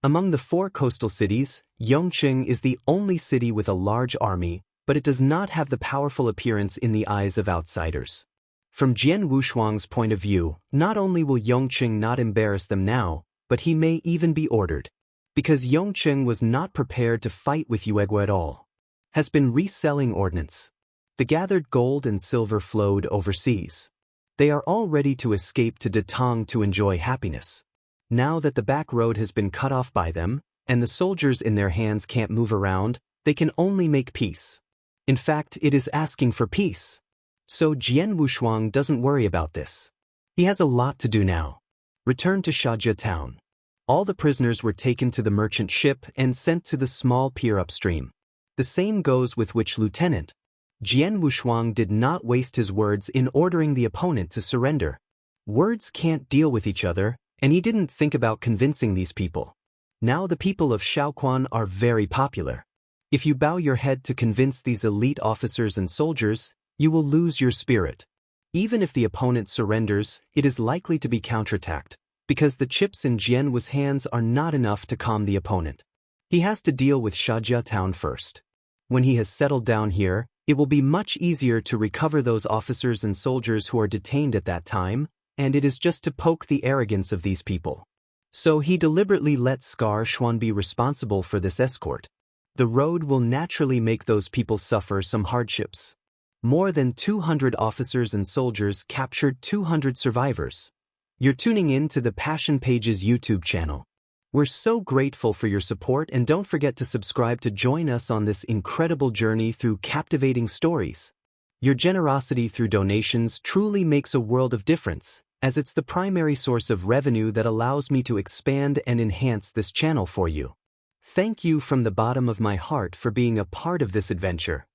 Among the 4 coastal cities, Yongqing is the only city with a large army, but it does not have the powerful appearance in the eyes of outsiders. From Jian Wushuang's point of view, not only will Yongqing not embarrass them now, but he may even be ordered. Because Yongqing was not prepared to fight with Yuegu at all. Has been reselling ordnance. The gathered gold and silver flowed overseas. They are all ready to escape to Datong to enjoy happiness. Now that the back road has been cut off by them, and the soldiers in their hands can't move around, they can only make peace. In fact, it is asking for peace. So Jian Wushuang doesn't worry about this. He has a lot to do now. Return to Shajia Town. All the prisoners were taken to the merchant ship and sent to the small pier upstream. The same goes with which lieutenant. Jian Wushuang did not waste his words in ordering the opponent to surrender. Words can't deal with each other, and he didn't think about convincing these people. Now the people of Shaoquan are very popular. If you bow your head to convince these elite officers and soldiers, you will lose your spirit. Even if the opponent surrenders, it is likely to be counterattacked, because the chips in Jian Wu's hands are not enough to calm the opponent. He has to deal with Shajia Town first. When he has settled down here, it will be much easier to recover those officers and soldiers who are detained at that time, and it is just to poke the arrogance of these people. So he deliberately let Scar Xuan be responsible for this escort. The road will naturally make those people suffer some hardships. More than 200 officers and soldiers captured 200 survivors. You're tuning in to the Passion Page's YouTube channel. We're so grateful for your support, and don't forget to subscribe to join us on this incredible journey through captivating stories. Your generosity through donations truly makes a world of difference, as it's the primary source of revenue that allows me to expand and enhance this channel for you. Thank you from the bottom of my heart for being a part of this adventure.